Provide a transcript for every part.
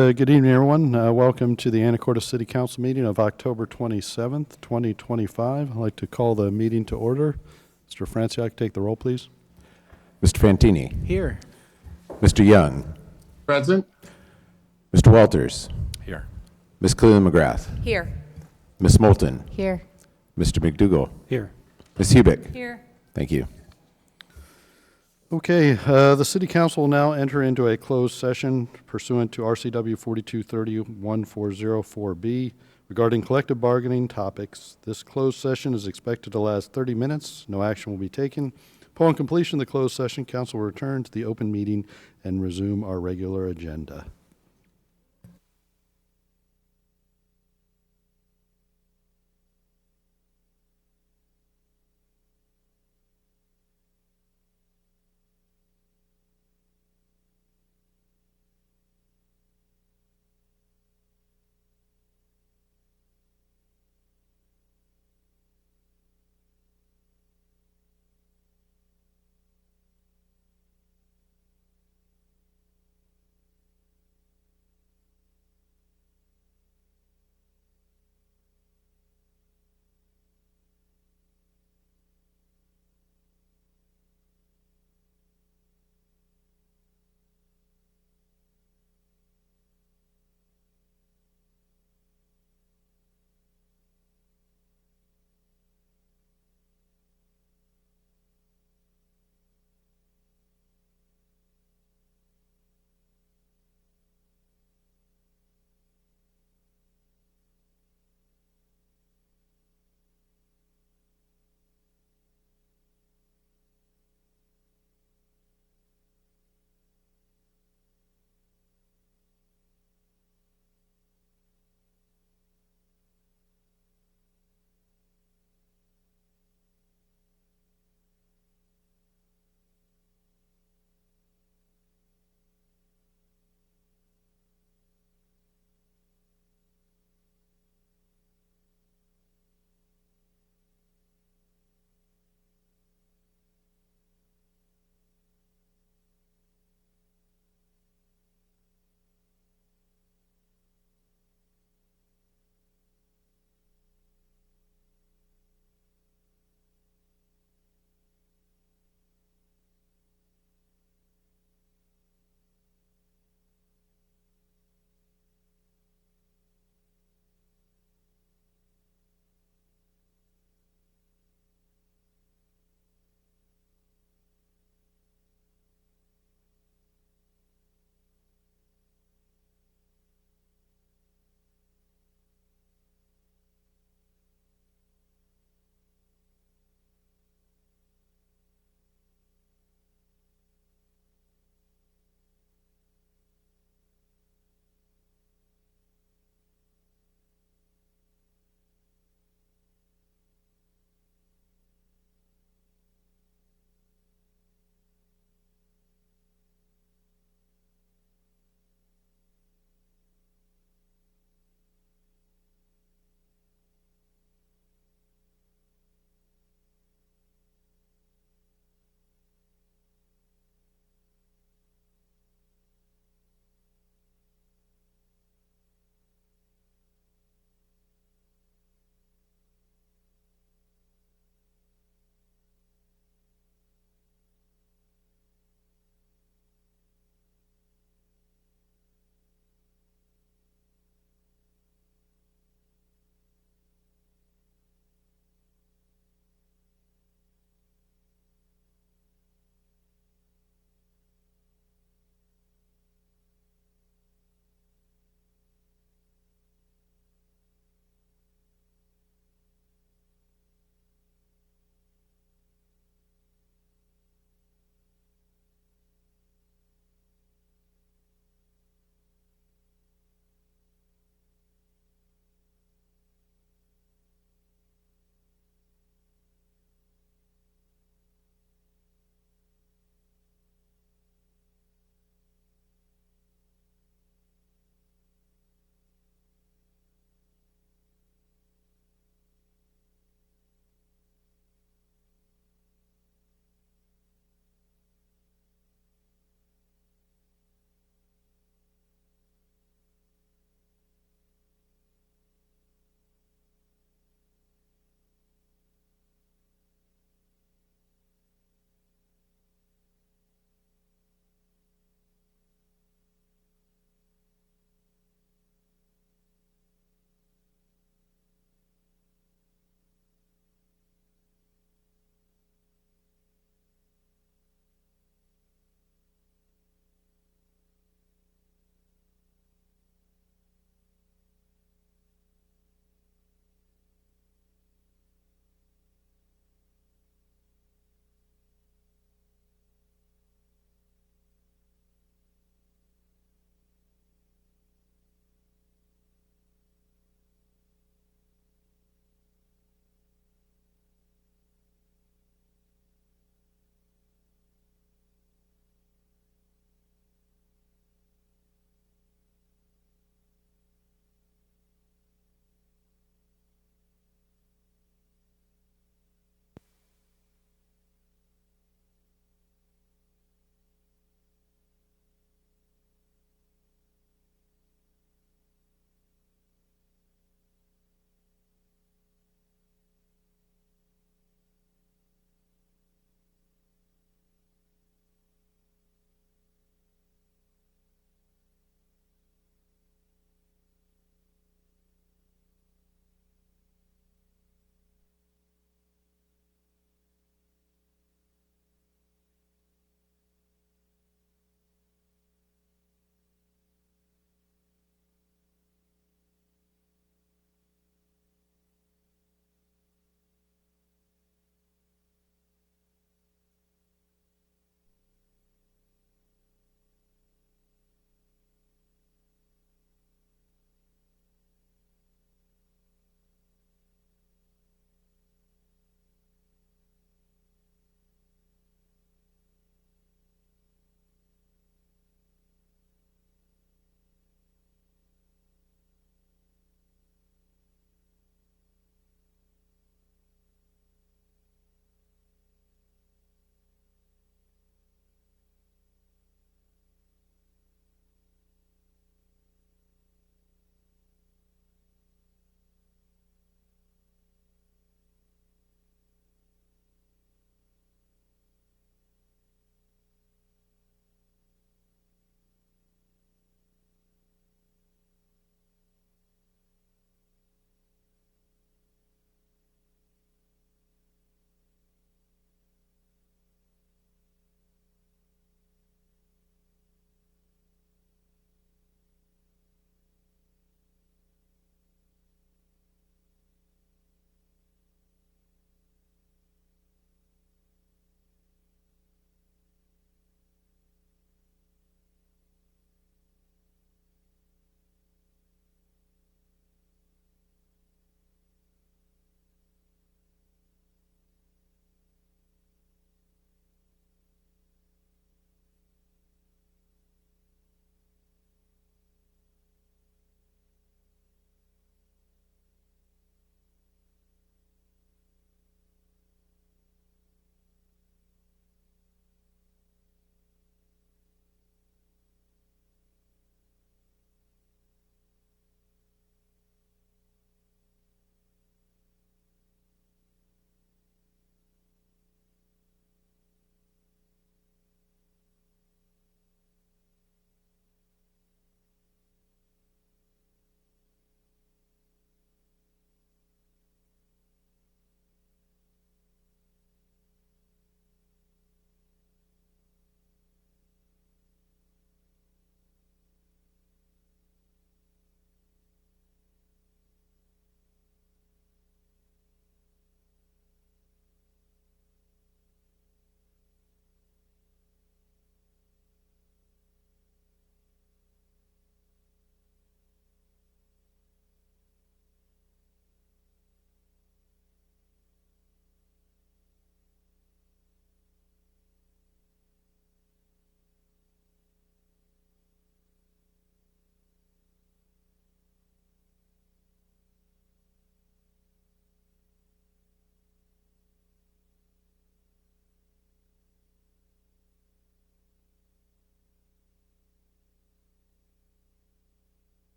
Good evening, everyone. Welcome to the Anacortes City Council meeting of October 27th, 2025. I'd like to call the meeting to order. Mr. Franciac, take the roll, please. Mr. Fantini. Here. Mr. Young. Present. Mr. Walters. Here. Ms. Cleland-McGrath. Here. Ms. Moulton. Here. Mr. McDougall. Here. Ms. Hubick. Here. Thank you. Okay, the City Council will now enter into a closed session pursuant to RCW 4230-1404B regarding collective bargaining topics. This closed session is expected to last 30 minutes. No action will be taken. Upon completion of the closed session, Council will return to the open meeting and resume our regular agenda.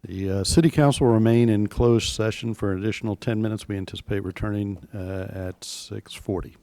The city council will remain in closed session for an additional 10 minutes. We anticipate returning at 6:40.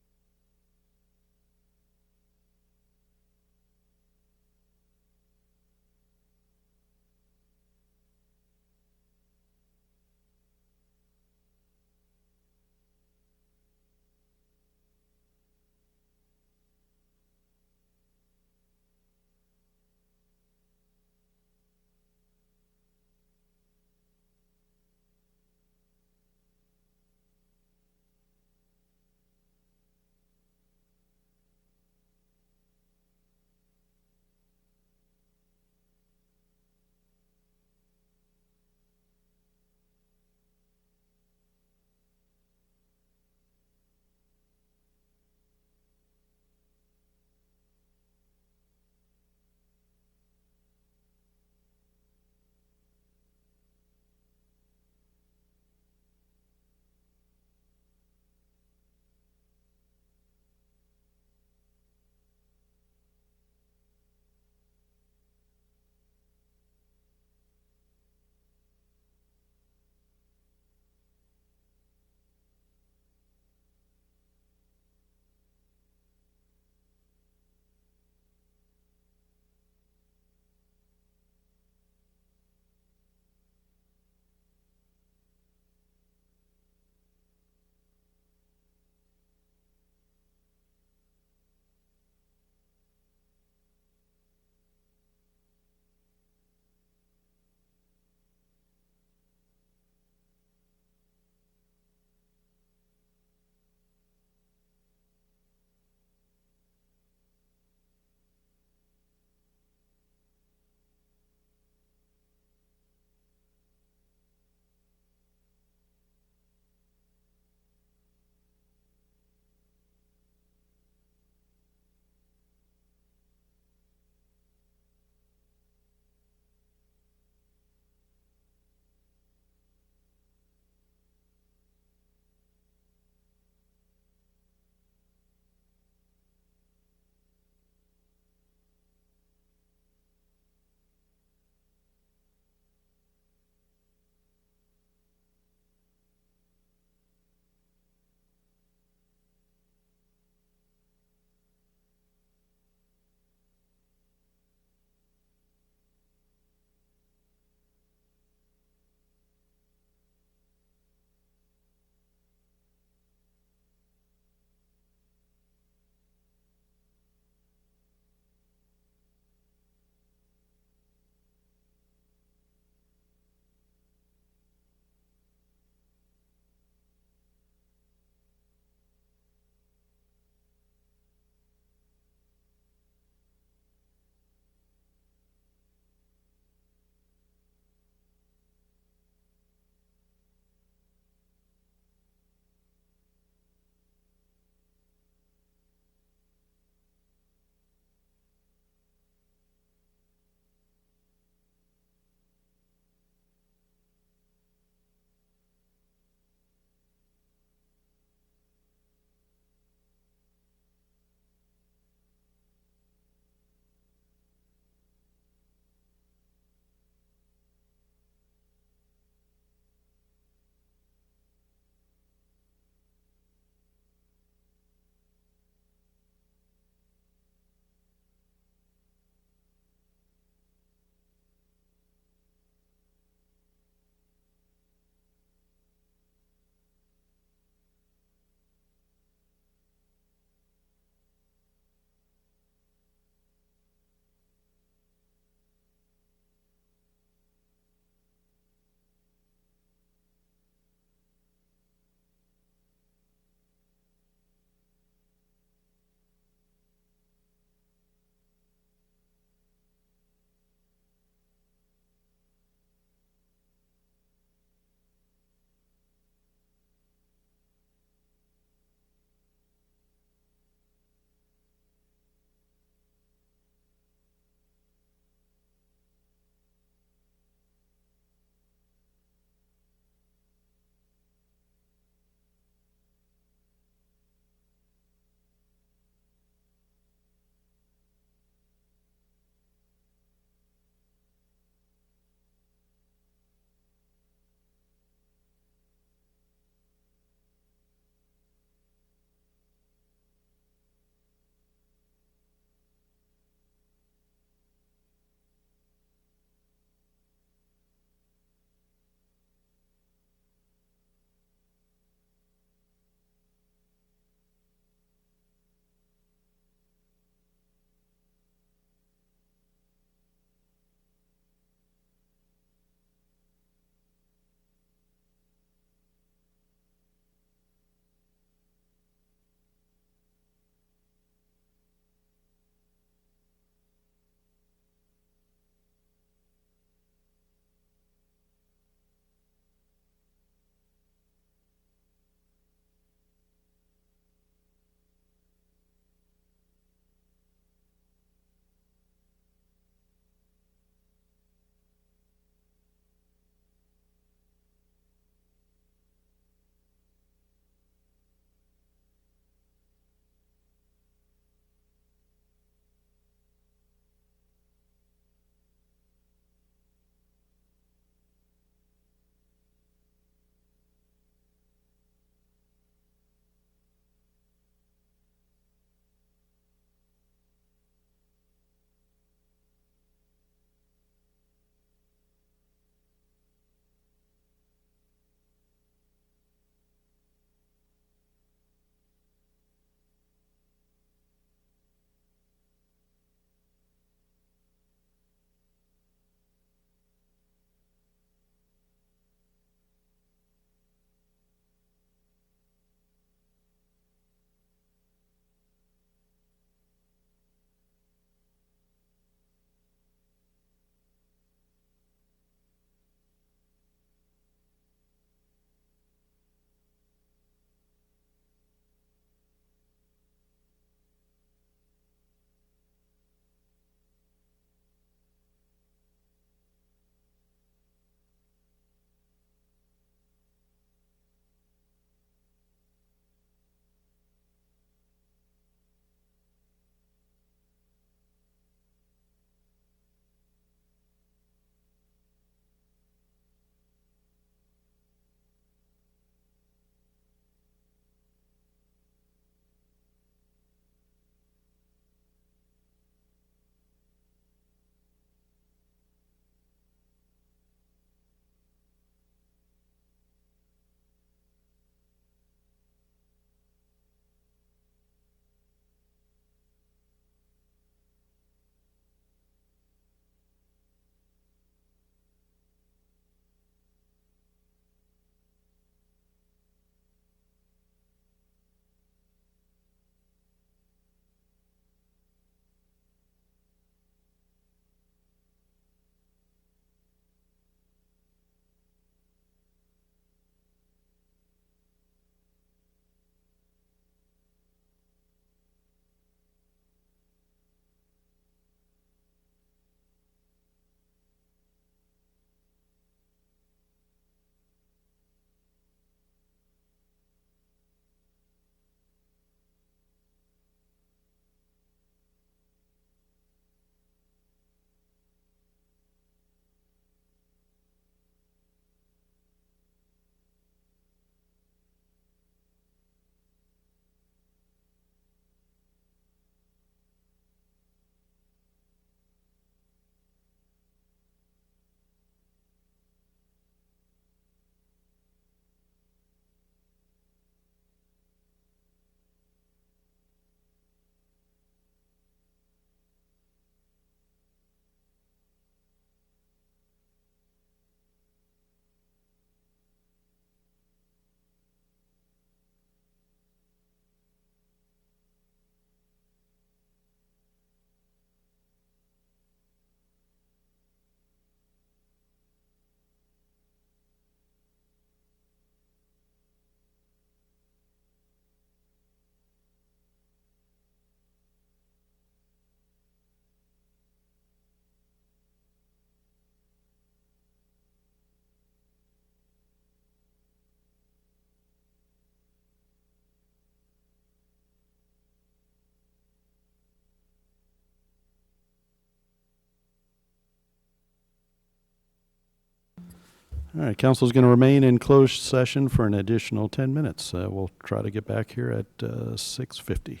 All right, council is going to remain in closed session for an additional 10 minutes. We'll try to get back here at 6:50.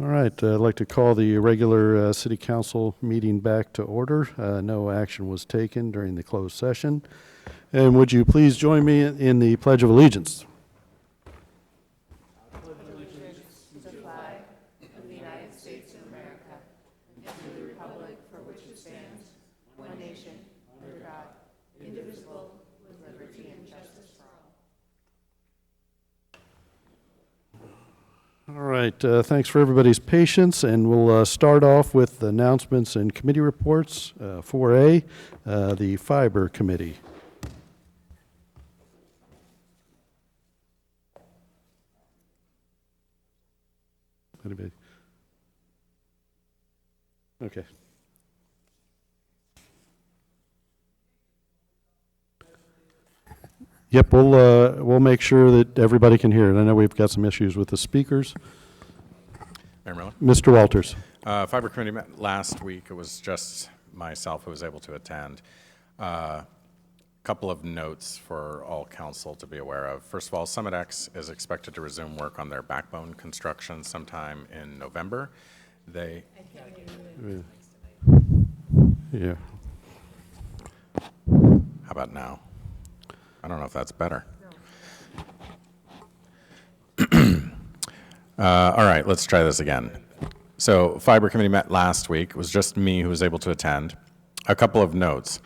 All right, I'd like to call the regular City Council meeting back to order. No action was taken during the closed session. And would you please join me in the Pledge of Allegiance? All right, thanks for everybody's patience, and we'll start off with announcements and committee reports. 4A, the Fiber Committee. Anybody? Okay. Yep, we'll make sure that everybody can hear it. I know we've got some issues with the speakers. Mayor Miller. Mr. Walters. Fiber Committee met last week. It was just myself who was able to attend. Couple of notes for all council to be aware of. First of all, Summit X is expected to resume work on their backbone construction sometime in November. They... Yeah. How about now? I don't know if that's better. All right, let's try this again. So Fiber Committee met last week. It was just me who was able to attend. A couple of notes.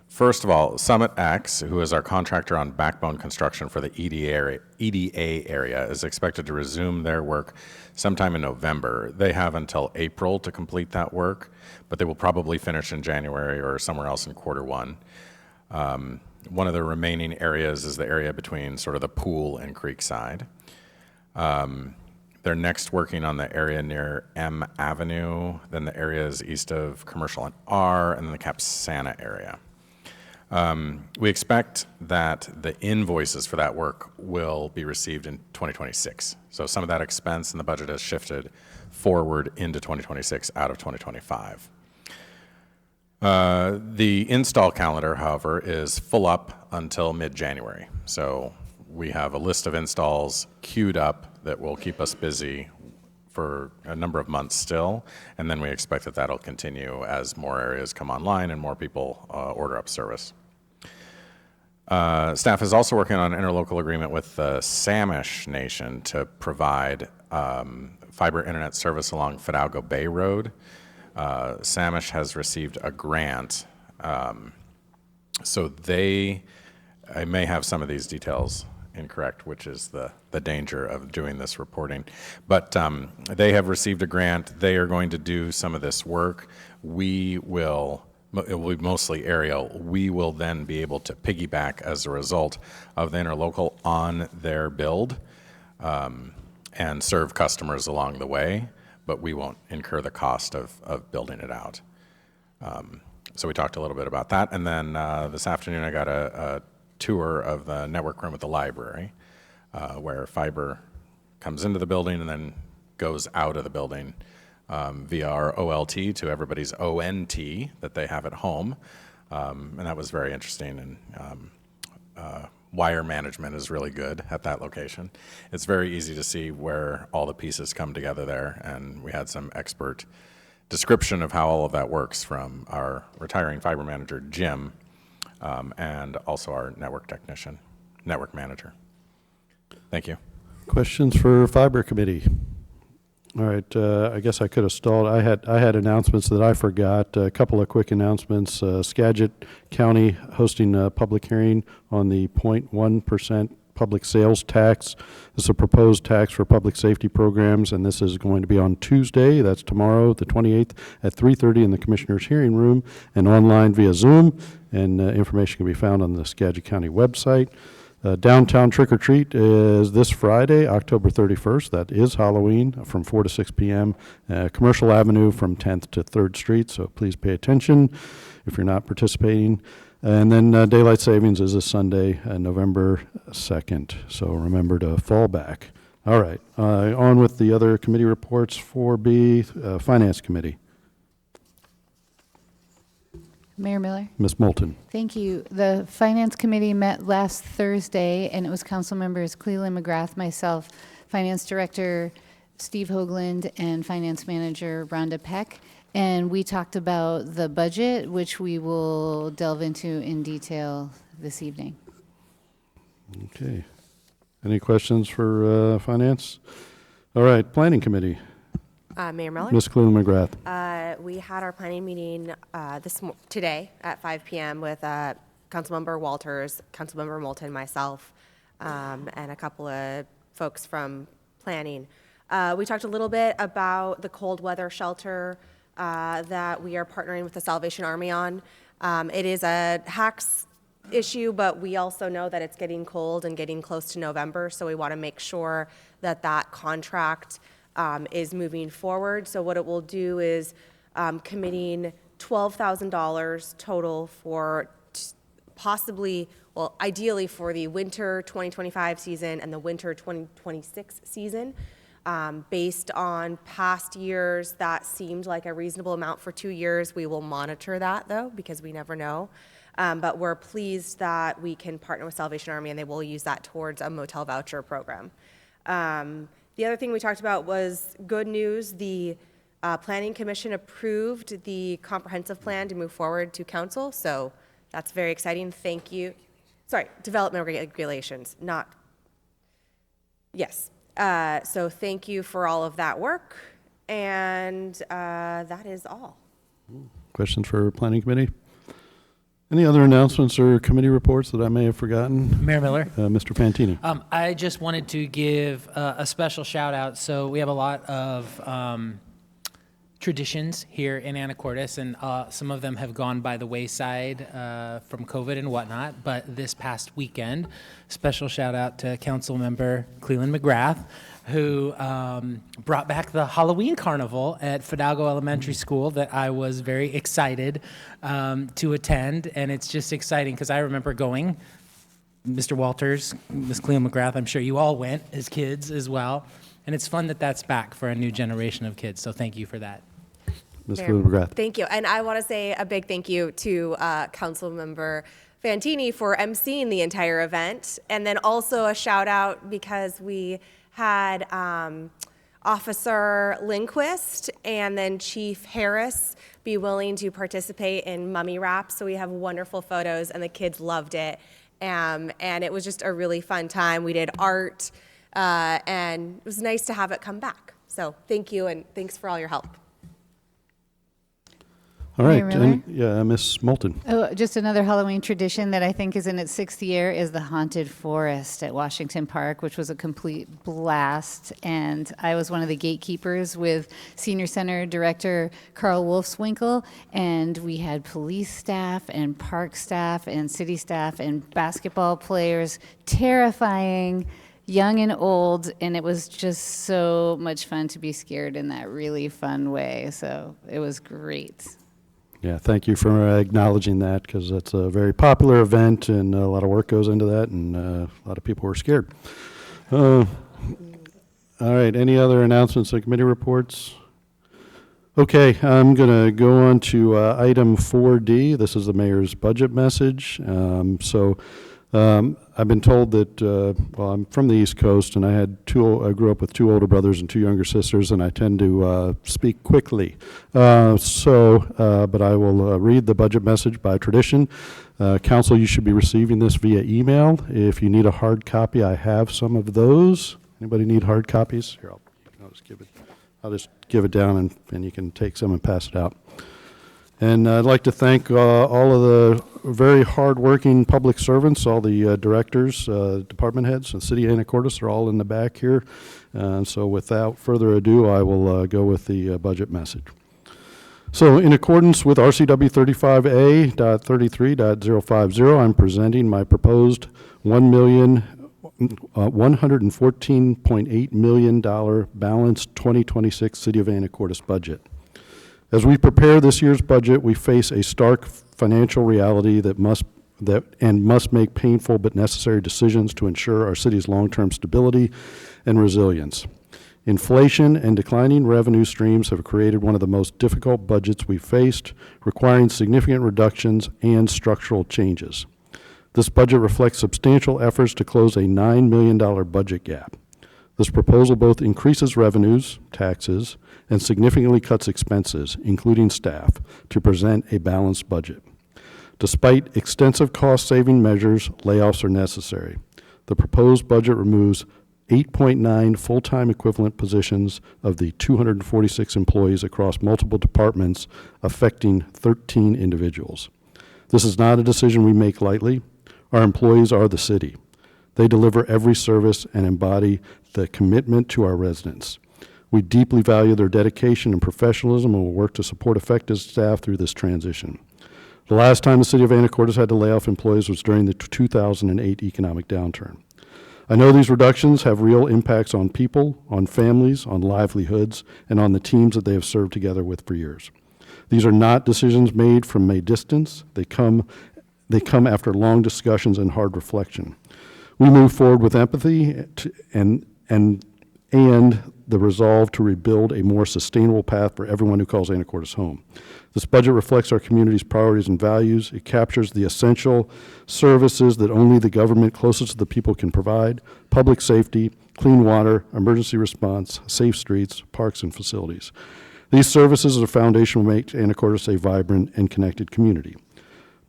First of all, Summit X, who is our contractor on backbone construction for the EDA area, is expected to resume their work sometime in November. They have until April to complete that work, but they will probably finish in January or somewhere else in Q1. One of the remaining areas is the area between sort of the pool and Creekside. They're next working on the area near M Avenue, then the areas east of Commercial and R, and then the Capsana area. We expect that the invoices for that work will be received in 2026. So some of that expense in the budget has shifted forward into 2026 out of 2025. The install calendar, however, is full up until mid-January. So we have a list of installs queued up that will keep us busy for a number of months still, and then we expect that that'll continue as more areas come online and more people order up service. Staff is also working on an interlocal agreement with the Samish Nation to provide fiber internet service along Fidalgo Bay Road. Samish has received a grant, so I may have some of these details incorrect, which is the danger of doing this reporting. But they have received a grant. They are going to do some of this work. It will be mostly aerial. We will then be able to piggyback as a result of the interlocal on their build and serve customers along the way, but we won't incur the cost of building it out. So we talked a little bit about that. And then this afternoon I got a tour of the network room at the library where fiber comes into the building and then goes out of the building via our OLT to everybody's ONT that they have at home. And that was very interesting. And wire management is really good at that location. It's very easy to see where all the pieces come together there. And we had some expert description of how all of that works from our retiring fiber manager, Jim, and also our network technician, network manager. Thank you. Questions for Fiber Committee? All right, I guess I could have stalled. I had announcements that I forgot. A couple of quick announcements. Skagit County hosting a public hearing on the 0.1% public sales tax. This is a proposed tax for public safety programs, and this is going to be on Tuesday. That's tomorrow, the 28th, at 3:30 in the Commissioner's Hearing Room and online via Zoom. And information can be found on the Skagit County website. Downtown Trick or Treat is this Friday, October 31st. That is Halloween from 4 to 6 p.m. Commercial Avenue from 10th to 3rd Street. So please pay attention if you're not participating. And then Daylight Savings is this Sunday, November 2nd. So remember to fall back. All right, on with the other committee reports. 4B, Finance Committee. Mayor Miller. Ms. Moulton. Thank you. The Finance Committee met last Thursday, and it was Council members Cleland McGrath, myself, Finance Director Steve Hoagland and Finance Manager Rhonda Peck. And we talked about the budget, which we will delve into in detail this evening. Okay. Any questions for Finance? All right, Planning Committee. Mayor Miller? Ms. Cleland McGrath. We had our planning meeting today at 5 p.m. with Councilmember Walters, Councilmember Moulton, myself, and a couple of folks from planning. We talked a little bit about the cold weather shelter that we are partnering with the Salvation Army on. It is a HACS issue, but we also know that it's getting cold and getting close to November, so we want to make sure that that contract is moving forward. So what it will do is committing $12,000 total for possibly, well, ideally for the winter 2025 season and the winter 2026 season. Based on past years, that seemed like a reasonable amount for 2 years. We will monitor that, though, because we never know. But we're pleased that we can partner with Salvation Army, and they will use that towards a motel voucher program. The other thing we talked about was good news. The Planning Commission approved the comprehensive plan to move forward to council, so that's very exciting. Thank you. Sorry, development regulations, not, yes. So thank you for all of that work, and that is all. Questions for Planning Committee? Any other announcements or committee reports that I may have forgotten? Mayor Miller? Mr. Fantini. I just wanted to give a special shout out. So we have a lot of traditions here in Anacortes, and some of them have gone by the wayside from COVID and whatnot. But this past weekend, special shout out to Council Member Cleland McGrath, who brought back the Halloween Carnival at Fidalgo Elementary School that I was very excited to attend. And it's just exciting because I remember going, Mr. Walters, Ms. Cleland McGrath, I'm sure you all went as kids as well. And it's fun that that's back for a new generation of kids. So thank you for that. Ms. Mayor, Cleland McGrath. Thank you. And I want to say a big thank you to Councilmember Fantini for emceeing the entire event. And then also a shout out because we had Officer Lindquist and then Chief Harris be willing to participate in mummy wrap. So we have wonderful photos and the kids loved it. And it was just a really fun time. We did art and it was nice to have it come back. So thank you and thanks for all your help. All right. Mayor Miller? Yeah, Ms. Moulton. Oh, just another Halloween tradition that I think is in its 6th year is the Haunted Forest at Washington Park, which was a complete blast. And I was one of the gatekeepers with Senior Center Director Carl Wolfswinkel, and we had police staff and park staff and city staff and basketball players, terrifying, young and old, and it was just so much fun to be scared in that really fun way. So it was great. Yeah, thank you for acknowledging that because that's a very popular event and a lot of work goes into that and a lot of people were scared. All right, any other announcements and committee reports? Okay, I'm going to go on to item 4D. This is the mayor's budget message. I've been told that, well, I'm from the East Coast, and I grew up with 2 older brothers and 2 younger sisters, and I tend to speak quickly. But I will read the budget message by tradition. Council, you should be receiving this via email. If you need a hard copy, I have some of those. Anybody need hard copies? Here, I'll just give it down, and you can take some and pass it out. And I'd like to thank all of the very hard-working public servants, all the directors, department heads, and City of Anacortes are all in the back here. So without further ado, I will go with the budget message. So in accordance with RCW 35A.33.050, I'm presenting my proposed $114.8 million balanced 2026 City of Anacortes budget. As we prepare this year's budget, we face a stark financial reality that must make painful but necessary decisions to ensure our city's long-term stability and resilience. Inflation and declining revenue streams have created one of the most difficult budgets we've faced, requiring significant reductions and structural changes. This budget reflects substantial efforts to close a $9 million budget gap. This proposal both increases revenues, taxes, and significantly cuts expenses, including staff, to present a balanced budget. Despite extensive cost-saving measures, layoffs are necessary. The proposed budget removes 8.9 full-time equivalent positions of the 246 employees across multiple departments, affecting 13 individuals. This is not a decision we make lightly. Our employees are the city. They deliver every service and embody the commitment to our residents. We deeply value their dedication and professionalism and will work to support effective staff through this transition. The last time the city of Anacortes had to lay off employees was during the 2008 economic downturn. I know these reductions have real impacts on people, on families, on livelihoods, and on the teams that they have served together with for years. These are not decisions made from a distance. They come after long discussions and hard reflection. We move forward with empathy and the resolve to rebuild a more sustainable path for everyone who calls Anacortes home. This budget reflects our community's priorities and values. It captures the essential services that only the government closest to the people can provide: public safety, clean water, emergency response, safe streets, parks, and facilities. These services are the foundation will make Anacortes a vibrant and connected community.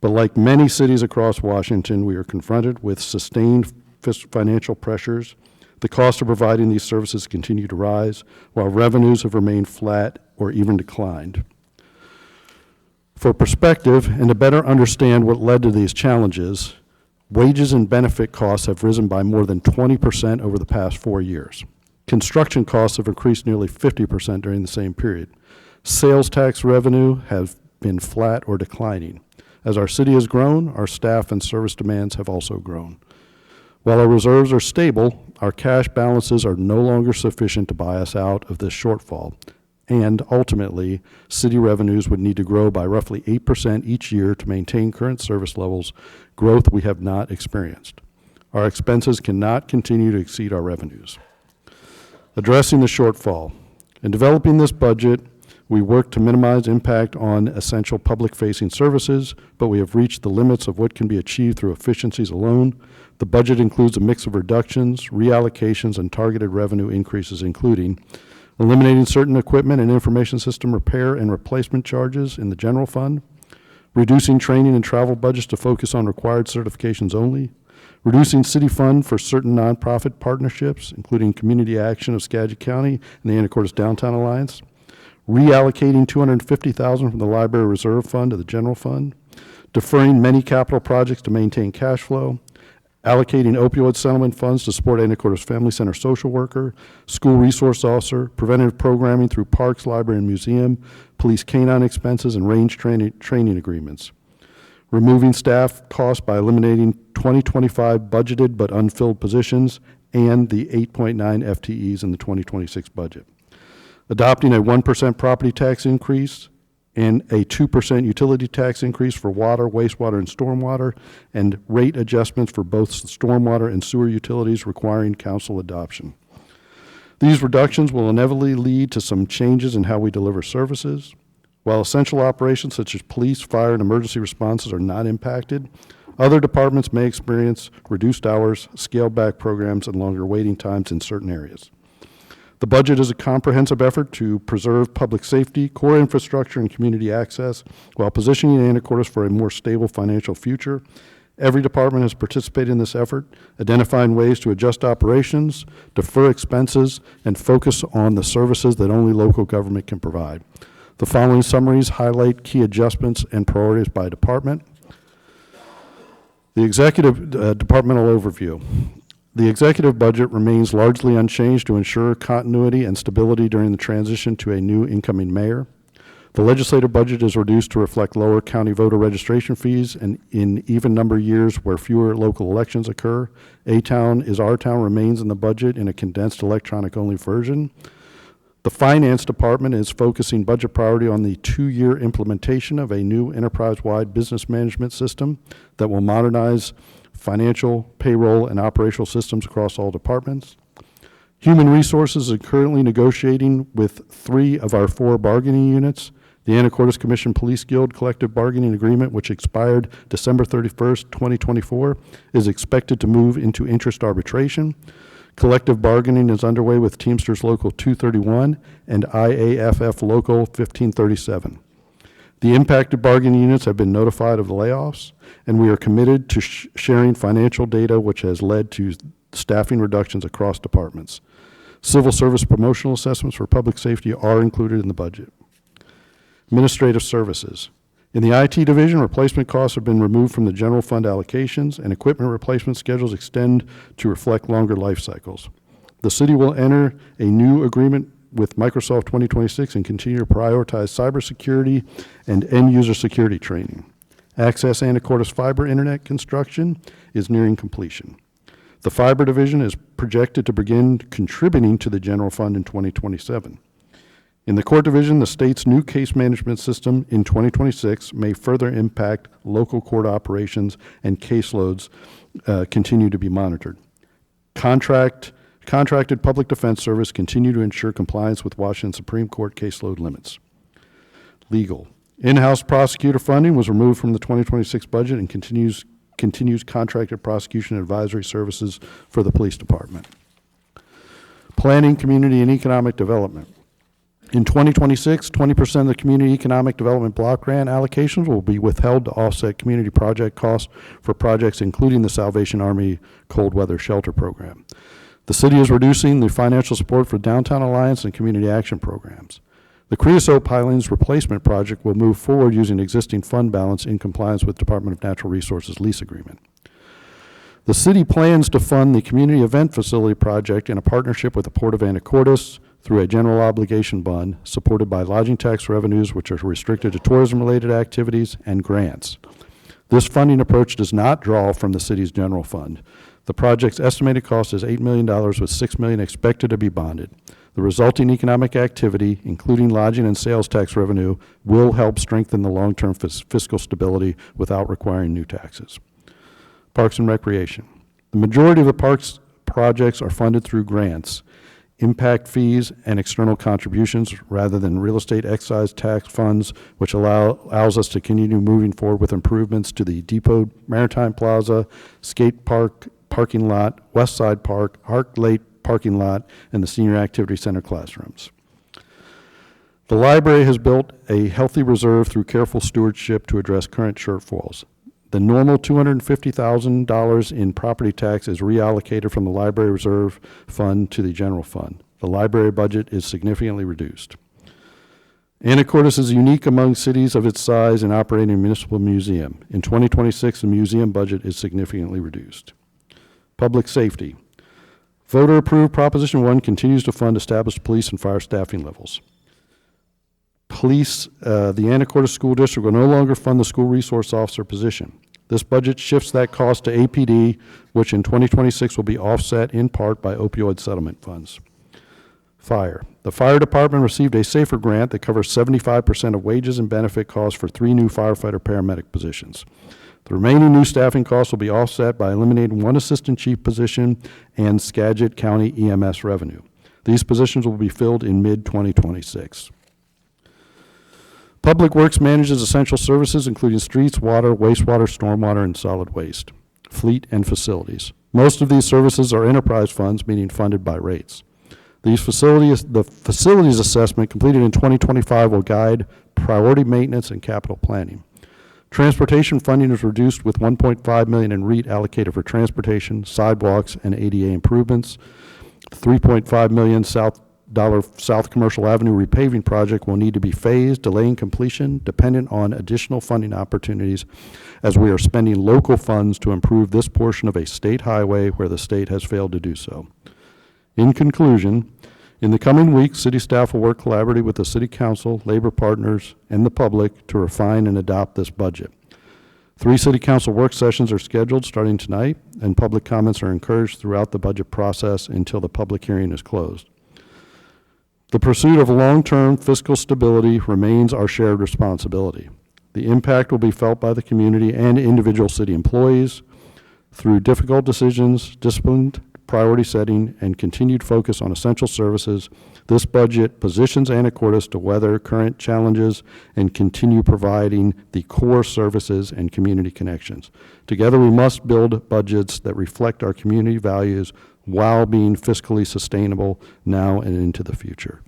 But like many cities across Washington, we are confronted with sustained financial pressures. The cost of providing these services continue to rise, while revenues have remained flat or even declined. For perspective, and to better understand what led to these challenges, wages and benefit costs have risen by more than 20% over the past 4 years. Construction costs have increased nearly 50% during the same period. Sales tax revenue has been flat or declining. As our city has grown, our staff and service demands have also grown. While our reserves are stable, our cash balances are no longer sufficient to buy us out of this shortfall. And ultimately, city revenues would need to grow by roughly 8% each year to maintain current service levels, growth we have not experienced. Our expenses cannot continue to exceed our revenues. Addressing the shortfall. In developing this budget, we work to minimize impact on essential public-facing services, but we have reached the limits of what can be achieved through efficiencies alone. The budget includes a mix of reductions, reallocations, and targeted revenue increases, including eliminating certain equipment and information system repair and replacement charges in the general fund, reducing training and travel budgets to focus on required certifications only, reducing city fund for certain nonprofit partnerships, including Community Action of Skagit County and the Anacortes Downtown Alliance, reallocating $250,000 from the Library Reserve Fund to the general fund, deferring many capital projects to maintain cash flow, allocating opioid settlement funds to support Anacortes Family Center social worker, school resource officer, preventative programming through parks, library, and museum, police canine expenses, and range training agreements. Removing staff costs by eliminating 2025 budgeted but unfilled positions and the 8.9 FTEs in the 2026 budget. Adopting a 1% property tax increase and a 2% utility tax increase for water, wastewater, and stormwater, and rate adjustments for both stormwater and sewer utilities requiring council adoption. These reductions will inevitably lead to some changes in how we deliver services. While essential operations such as police, fire, and emergency responses are not impacted, other departments may experience reduced hours, scaled-back programs, and longer waiting times in certain areas. The budget is a comprehensive effort to preserve public safety, core infrastructure, and community access while positioning Anacortes for a more stable financial future. Every department has participated in this effort, identifying ways to adjust operations, defer expenses, and focus on the services that only local government can provide. The following summaries highlight key adjustments and priorities by department. The executive departmental overview. The executive budget remains largely unchanged to ensure continuity and stability during the transition to a new incoming mayor. The legislative budget is reduced to reflect lower county voter registration fees and in even number years where fewer local elections occur. A-Town is Our Town remains in the budget in a condensed electronic only version. The finance department is focusing budget priority on the 2-year implementation of a new enterprise-wide business management system that will modernize financial, payroll, and operational systems across all departments. Human Resources is currently negotiating with 3 of our 4 bargaining units. The Anacortes Commission Police Guild collective bargaining agreement, which expired December 31st, 2024, is expected to move into interest arbitration. Collective bargaining is underway with Teamsters Local 231 and IAFF Local 1537. The impacted bargaining units have been notified of the layoffs, and we are committed to sharing financial data, which has led to staffing reductions across departments. Civil service promotional assessments for public safety are included in the budget. Administrative services. In the IT division, replacement costs have been removed from the general fund allocations, and equipment replacement schedules extend to reflect longer life cycles. The city will enter a new agreement with Microsoft 2026 and continue to prioritize cybersecurity and end-user security training. Access Anacortes fiber internet construction is nearing completion. The fiber division is projected to begin contributing to the general fund in 2027. In the court division, the state's new case management system in 2026 may further impact local court operations, and caseloads continue to be monitored. Contracted public defense service continue to ensure compliance with Washington Supreme Court caseload limits. Legal. In-house prosecutor funding was removed from the 2026 budget and continues contracted prosecution advisory services for the police department. Planning, community, and economic development. In 2026, 20% of the Community Economic Development Block Grant allocations will be withheld to offset community project costs for projects including the Salvation Army Cold Weather Shelter Program. The city is reducing the financial support for Downtown Alliance and community action programs. The creosote pilings replacement project will move forward using existing fund balance in compliance with Department of Natural Resources lease agreement. The city plans to fund the community event facility project in a partnership with the Port of Anacortes through a general obligation bond supported by lodging tax revenues, which are restricted to tourism-related activities and grants. This funding approach does not draw from the city's general fund. The project's estimated cost is $8 million, with $6 million expected to be bonded. The resulting economic activity, including lodging and sales tax revenue, will help strengthen the long-term fiscal stability without requiring new taxes. Parks and Recreation. The majority of the parks projects are funded through grants, impact fees, and external contributions rather than real estate excise tax funds, which allows us to continue moving forward with improvements to the Depot Maritime Plaza, skate park parking lot, West Side Park, Hark Lake parking lot, and the Senior Activity Center classrooms. The library has built a healthy reserve through careful stewardship to address current shortfalls. The normal $250,000 in property tax is reallocated from the library reserve fund to the general fund. The library budget is significantly reduced. Anacortes is unique among cities of its size in operating a municipal museum. In 2026, the museum budget is significantly reduced. Public safety. Voter-approved Proposition 1 continues to fund established police and fire staffing levels. Police, the Anacortes School District will no longer fund the school resource officer position. This budget shifts that cost to APD, which in 2026 will be offset in part by opioid settlement funds. Fire. The fire department received a SAFER grant that covers 75% of wages and benefit costs for 3 new firefighter paramedic positions. The remaining new staffing costs will be offset by eliminating 1 assistant chief position and Skagit County EMS revenue. These positions will be filled in mid-2026. Public Works manages essential services, including streets, water, wastewater, stormwater, and solid waste, fleet, and facilities. Most of these services are enterprise funds, meaning funded by rates. The facilities assessment completed in 2025 will guide priority maintenance and capital planning. Transportation funding is reduced with $1.5 million in REIT allocated for transportation, sidewalks, and ADA improvements. The $3.5 million South Commercial Avenue repaving project will need to be phased, delaying completion, dependent on additional funding opportunities, as we are spending local funds to improve this portion of a state highway where the state has failed to do so. In conclusion, in the coming weeks, city staff will work collaboratively with the city council, labor partners, and the public to refine and adopt this budget. 3 city council work sessions are scheduled starting tonight, and public comments are encouraged throughout the budget process until the public hearing is closed. The pursuit of long-term fiscal stability remains our shared responsibility. The impact will be felt by the community and individual city employees through difficult decisions, disciplined priority setting, and continued focus on essential services. This budget positions Anacortes to weather current challenges and continue providing the core services and community connections. Together, we must build budgets that reflect our community values while being fiscally sustainable now and into the future.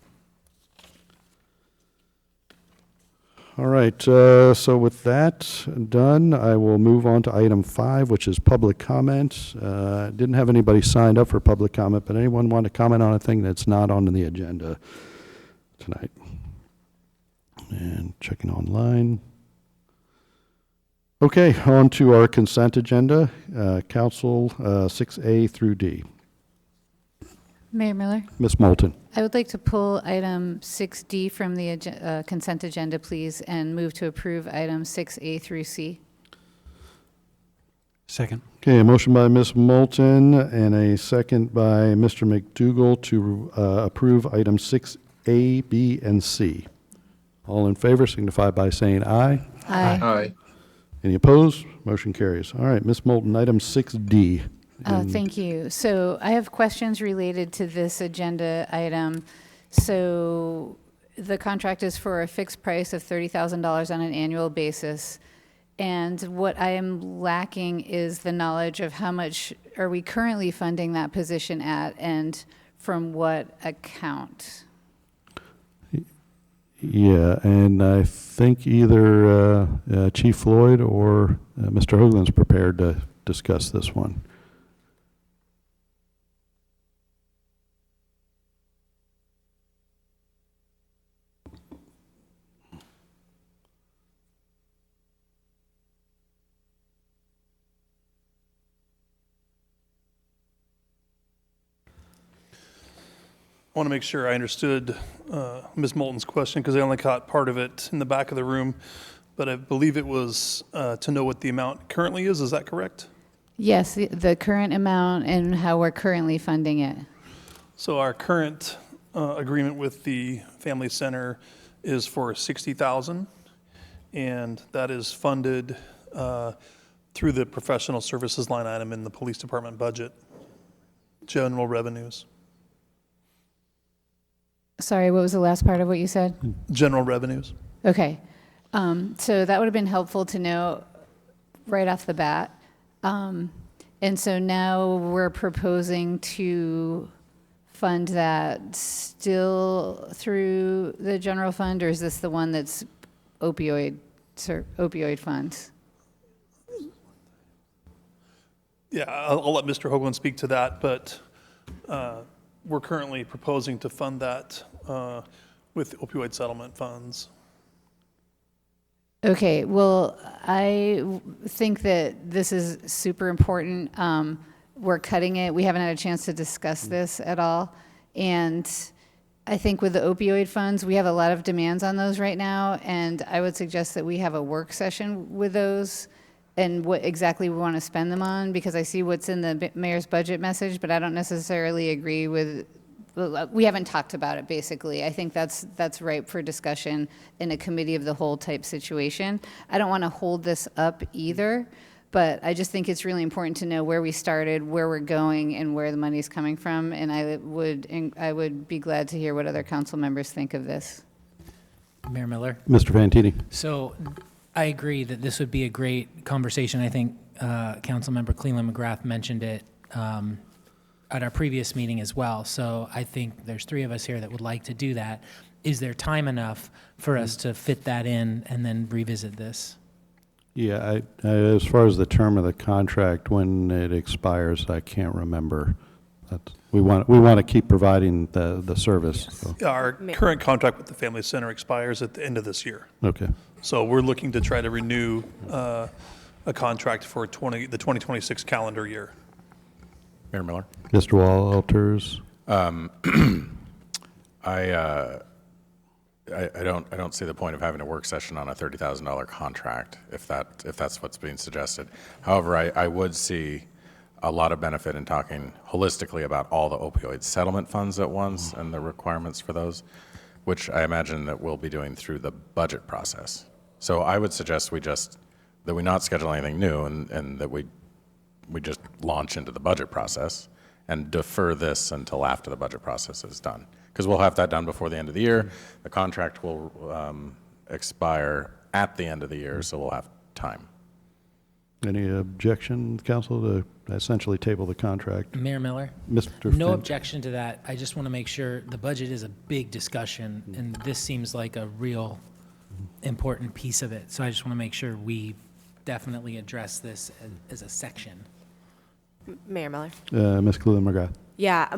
All right, so with that done, I will move on to item 5, which is public comment. Didn't have anybody signed up for public comment, but anyone want to comment on a thing that's not on the agenda tonight? And checking online. Okay, on to our consent agenda, Council 6A through D. Mayor Miller, Ms. Moulton. I would like to pull item 6D from the consent agenda, please, and move to approve items 6A through C. Second. Okay, a motion by Ms. Moulton and a second by Mr. McDougall to approve items 6A, B, and C. All in favor signify by saying aye. Aye. Any opposed? Motion carries. All right, Ms. Moulton, item 6D. Thank you. So I have questions related to this agenda item. So the contract is for a fixed price of $30,000 on an annual basis. And what I am lacking is the knowledge of how much are we currently funding that position at and from what account? Yeah, and I think either Chief Floyd or Mr. Hoagland's prepared to discuss this one. I want to make sure I understood Ms. Moulton's question because I only caught part of it in the back of the room, but I believe it was to know what the amount currently is. Is that correct? Yes, the current amount and how we're currently funding it. So our current agreement with the Family Center is for $60,000, and that is funded through the professional services line item in the police department budget, general revenues. Sorry, what was the last part of what you said? General revenues. Okay. So that would have been helpful to know right off the bat. And so now we're proposing to fund that still through the general fund, or is this the one that's opioid funds? Yeah, I'll let Mr. Hoagland speak to that, but we're currently proposing to fund that with opioid settlement funds. Okay, well, I think that this is super important. We're cutting it. We haven't had a chance to discuss this at all. And I think with the opioid funds, we have a lot of demands on those right now. And I would suggest that we have a work session with those and what exactly we want to spend them on, because I see what's in the mayor's budget message, but I don't necessarily agree with, we haven't talked about it, basically. I think that's ripe for discussion in a committee of the whole type situation. I don't want to hold this up either, but I just think it's really important to know where we started, where we're going, and where the money's coming from, and I would be glad to hear what other council members think of this. Mayor Miller. Mr. Fantini. So I agree that this would be a great conversation. I think Councilmember Cleland McGrath mentioned it at our previous meeting as well. So I think there's 3 of us here that would like to do that. Is there time enough for us to fit that in and then revisit this? Yeah, as far as the term of the contract, when it expires, I can't remember. We want to keep providing the service. Yes. So. Yeah, our current contract with the Family Center expires at the end of this year. Okay. So we're looking to try to renew a contract for the 2026 calendar year. Mayor Miller? Mr. Walters. I don't see the point of having a work session on a $30,000 contract if that's what's being suggested. However, I would see a lot of benefit in talking holistically about all the opioid settlement funds at once and the requirements for those, which I imagine that we'll be doing through the budget process. So I would suggest that we not schedule anything new and that we just launch into the budget process and defer this until after the budget process is done. Because we'll have that done before the end of the year. The contract will expire at the end of the year, so we'll have time. Any objection, council, to essentially table the contract? Mayor Miller? Mr. No Finch? objection to that. I just want to make sure the budget is a big discussion, and this seems like a real important piece of it. So I just want to make sure we definitely address this as a section. Mayor Miller. Ms. Cleland-McGrath? Yeah,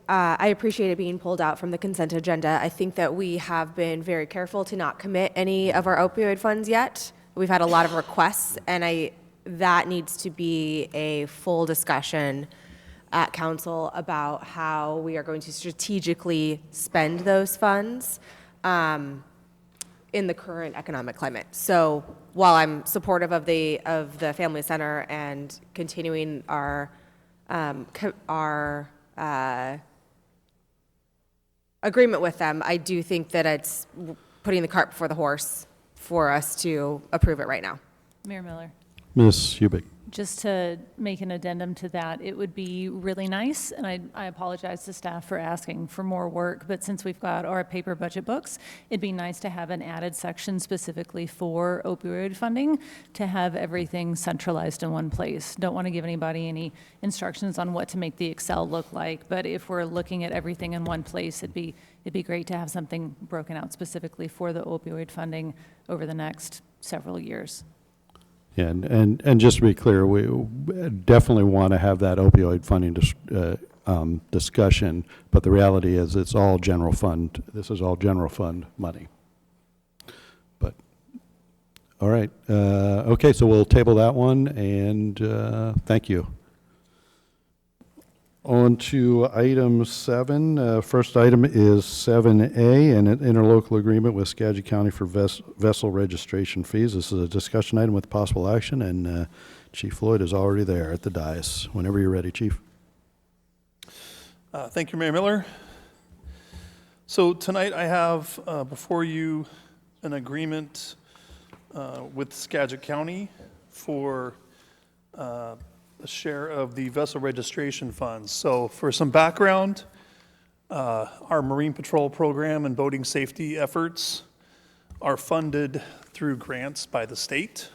I appreciate it being pulled out from the consent agenda. I think that we have been very careful to not commit any of our opioid funds yet. We've had a lot of requests, and that needs to be a full discussion at council about how we are going to strategically spend those funds in the current economic climate. So while I'm supportive of the Family Center and continuing our agreement with them, I do think that it's putting the cart before the horse for us to approve it right now. Mayor Miller, Ms. Hubick? just to make an addendum to that, it would be really nice, and I apologize to staff for asking for more work, but since we've got our paper budget books, it'd be nice to have an added section specifically for opioid funding, to have everything centralized in one place. Don't want to give anybody any instructions on what to make the Excel look like, but if we're looking at everything in one place, it'd be great to have something broken out specifically for the opioid funding over the next several years. Yeah, and just to be clear, we definitely want to have that opioid funding discussion, but the reality is it's all general fund. This is all general fund money. But, all right. Okay, so we'll table that one, and thank you. On to item 7. First item is 7A, an interlocal agreement with Skagit County for vessel registration fees. This is a discussion item with possible action, and Chief Floyd is already there at the dais. Whenever you're ready, Chief. Thank you, Mayor Miller. So tonight I have before you an agreement with Skagit County for a share of the vessel registration funds. So for some background, our Marine Patrol program and boating safety efforts are funded through grants by the state.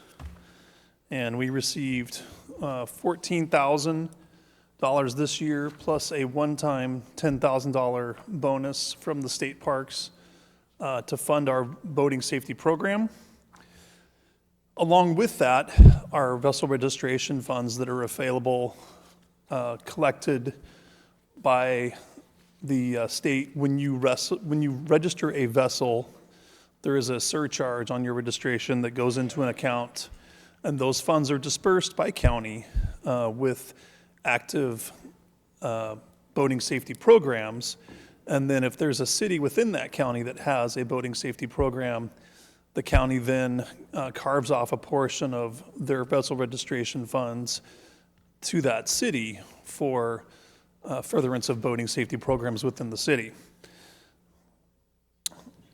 And we received $14,000 this year, plus a one-time $10,000 bonus from the state parks to fund our boating safety program. Along with that, our vessel registration funds that are available, collected by the state. When you register a vessel, there is a surcharge on your registration that goes into an account, and those funds are dispersed by county with active boating safety programs. And then if there's a city within that county that has a boating safety program, the county then carves off a portion of their vessel registration funds to that city for furtherance of boating safety programs within the city.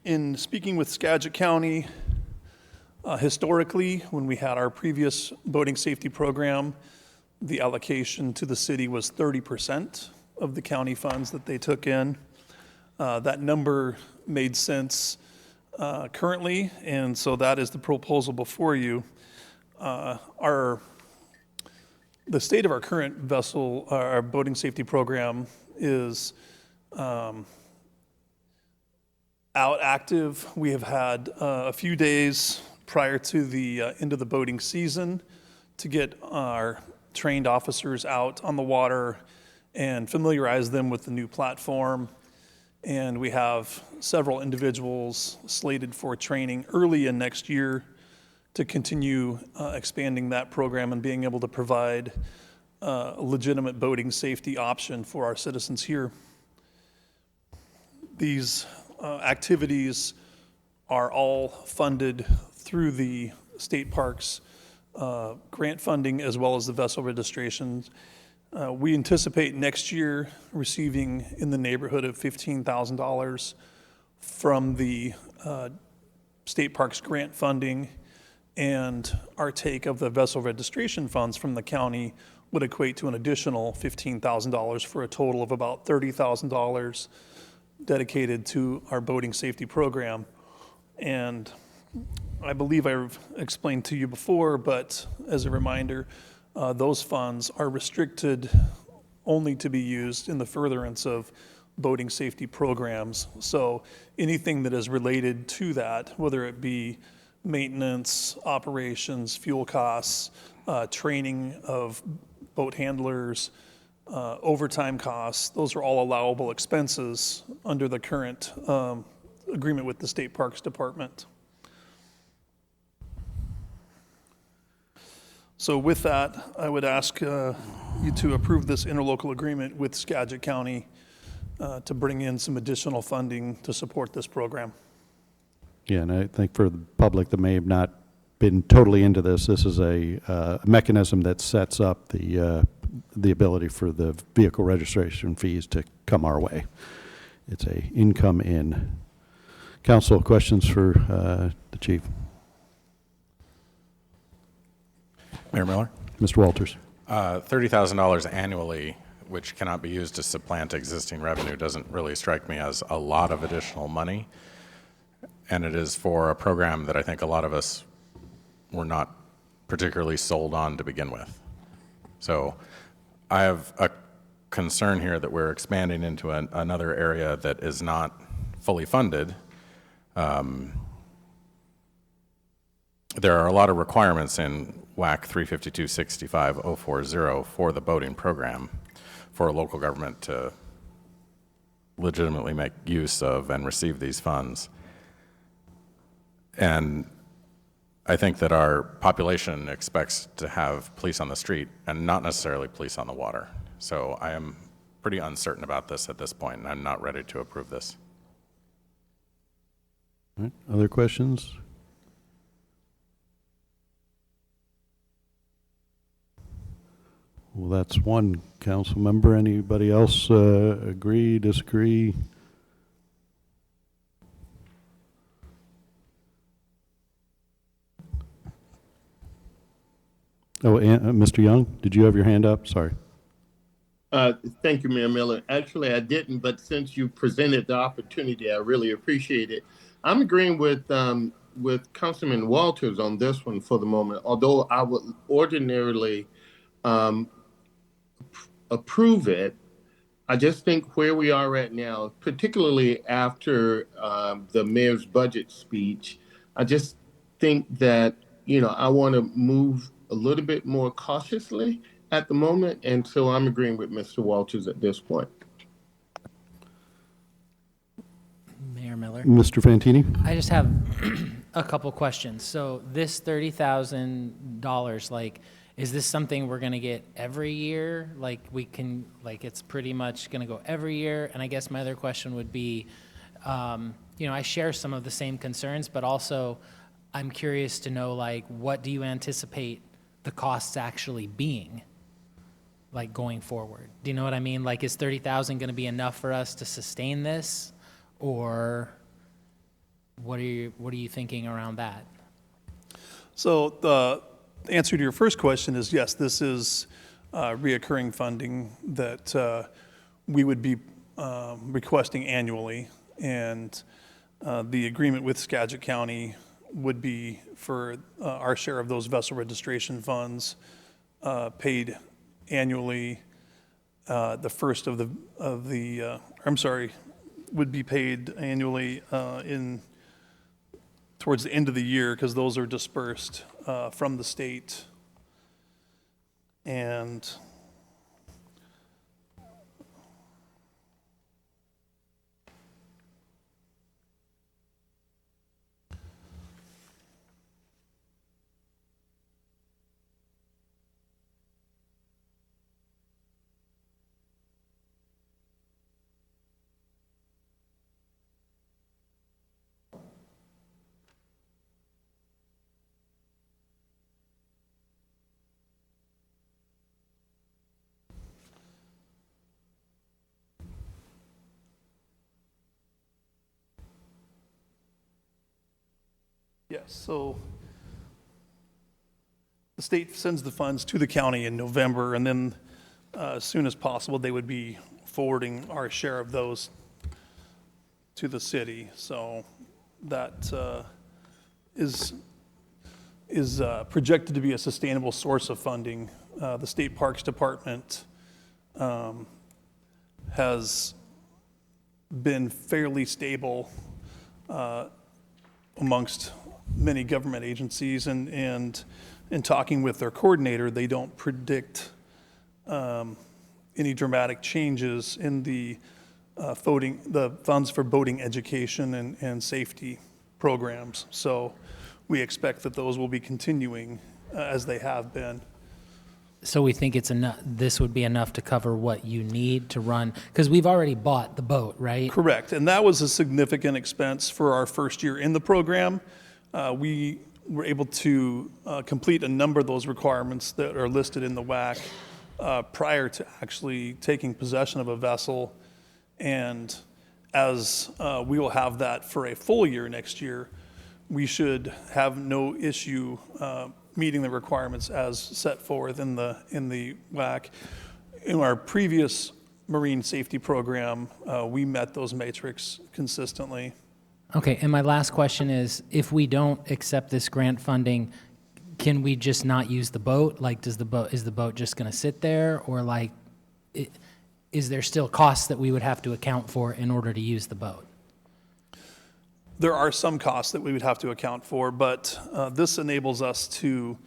In speaking with Skagit County, historically, when we had our previous boating safety program, the allocation to the city was 30% of the county funds that they took in. That number made sense currently, and so that is the proposal before you. The state of our current vessel, our boating safety program is out active. We have had a few days prior to the end of the boating season to get our trained officers out on the water and familiarize them with the new platform. And we have several individuals slated for training early in next year to continue expanding that program and being able to provide a legitimate boating safety option for our citizens here. These activities are all funded through the state parks grant funding as well as the vessel registrations. We anticipate next year receiving in the neighborhood of $15,000 from the state parks grant funding, and our take of the vessel registration funds from the county would equate to an additional $15,000 for a total of about $30,000 dedicated to our boating safety program. And I believe I've explained to you before, but as a reminder, those funds are restricted only to be used in the furtherance of boating safety programs. So anything that is related to that, whether it be maintenance, operations, fuel costs, training of boat handlers, overtime costs, those are all allowable expenses under the current agreement with the State Parks Department. So with that, I would ask you to approve this interlocal agreement with Skagit County to bring in some additional funding to support this program. Yeah, and I think for the public that may have not been totally into this, this is a mechanism that sets up the ability for the vehicle registration fees to come our way. It's a income in. Council, questions for the chief? Mayor Miller? Mr. Walters? $30,000 annually, which cannot be used to supplant existing revenue, doesn't really strike me as a lot of additional money. And it is for a program that I think a lot of us were not particularly sold on to begin with. So I have a concern here that we're expanding into another area that is not fully funded. There are a lot of requirements in WAC 352-65040 for the boating program for a local government to legitimately make use of and receive these funds. And I think that our population expects to have police on the street and not necessarily police on the water. So I am pretty uncertain about this at this point, and I'm not ready to approve this. All right. Other questions? Well, that's one council member. Anybody else agree, disagree? Oh, Mr. Young, did you have your hand up? Sorry. Thank you, Mayor Miller. Actually, I didn't, but since you presented the opportunity, I really appreciate it. I'm agreeing with Councilman Walters on this one for the moment, although I would ordinarily approve it. I just think where we are right now, particularly after the mayor's budget speech, I just think that, I want to move a little bit more cautiously at the moment, and so I'm agreeing with Mr. Walters at this point. Mayor Miller? Mr. Fantini? I just have a couple questions. So this $30,000, is this something we're going to get every year? It's pretty much going to go every year? And I guess my other question would be, I share some of the same concerns, but also I'm curious to know, what do you anticipate the costs actually being, going forward? Do you know what I mean? Is $30,000 going to be enough for us to sustain this, or what are you thinking around that? So the answer to your first question is yes, this is reoccurring funding that we would be requesting annually, and the agreement with Skagit County would be for our share of those vessel registration funds paid annually. The first would be paid annually towards the end of the year, because those are dispersed from the state. And yes, so the state sends the funds to the county in November, and then as soon as possible, they would be forwarding our share of those to the city. So that is is projected to be a sustainable source of funding. The State Parks Department has been fairly stable amongst many government agencies, and in talking with their coordinator, they don't predict any dramatic changes in the funds for boating education and safety programs. So we expect that those will be continuing as they have been. So we think it's enough, this would be enough to cover what you need to run, because we've already bought the boat, right? Correct, and that was a significant expense for our first year in the program. We were able to complete a number of those requirements that are listed in the WAC prior to actually taking possession of a vessel. And as we will have that for a full year next year, we should have no issue meeting the requirements as set forth in the WAC. In our previous marine safety program, we met those metrics consistently. Okay, and my last question is, if we don't accept this grant funding, can we just not use the boat? Like, is the boat just going to sit there, or like, is there still costs that we would have to account for in order to use the boat? There are some costs that we would have to account for, but this enables us to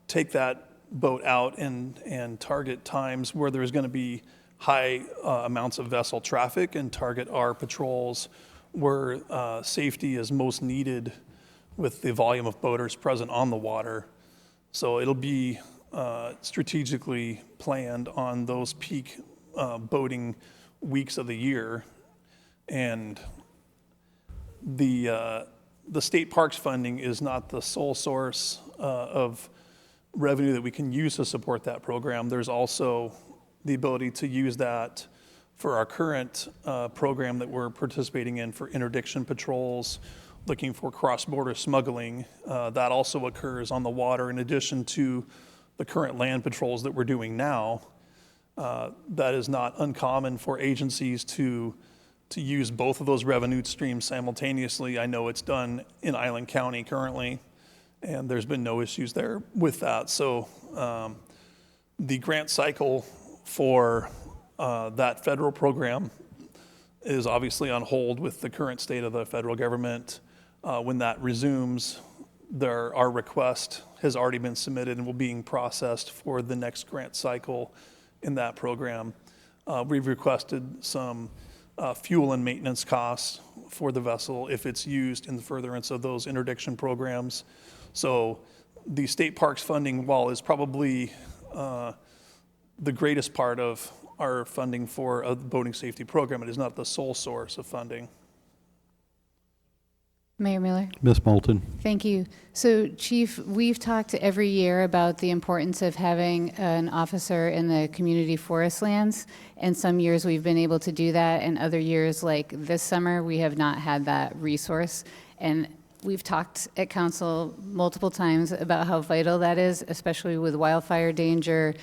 take that boat out and target times where there's going to be high amounts of vessel traffic, and target our patrols where safety is most needed with the volume of boaters present on the water. So it'll be strategically planned on those peak boating weeks of the year. And the state parks funding is not the sole source of revenue that we can use to support that program. There's also the ability to use that for our current program that we're participating in for interdiction patrols, looking for cross-border smuggling. That also occurs on the water in addition to the current land patrols that we're doing now. That is not uncommon for agencies to use both of those revenue streams simultaneously. I know it's done in Island County currently, and there's been no issues there with that. So the grant cycle for that federal program is obviously on hold with the current state of the federal government. When that resumes, our request has already been submitted and will be processed for the next grant cycle in that program. We've requested some fuel and maintenance costs for the vessel if it's used in the furtherance of those interdiction programs. So the state parks funding, while is probably the greatest part of our funding for a boating safety program, it is not the sole source of funding. Mayor Miller? Ms. Moulton? Thank you. So, Chief, we've talked every year about the importance of having an officer in the community forest lands, and some years we've been able to do that, and other years, like this summer, we have not had that resource. And we've talked at council multiple times about how vital that is, especially with wildfire danger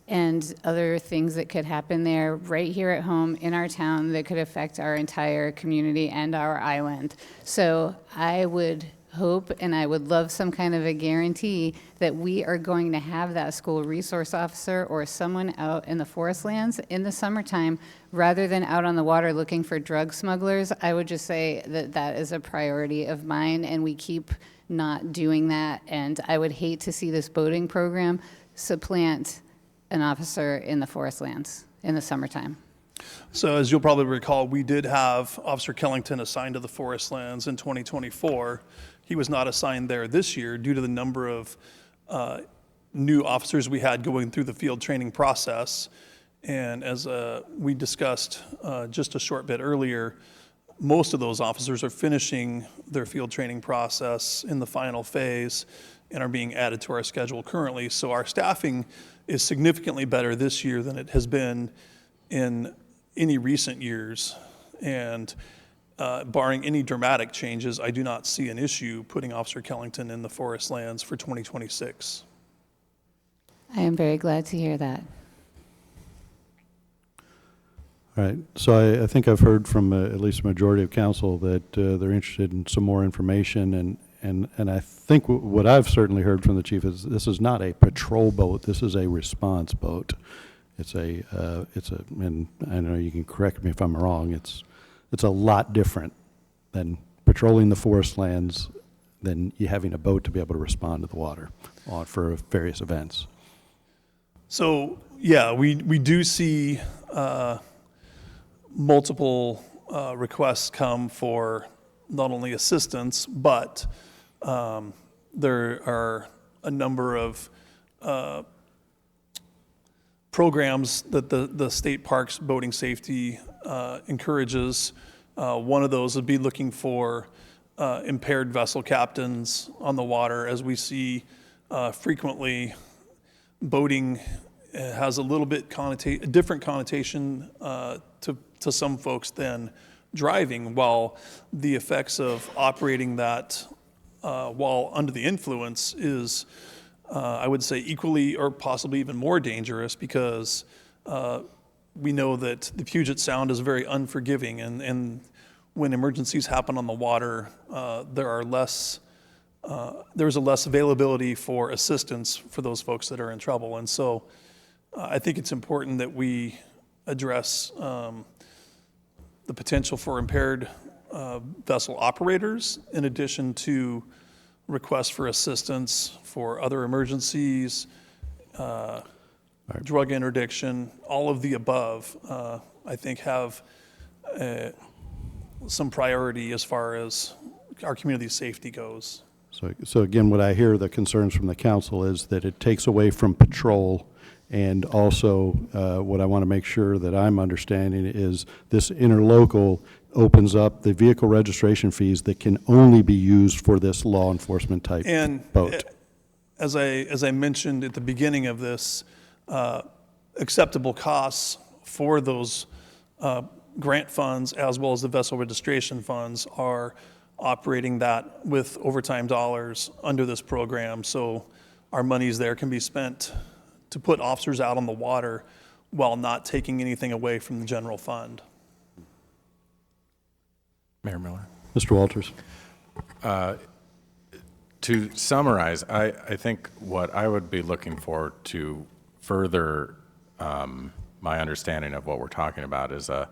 and other things that could happen there right here at home in our town that could affect our entire community and our island. So I would hope, and I would love some kind of a guarantee that we are going to have that school resource officer or someone out in the forest lands in the summertime rather than out on the water looking for drug smugglers. I would just say that that is a priority of mine, and we keep not doing that. And I would hate to see this boating program supplant an officer in the forest lands in the summertime. So as you'll probably recall, we did have Officer Kellington assigned to the forest lands in 2024. He was not assigned there this year due to the number of new officers we had going through the field training process. And as we discussed just a short bit earlier, most of those officers are finishing their field training process in the final phase and are being added to our schedule currently. So our staffing is significantly better this year than it has been in any recent years. And barring any dramatic changes, I do not see an issue putting Officer Kellington in the forest lands for 2026. I am very glad to hear that. All right, so I think I've heard from at least a majority of council that they're interested in some more information And I think what I've certainly heard from the chief is this is not a patrol boat, this is a response boat. And I know you can correct me if I'm wrong, it's a lot different than patrolling the forest lands than you having a boat to be able to respond to the water for various events. So, yeah, we do see multiple requests come for not only assistance, but there are a number of programs that the state parks boating safety encourages. One of those would be looking for impaired vessel captains on the water. As we see frequently, boating has a little bit different connotation to some folks than driving, while the effects of operating that while under the influence is, I would say, equally or possibly even more dangerous, because we know that the Puget Sound is very unforgiving, and when emergencies happen on the water, there's a less availability for assistance for those folks that are in trouble. And so I think it's important that we address the potential for impaired vessel operators, in addition to requests for assistance for other emergencies, drug interdiction, all of the above, I think have some priority as far as our community safety goes. So again, what I hear the concerns from the council is that it takes away from patrol, and also what I want to make sure that I'm understanding is this interlocal opens up the vehicle registration fees that can only be used for this law enforcement type boat. As I mentioned at the beginning of this, acceptable costs for those grant funds as well as the vessel registration funds are operating that with overtime dollars under this program. So our monies there can be spent to put officers out on the water while not taking anything away from the general fund. Mayor Miller. Mr. Walters. To summarize, I think what I would be looking for to further my understanding of what we're talking about is a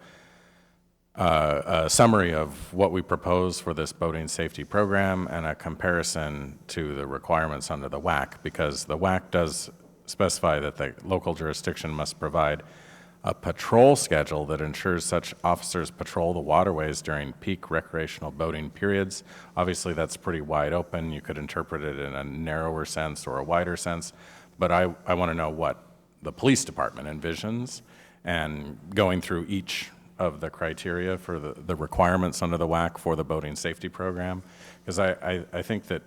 summary of what we propose for this boating safety program and a comparison to the requirements under the WAC, because the WAC does specify that the local jurisdiction must provide a patrol schedule that ensures such officers patrol the waterways during peak recreational boating periods. Obviously, that's pretty wide open. You could interpret it in a narrower sense or a wider sense, but I want to know what the police department envisions, and going through each of the criteria for the requirements under the WAC for the boating safety program, because I think that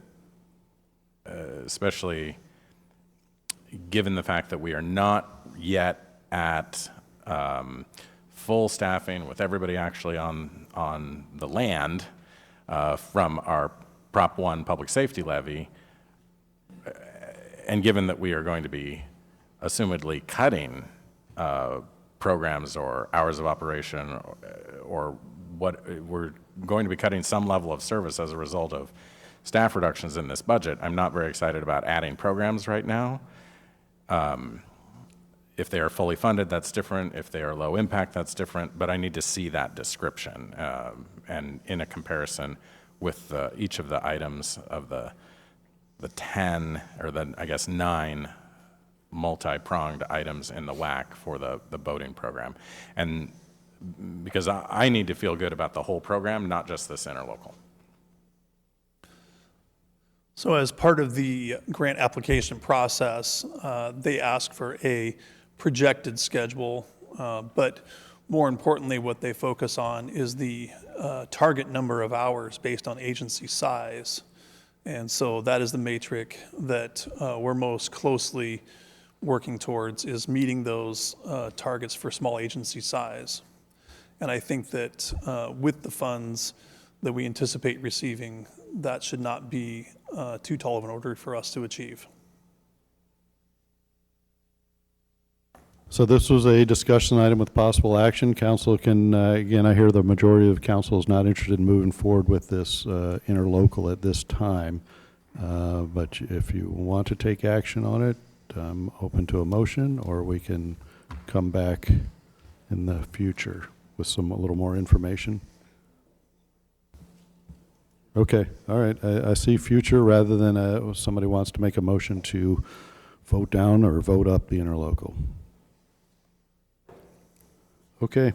especially given the fact that we are not yet at full staffing with everybody actually on the land from our Prop 1 public safety levy, and given that we are going to be assumedly cutting programs or hours of operation, or what, we're going to be cutting some level of service as a result of staff reductions in this budget. I'm not very excited about adding programs right now. If they are fully funded, that's different. If they are low impact, that's different. But I need to see that description and in a comparison with each of the items of the 10, or the, I guess, 9 multi-pronged items in the WAC for the boating program. And because I need to feel good about the whole program, not just this interlocal. So as part of the grant application process, they ask for a projected schedule, but more importantly, what they focus on is the target number of hours based on agency size. And so that is the metric that we're most closely working towards, is meeting those targets for small agency size. And I think that with the funds that we anticipate receiving, that should not be too tall of an order for us to achieve. So this was a discussion item with possible action. Council can, again, I hear the majority of council is not interested in moving forward with this interlocal at this time. But if you want to take action on it, I'm open to a motion, or we can come back in the future with a little more information. Okay, all right. I see future rather than somebody wants to make a motion to vote down or vote up the interlocal. Okay.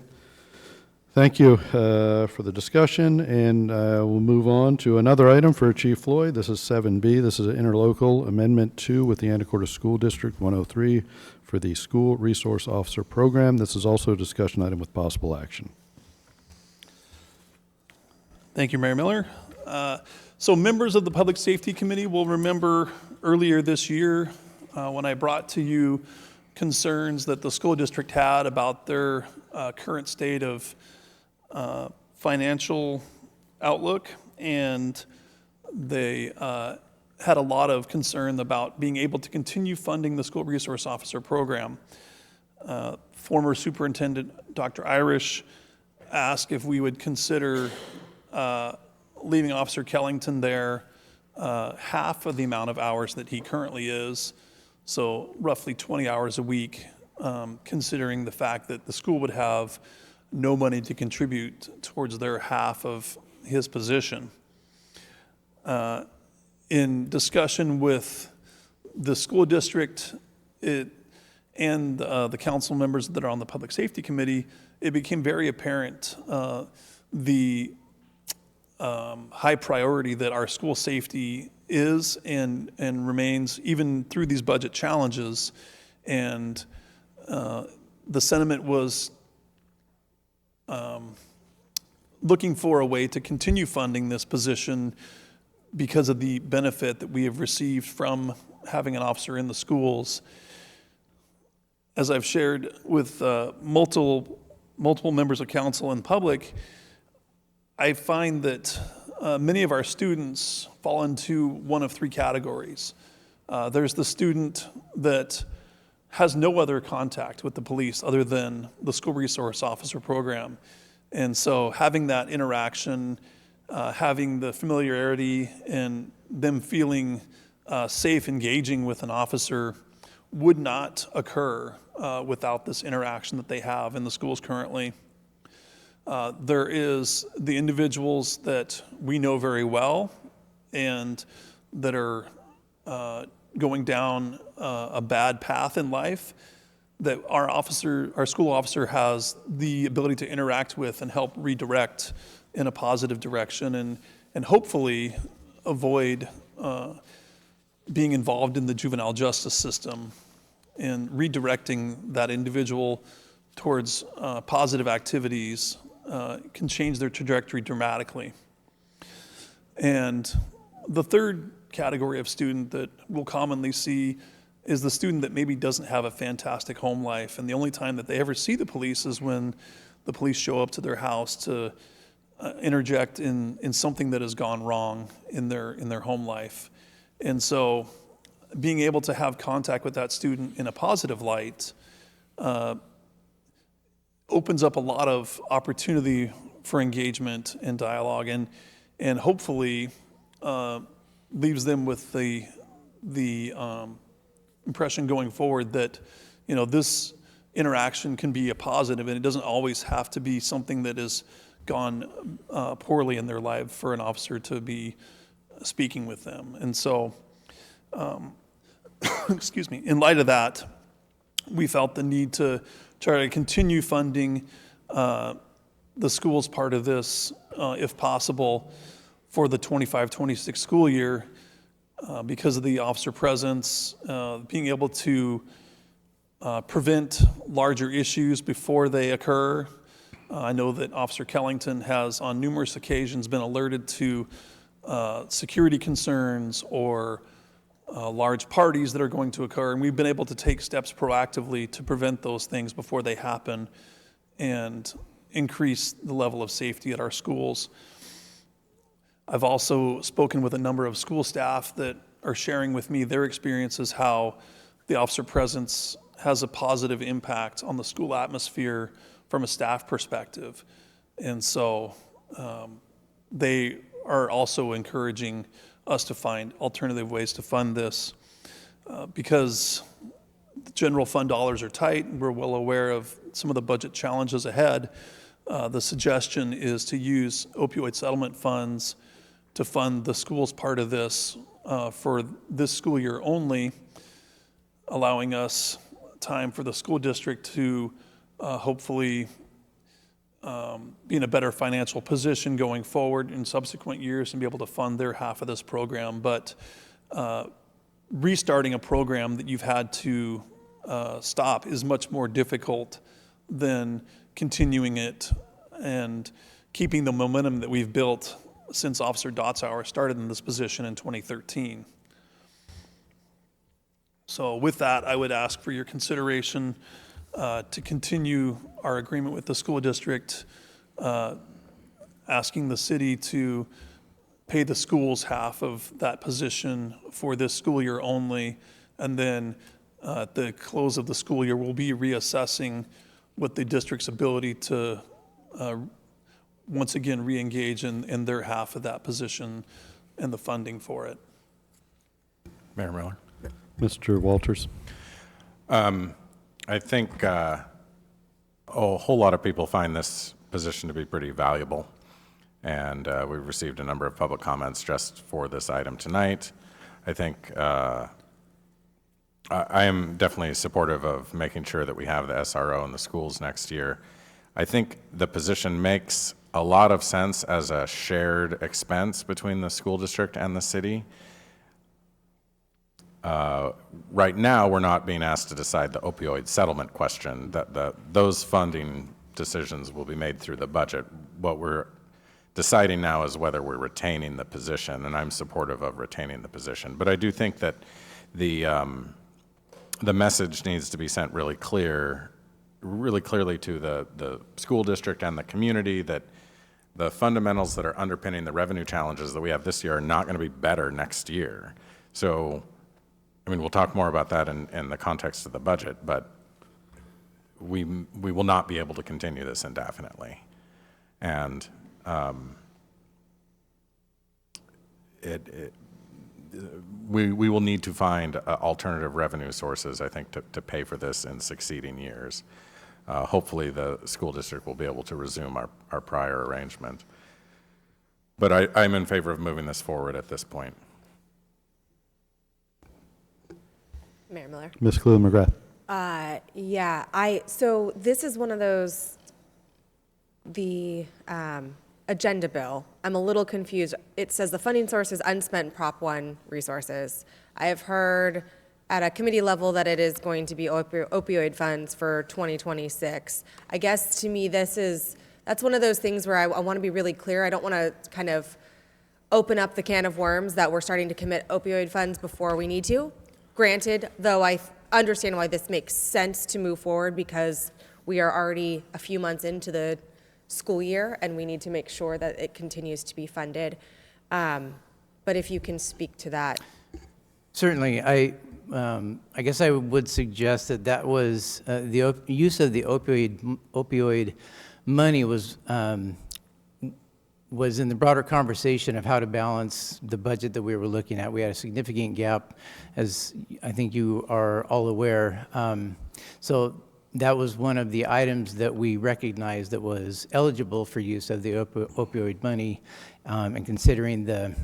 Thank you for the discussion, and we'll move on to another item for Chief Floyd. This is 7B. This is an interlocal amendment 2 with the Anacortes School District 103 for the School Resource Officer Program. This is also a discussion item with possible action. Thank you, Mayor Miller. So members of the Public Safety Committee will remember earlier this year when I brought to you concerns that the school district had about their current state of financial outlook, and they had a lot of concern about being able to continue funding the School Resource Officer Program. Former Superintendent Dr. Irish asked if we would consider leaving Officer Kellington there half of the amount of hours that he currently is, so roughly 20 hours a week, considering the fact that the school would have no money to contribute towards their half of his position. In discussion with the school district and the council members that are on the Public Safety Committee, it became very apparent the high priority that our school safety is and remains even through these budget challenges. And the sentiment was looking for a way to continue funding this position because of the benefit that we have received from having an officer in the schools. As I've shared with multiple members of council and public, I find that many of our students fall into one of three categories. There's the student that has no other contact with the police other than the School Resource Officer Program. And so having that interaction, having the familiarity and them feeling safe engaging with an officer would not occur without this interaction that they have in the schools currently. There is the individuals that we know very well and that are going down a bad path in life, that our school officer has the ability to interact with and help redirect in a positive direction and hopefully avoid being involved in the juvenile justice system, and redirecting that individual towards positive activities can change their trajectory dramatically. And the third category of student that we'll commonly see is the student that maybe doesn't have a fantastic home life, and the only time that they ever see the police is when the police show up to their house to interject in something that has gone wrong in their home life. And so being able to have contact with that student in a positive light opens up a lot of opportunity for engagement and dialogue, and hopefully leaves them with the impression going forward that, you know, this interaction can be a positive, and it doesn't always have to be something that has gone poorly in their life for an officer to be speaking with them. And so, excuse me, in light of that, we felt the need to try to continue funding the school's part of this, if possible, for the 25-26 school year, because of the officer presence, being able to prevent larger issues before they occur. I know that Officer Kellington has on numerous occasions been alerted to security concerns or large parties that are going to occur, and we've been able to take steps proactively to prevent those things before they happen and increase the level of safety at our schools. I've also spoken with a number of school staff that are sharing with me their experiences, how the officer presence has a positive impact on the school atmosphere from a staff perspective. And so they are also encouraging us to find alternative ways to fund this because the general fund dollars are tight. We're well aware of some of the budget challenges ahead. The suggestion is to use opioid settlement funds to fund the school's part of this for this school year only, allowing us time for the school district to hopefully be in a better financial position going forward in subsequent years and be able to fund their half of this program. But restarting a program that you've had to stop is much more difficult than continuing it and keeping the momentum that we've built since Officer Dotzauer started in this position in 2013. So with that, I would ask for your consideration to continue our agreement with the school district, asking the city to pay the school's half of that position for this school year only, and then at the close of the school year, we'll be reassessing what the district's ability to once again re-engage in their half of that position and the funding for it. Mayor Miller. Mr. Walters. I think a whole lot of people find this position to be pretty valuable, and we've received a number of public comments just for this item tonight. I think I am definitely supportive of making sure that we have the SRO in the schools next year. I think the position makes a lot of sense as a shared expense between the school district and the city. Right now, we're not being asked to decide the opioid settlement question. Those funding decisions will be made through the budget. What we're deciding now is whether we're retaining the position, and I'm supportive of retaining the position. But I do think that the message needs to be sent really clearly to the school district and the community that the fundamentals that are underpinning the revenue challenges that we have this year are not going to be better next year. So, I mean, we'll talk more about that in the context of the budget, but we will not be able to continue this indefinitely. And we will need to find alternative revenue sources, I think, to pay for this in succeeding years. Hopefully the school district will be able to resume our prior arrangement. But I'm in favor of moving this forward at this point. Mayor Miller. Ms. Cleo McGrath. So this is one of those, the agenda bill. I'm a little confused. It says the funding source is unspent Prop 1 resources. I have heard at a committee level that it is going to be opioid funds for 2026. I guess to me that's one of those things where I want to be really clear. I don't want to kind of open up the can of worms that we're starting to commit opioid funds before we need to. Granted, though, I understand why this makes sense to move forward because we are already a few months into the school year and we need to make sure that it continues to be funded. But if you can speak to that. Certainly. I guess I would suggest that was the use of the opioid money was in the broader conversation of how to balance the budget that we were looking at. We had a significant gap, as I think you are all aware. So that was one of the items that we recognized that was eligible for use of the opioid money, and considering the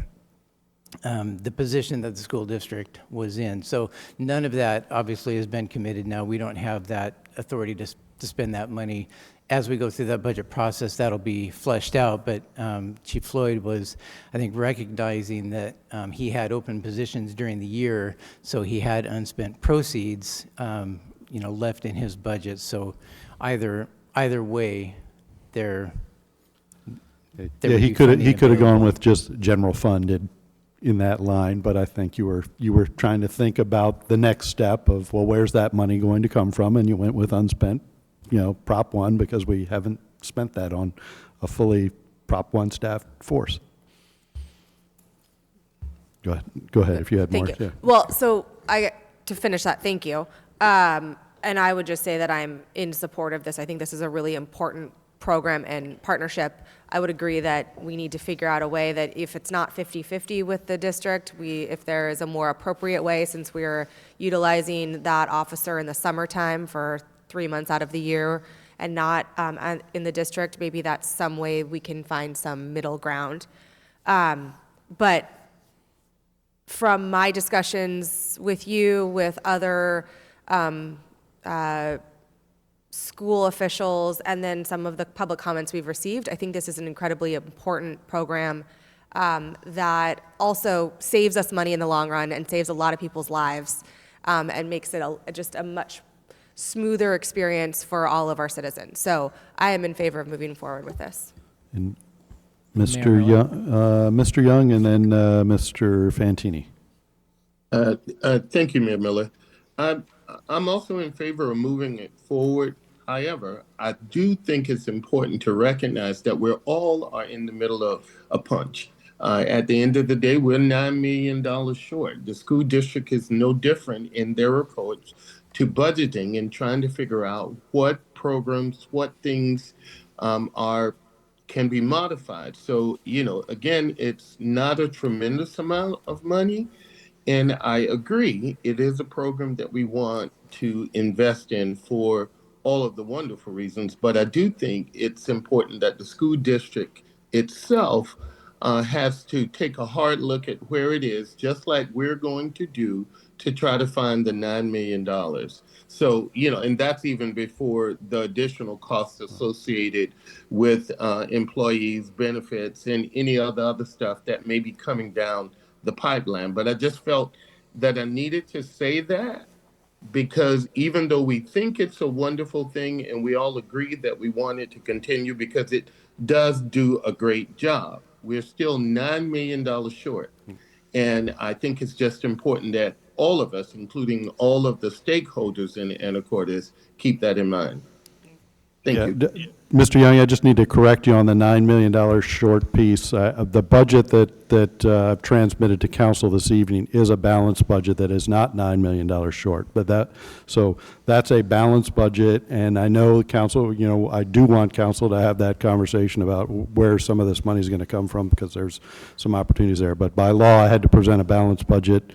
position that the school district was in. So none of that obviously has been committed now. We don't have that authority to spend that money. As we go through that budget process, that'll be fleshed out, but Chief Floyd was, I think, recognizing that he had open positions during the year, so he had unspent proceeds, left in his budget. So either way, there Yeah, he could have gone with just general funded in that line, but I think you were trying to think about the next step of, well, where's that money going to come from? And you went with unspent, Prop 1, because we haven't spent that on a fully Prop 1 staffed force. Go ahead if you had more. Thank you. Yeah. Well, so to finish that, thank you. And I would just say that I'm in support of this. I think this is a really important program and partnership. I would agree that we need to figure out a way that if it's not 50-50 with the district, if there is a more appropriate way, since we're utilizing that officer in the summertime for 3 months out of the year and not in the district, maybe that's some way we can find some middle ground. But from my discussions with you, with other school officials, and then some of the public comments we've received, I think this is an incredibly important program that also saves us money in the long run and saves a lot of people's lives and makes it just a much smoother experience for all of our citizens. So I am in favor of moving forward with this. And Mayor Mr. Young, and then Mr. Fantini. Thank you, Mayor Miller. I'm also in favor of moving it forward. However, I do think it's important to recognize that we're all are in the middle of a punch. At the end of the day, we're $9 million short. The school district is no different in their approach to budgeting and trying to figure out what programs, what things can be modified. So, again, it's not a tremendous amount of money. And I agree, it is a program that we want to invest in for all of the wonderful reasons. But I do think it's important that the school district itself has to take a hard look at where it is, just like we're going to do to try to find the $9 million. So, and that's even before the additional costs associated with employees, benefits, and any other stuff that may be coming down the pipeline. But I just felt that I needed to say that, because even though we think it's a wonderful thing and we all agree that we want it to continue because it does do a great job, we're still $9 million short. And I think it's just important that all of us, including all of the stakeholders in Anacortes, keep that in mind. Thank you. Mr. Young, I just need to correct you on the $9 million short piece. The budget that I've transmitted to council this evening is a balanced budget that is not $9 million short. But so that's a balanced budget, and I know council, I do want council to have that conversation about where some of this money is going to come from, because there's some opportunities there. But by law, I had to present a balanced budget.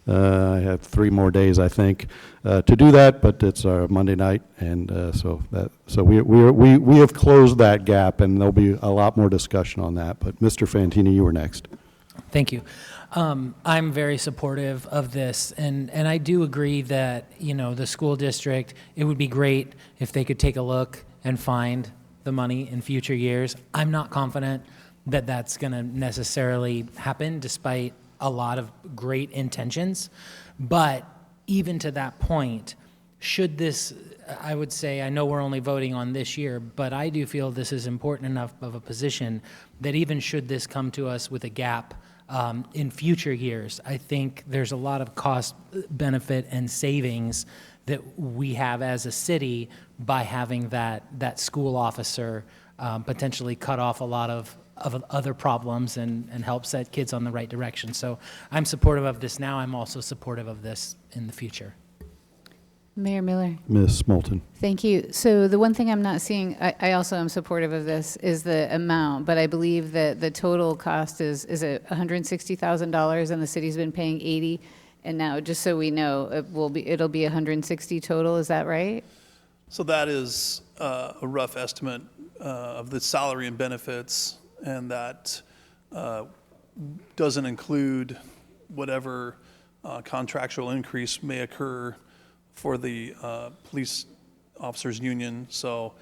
I have 3 more days, I think, to do that, but it's Monday night, and so we have closed that gap, and there'll be a lot more discussion on that. But Mr. Fantini, you were next. Thank you. I'm very supportive of this, and I do agree that, the school district, it would be great if they could take a look and find the money in future years. I'm not confident that that's going to necessarily happen, despite a lot of great intentions. But even to that point, should this, I would say, I know we're only voting on this year, but I do feel this is important enough of a position that even should this come to us with a gap in future years, I think there's a lot of cost, benefit, and savings that we have as a city by having that school officer potentially cut off a lot of other problems and help set kids on the right direction. So I'm supportive of this now. I'm also supportive of this in the future. Mayor Miller. Ms. Moulton. Thank you. So the one thing I'm not seeing, I also am supportive of this, is the amount, but I believe that the total cost is it $160,000, and the city's been paying 80, and now, just so we know, it'll be 160 total, is that right? So that is a rough estimate of the salary and benefits, and that doesn't include whatever contractual increase may occur for the police officers union. So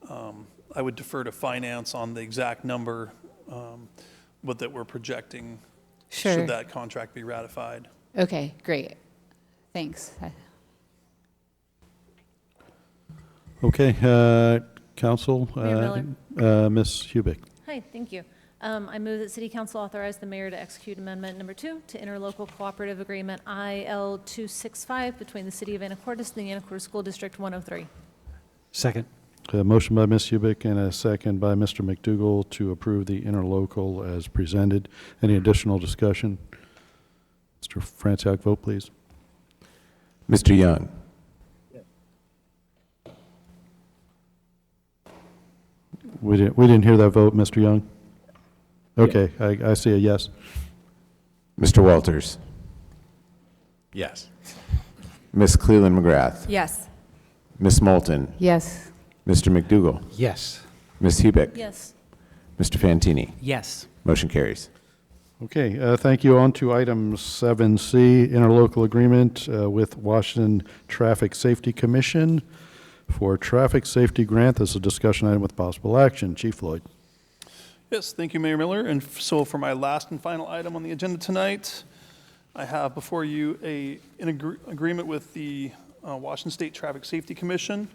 I would defer to finance on the exact number, but that we're projecting Sure. should that contract be ratified. Okay, great. Thanks. Okay, council, Mayor Miller. Ms. Hubick. Hi, thank you. I move that City Council authorize the mayor to execute Amendment Number 2 to Interlocal Cooperative Agreement IL 265 between the City of Anacortes and the Anacortes School District 103. Second. A motion by Ms. Hubick and a second by Mr. McDougall to approve the interlocal as presented. Any additional discussion? Mr. Franczak, vote please. Mr. Young. We didn't hear that vote, Mr. Young? Okay, I see a yes. Mr. Walters. Yes. Ms. Cleland McGrath. Yes. Ms. Moulton. Yes. Mr. McDougall. Yes. Ms. Hubick. Yes. Mr. Fantini. Yes. Motion carries. Okay, thank you. On to item 7C, interlocal agreement with Washington Traffic Safety Commission for traffic safety grant. This is a discussion item with possible action. Chief Floyd. Yes, thank you, Mayor Miller. And so for my last and final item on the agenda tonight, I have before you an agreement with the Washington State Traffic Safety Commission.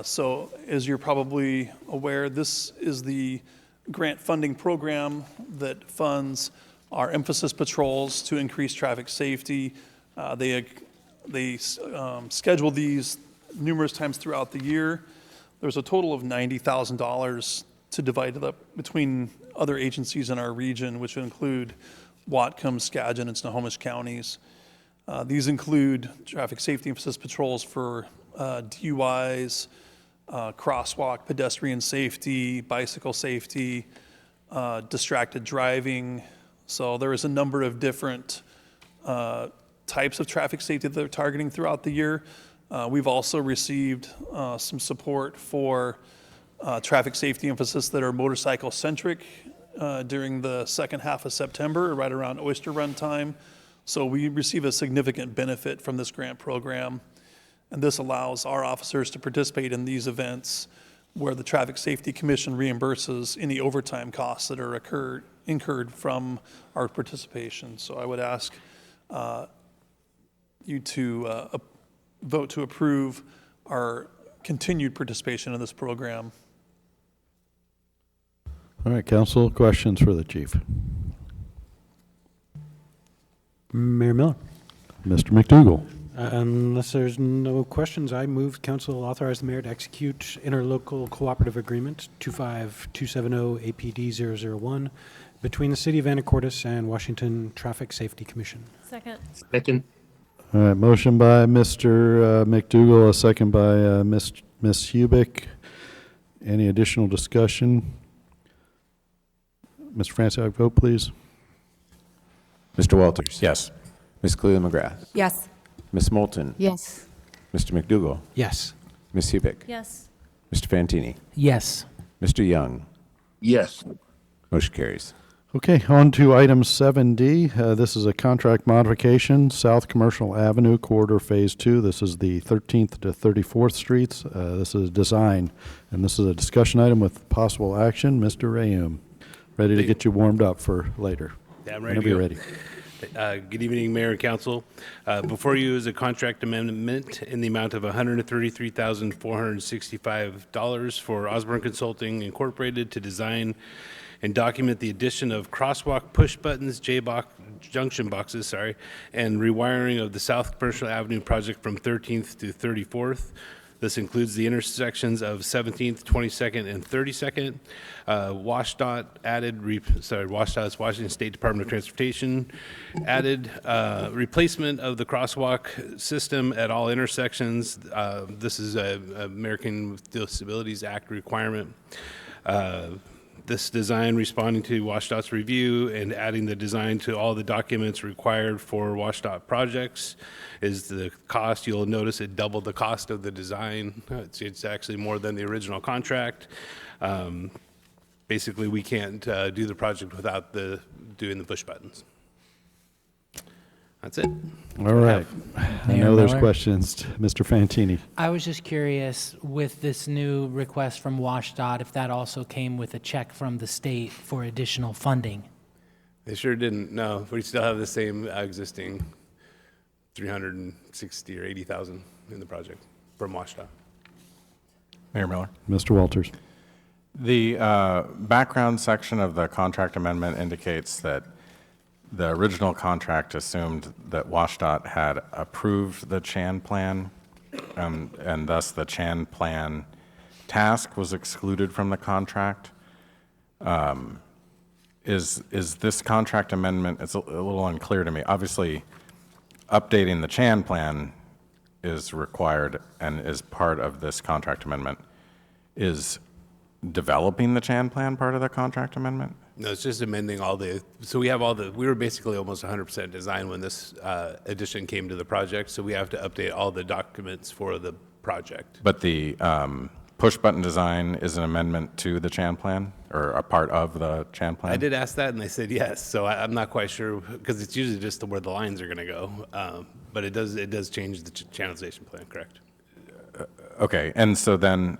So as you're probably aware, this is the grant funding program that funds our emphasis patrols to increase traffic safety. They schedule these numerous times throughout the year. There's a total of $90,000 to divide it up between other agencies in our region, which would include Whatcom, Skagit, and Snohomish counties. These include traffic safety emphasis patrols for DUIs, crosswalk, pedestrian safety, bicycle safety, distracted driving. So there is a number of different types of traffic safety that they're targeting throughout the year. We've also received some support for traffic safety emphasis that are motorcycle centric during the second half of September, right around Oyster Run time. So we receive a significant benefit from this grant program. And this allows our officers to participate in these events where the Traffic Safety Commission reimburses any overtime costs that are incurred from our participation. So I would ask you to vote to approve our continued participation in this program. All right, council, questions for the chief? Mayor Miller. Mr. McDougall. Unless there's no questions, I move council authorize the mayor to execute interlocal cooperative agreement 25270 APD 001 between the city of Anacortes and Washington Traffic Safety Commission. Second. Second. All right, motion by Mr. McDougall, a second by Ms. Hubick. Any additional discussion? Mr. Francis, vote please. Mr. Walters. Yes. Ms. Cleland McGrath. Yes. Ms. Moulton. Yes. Mr. McDougall. Yes. Ms. Hubick. Yes. Mr. Fantini. Yes. Mr. Young. Yes. Motion carries. Okay, on to item 7D. This is a contract modification, South Commercial Avenue Corridor Phase 2. This is the 13th to 34th Streets. This is design, and this is a discussion item with possible action. Mr. Rayum, ready to get you warmed up for later. Yeah, I'm ready Whenever you're ready. Good evening, Mayor and Council. Before you is a contract amendment in the amount of $133,465 for Osborne Consulting Incorporated to design and document the addition of crosswalk push buttons, junction boxes, and rewiring of the South Commercial Avenue project from 13th to 34th. This includes the intersections of 17th, 22nd, and 32nd. WashDOT added, WashDOT is Washington State Department of Transportation, added replacement of the crosswalk system at all intersections. This is a American with Disabilities Act requirement. This design responding to WashDOT's review and adding the design to all the documents required for WashDOT projects is the cost. You'll notice it doubled the cost of the design. It's actually more than the original contract. Basically, we can't do the project without doing the push buttons. That's it. All right. I Mayor know there's Miller? questions. Mr. Fantini. I was just curious with this new request from WashDOT if that also came with a check from the state for additional funding. They sure didn't. No, we still have the same existing 360 or 80,000 in the project from WashDOT. Mayor Miller. Mr. Walters. The background section of the contract amendment indicates that the original contract assumed that WashDOT had approved the Chan plan, and thus the Chan plan task was excluded from the contract. Is this contract amendment, it's a little unclear to me. Obviously, updating the Chan plan is required and is part of this contract amendment. Is developing the Chan plan part of the contract amendment? No, it's just amending so we were basically almost 100% design when this addition came to the project, so we have to update all the documents for the project. But the push button design is an amendment to the Chan plan, or a part of the Chan plan? I did ask that, and they said yes, so I'm not quite sure, because it's usually just where the lines are going to go, but it does change the channelization plan, correct? Okay, and so then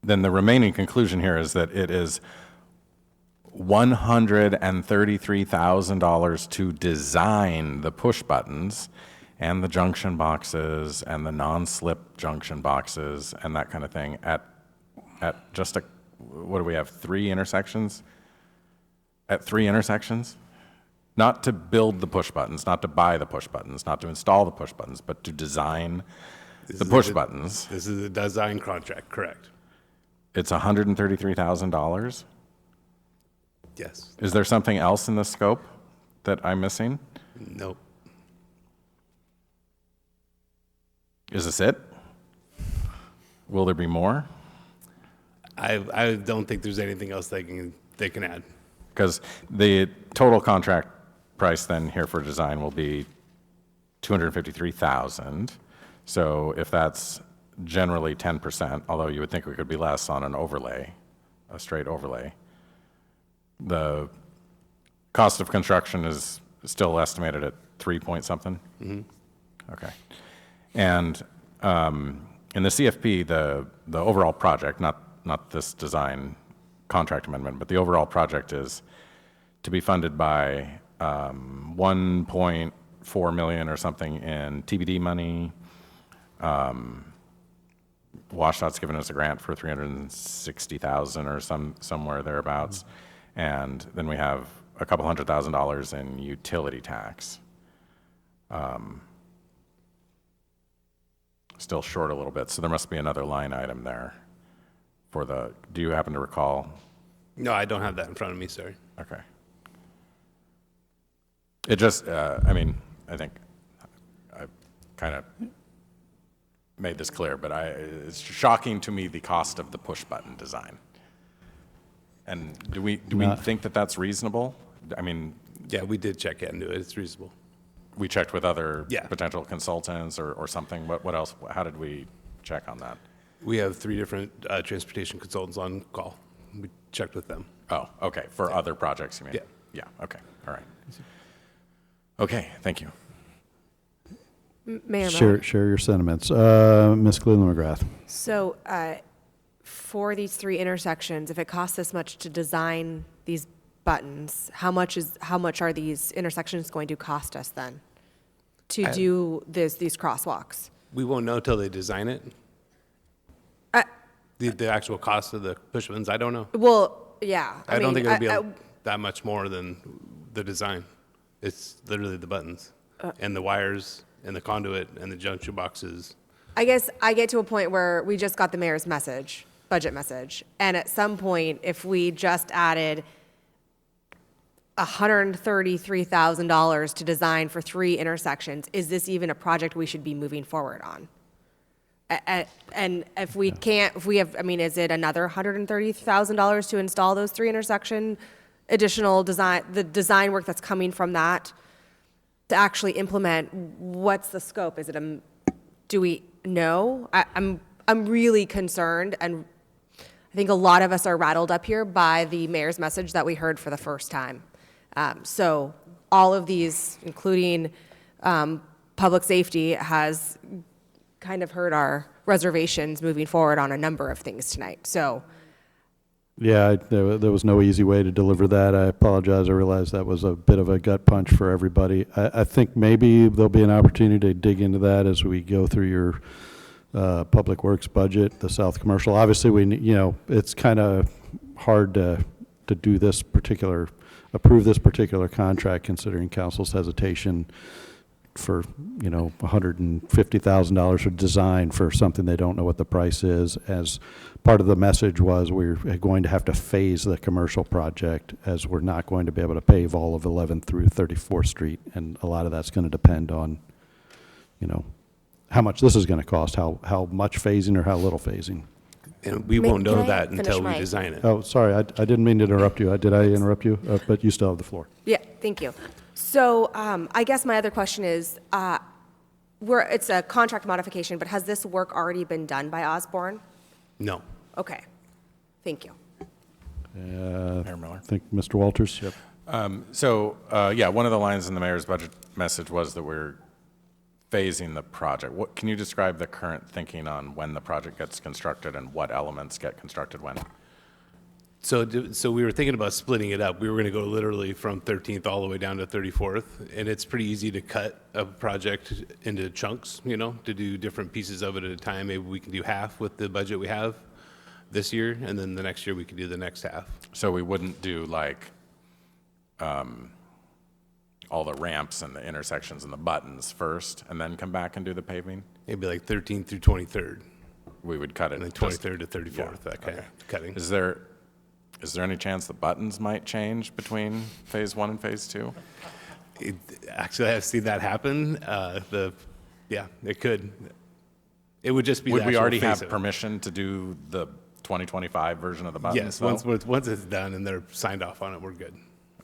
the remaining conclusion here is that it is $133,000 to design the push buttons and the junction boxes and the non-slip junction boxes and that kind of thing at just what do we have, 3 intersections? At 3 intersections? Not to build the push buttons, not to buy the push buttons, not to install the push buttons, but to design the push buttons. This is a design contract, correct? It's $133,000? Yes. Is there something else in the scope that I'm missing? Nope. Is this it? Will there be more? I don't think there's anything else they can add. Because the total contract price then here for design will be $253,000. So if that's generally 10%, although you would think it could be less on an overlay, a straight overlay, the cost of construction is still estimated at 3 point something? Mm-hmm. Okay. And in the CFP, the overall project, not this design contract amendment, but the overall project is to be funded by 1.4 million or something in TBD money. WashDOT's given us a grant for 360,000 or somewhere thereabouts, and then we have a couple $100,000 in utility tax. Still short a little bit, so there must be another line item there for the. Do you happen to recall? No, I don't have that in front of me, sorry. Okay. It just, I mean, I think I kind of made this clear, but it's shocking to me the cost of the push button design. And do we think that that's reasonable? I mean, yeah, we did check into it. It's reasonable. We checked with other Yeah. potential consultants or something. What else? How did we check on that? We have 3 different transportation consultants on call. We checked with them. Oh, okay. For other projects, you mean? Yeah. Yeah. Okay. All right. Okay. Thank you. Mayor Share your sentiments. Ms. Cleveland McGrath. So for these 3 intersections, if it costs this much to design these buttons, how much are these intersections going to cost us then to do these crosswalks? We won't know till they design it. The actual cost of the push buttons, I don't know. Well, yeah. I don't think it'll be that much more than the design. It's literally the buttons and the wires and the conduit and the junction boxes. I guess I get to a point where we just got the mayor's budget message, and at some point, if we just added $133,000 to design for 3 intersections, is this even a project we should be moving forward on? And if we can't, is it another $130,000 to install those 3 intersection additional the design work that's coming from that to actually implement? What's the scope? Is it do we know? I'm really concerned, and I think a lot of us are rattled up here by the mayor's message that we heard for the first time. So all of these, including public safety, has kind of heard our reservations moving forward on a number of things tonight. So, Yeah, there was no easy way to deliver that. I apologize. I realize that was a bit of a gut punch for everybody. I think maybe there'll be an opportunity to dig into that as we go through your public works budget, the South Commercial. Obviously, it's kind of hard to do this approve this particular contract considering council's hesitation for, $150,000 for design for something they don't know what the price is. As part of the message was we're going to have to phase the commercial project as we're not going to be able to pave all of 11th through 34th Street. And a lot of that's going to depend on, how much this is going to cost, how much phasing or how little phasing. And we May- won't know can I that finish until we my- design it. Oh, sorry, I didn't mean to interrupt you. Did I interrupt you? But you still have the floor. Yeah, thank you. So I guess my other question is, it's a contract modification, but has this work already been done by Osborne? No. Okay, thank you. Mayor Miller. I think Mr. Walters, yep. Yeah, one of the lines in the mayor's budget message was that we're phasing the project. What, can you describe the current thinking on when the project gets constructed and what elements get constructed when? So we were thinking about splitting it up. We were going to go literally from 13th all the way down to 34th, and it's pretty easy to cut a project into chunks, you know, to do different pieces of it at a time. Maybe we can do half with the budget we have this year, and then the next year we could do the next half. So we wouldn't do like all the ramps and the intersections and the buttons first and then come back and do the paving? Maybe like 13th through 23rd, We would cut it. and then just- 23rd to 34th, that kind of cutting. Is there any chance the buttons might change between phase 1 and phase 2? Actually, I've seen that happen. Yeah, it could. It would just be Would the we actual already face have of it. permission to do the 2025 version of the buttons? Yes, though? once it's done and they're signed off on it, we're good.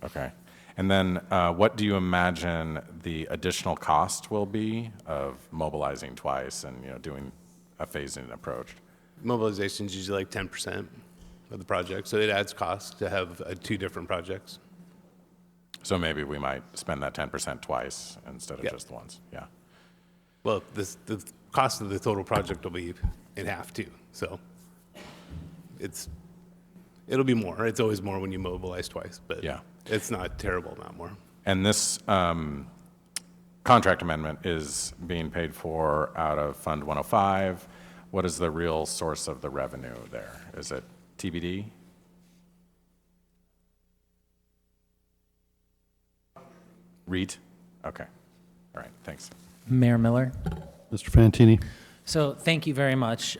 Okay. And then what do you imagine the additional cost will be of mobilizing twice and, you know, doing a phasing approach? Mobilization is usually like 10% of the project, so it adds cost to have two different projects. So maybe we might spend that 10% twice instead of Yeah. just once. Yeah. Well, the cost of the total project will be in half too, so it'll be more. It's always more when you mobilize twice, but Yeah. it's not terrible, not more. And this contract amendment is being paid for out of Fund 105. What is the real source of the revenue there? Is it TBD? REIT? Okay. All right, thanks. Mayor Miller? Mr. Fantini? So thank you very much.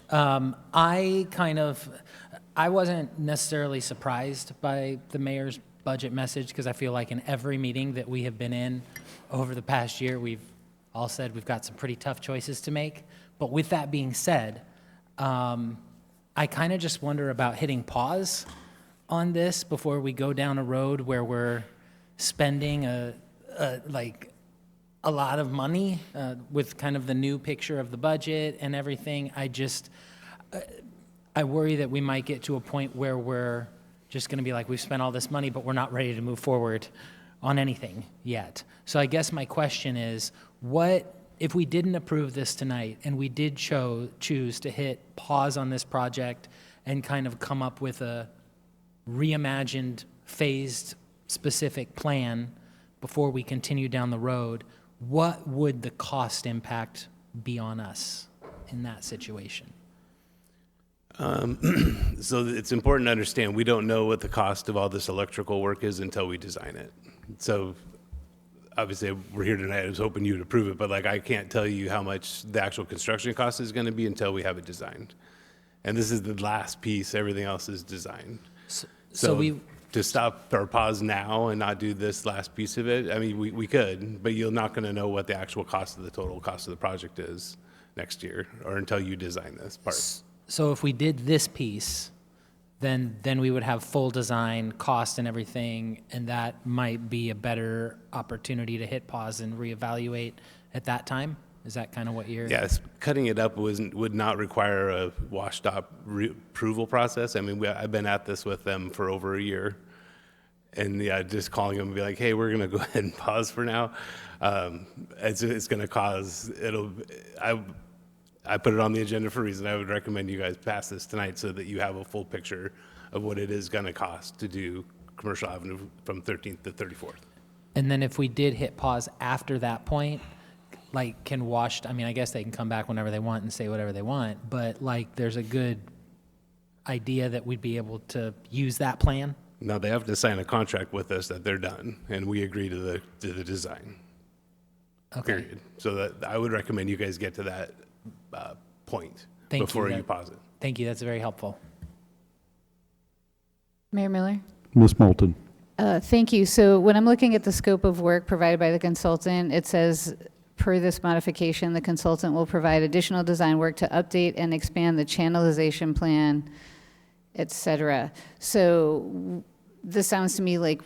I wasn't necessarily surprised by the mayor's budget message because I feel like in every meeting that we have been in over the past year, we've all said we've got some pretty tough choices to make. But with that being said, I kind of just wonder about hitting pause on this before we go down a road where we're spending a lot of money with kind of the new picture of the budget and everything. I worry that we might get to a point where we're just going to be like, we've spent all this money, but we're not ready to move forward on anything yet. So I guess my question is, what if we didn't approve this tonight and we did choose to hit pause on this project and kind of come up with a reimagined, phased, specific plan before we continue down the road, what would the cost impact be on us in that situation? So it's important to understand, we don't know what the cost of all this electrical work is until we design it. So obviously, we're here tonight, I was hoping you would approve it, but like, I can't tell you how much the actual construction cost is going to be until we have it designed. And this is the last piece, everything else is designed. So To stop or pause now and not do this last piece of it, I mean, we could, but you're not going to know what the actual cost of the total cost of the project is next year, or until you design this part. So if we did this piece, then we would have full design, cost and everything, and that might be a better opportunity to hit pause and reevaluate at that time? Is that kind of what you're? Yes, cutting it up would not require a washed-up approval process. I mean, I've been at this with them for over a year. And yeah, just calling them and be like, hey, we're going to go ahead and pause for now. It's going to cause, I put it on the agenda for a reason. I would recommend you guys pass this tonight so that you have a full picture of what it is going to cost to do Commercial Avenue from 13th to 34th. And then if we did hit pause after that point, like I mean, I guess they can come back whenever they want and say whatever they want, but like there's a good idea that we'd be able to use that plan? Now, they have to sign a contract with us that they're done, and we agree to the design. Okay. Period. So that I would recommend you guys get to that point before you pause it. Thank you, that's very helpful. Mayor Miller? Ms. Moulton? Thank you. So when I'm looking at the scope of work provided by the consultant, it says per this modification, the consultant will provide additional design work to update and expand the channelization plan, et cetera. So this sounds to me like,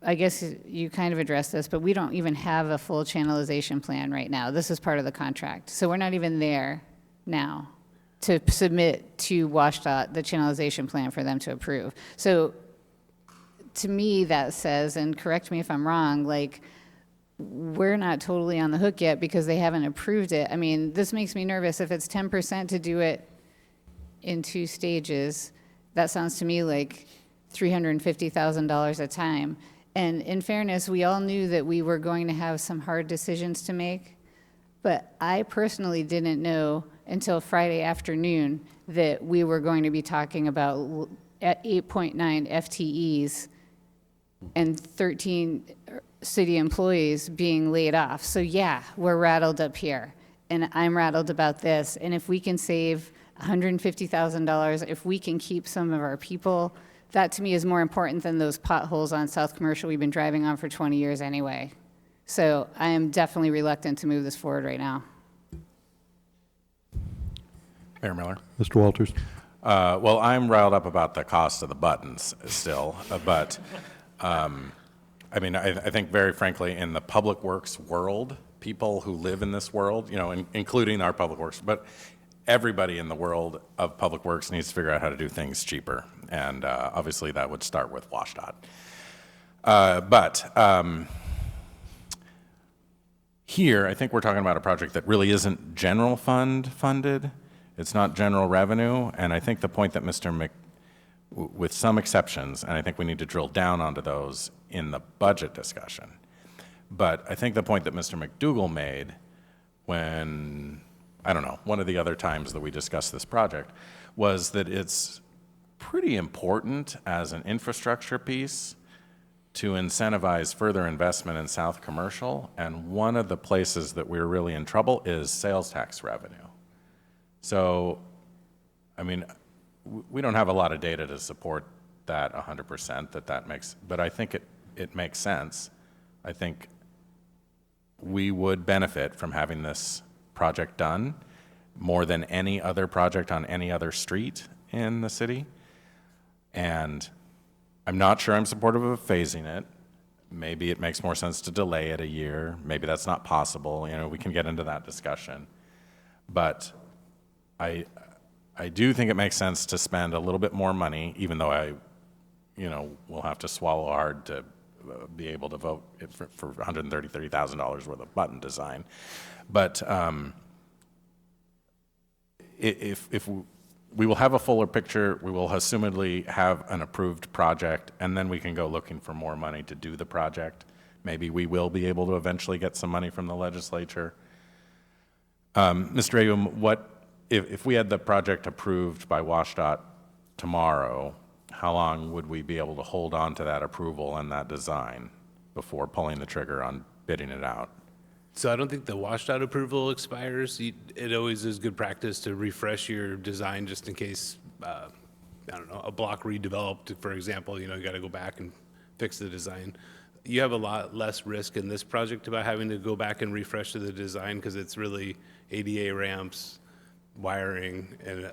I guess you kind of addressed this, but we don't even have a full channelization plan right now. This is part of the contract. So we're not even there now to submit to WashDOT the channelization plan for them to approve. So to me, that says, and correct me if I'm wrong, like, we're not totally on the hook yet because they haven't approved it. I mean, this makes me nervous. If it's 10% to do it in 2 stages, that sounds to me like $350,000 a time. And in fairness, we all knew that we were going to have some hard decisions to make, but I personally didn't know until Friday afternoon that we were going to be talking about at 8.9 FTEs and 13 city employees being laid off. So yeah, we're rattled up here, and I'm rattled about this. And if we can save $150,000, if we can keep some of our people, that to me is more important than those potholes on South Commercial we've been driving on for 20 years anyway. So I am definitely reluctant to move this forward right now. Mayor Miller. Mr. Walters? Well, I'm riled up about the cost of the buttons still, but I mean, I think very frankly, in the public works world, people who live in this world, you know, including our public works, but everybody in the world of public works needs to figure out how to do things cheaper. And obviously that would start with WashDOT. Here, I think we're talking about a project that really isn't general fund funded. It's not general revenue. And I think the point that with some exceptions, and I think we need to drill down onto those in the budget discussion. But I think the point that Mr. McDougall made when, I don't know, one of the other times that we discussed this project was that it's pretty important as an infrastructure piece to incentivize further investment in South Commercial. And one of the places that we're really in trouble is sales tax revenue. So, I mean, we don't have a lot of data to support that 100%, that makes, but I think it makes sense. I think we would benefit from having this project done more than any other project on any other street in the city. And I'm not sure I'm supportive of phasing it. Maybe it makes more sense to delay it a year. Maybe that's not possible. You know, we can get into that discussion. But I do think it makes sense to spend a little bit more money, even though we'll have to swallow hard to be able to vote for $130,000 worth of button design. But if we will have a fuller picture, we will assumedly have an approved project, and then we can go looking for more money to do the project. Maybe we will be able to eventually get some money from the legislature. Mr. Agum, if we had the project approved by WashDOT tomorrow, how long would we be able to hold on to that approval and that design before pulling the trigger on bidding it out? So I don't think the WashDOT approval expires. It always is good practice to refresh your design just in case, I don't know, a block redeveloped, for example, you got to go back and fix the design. You have a lot less risk in this project about having to go back and refresh the design because it's really ADA ramps, wiring, and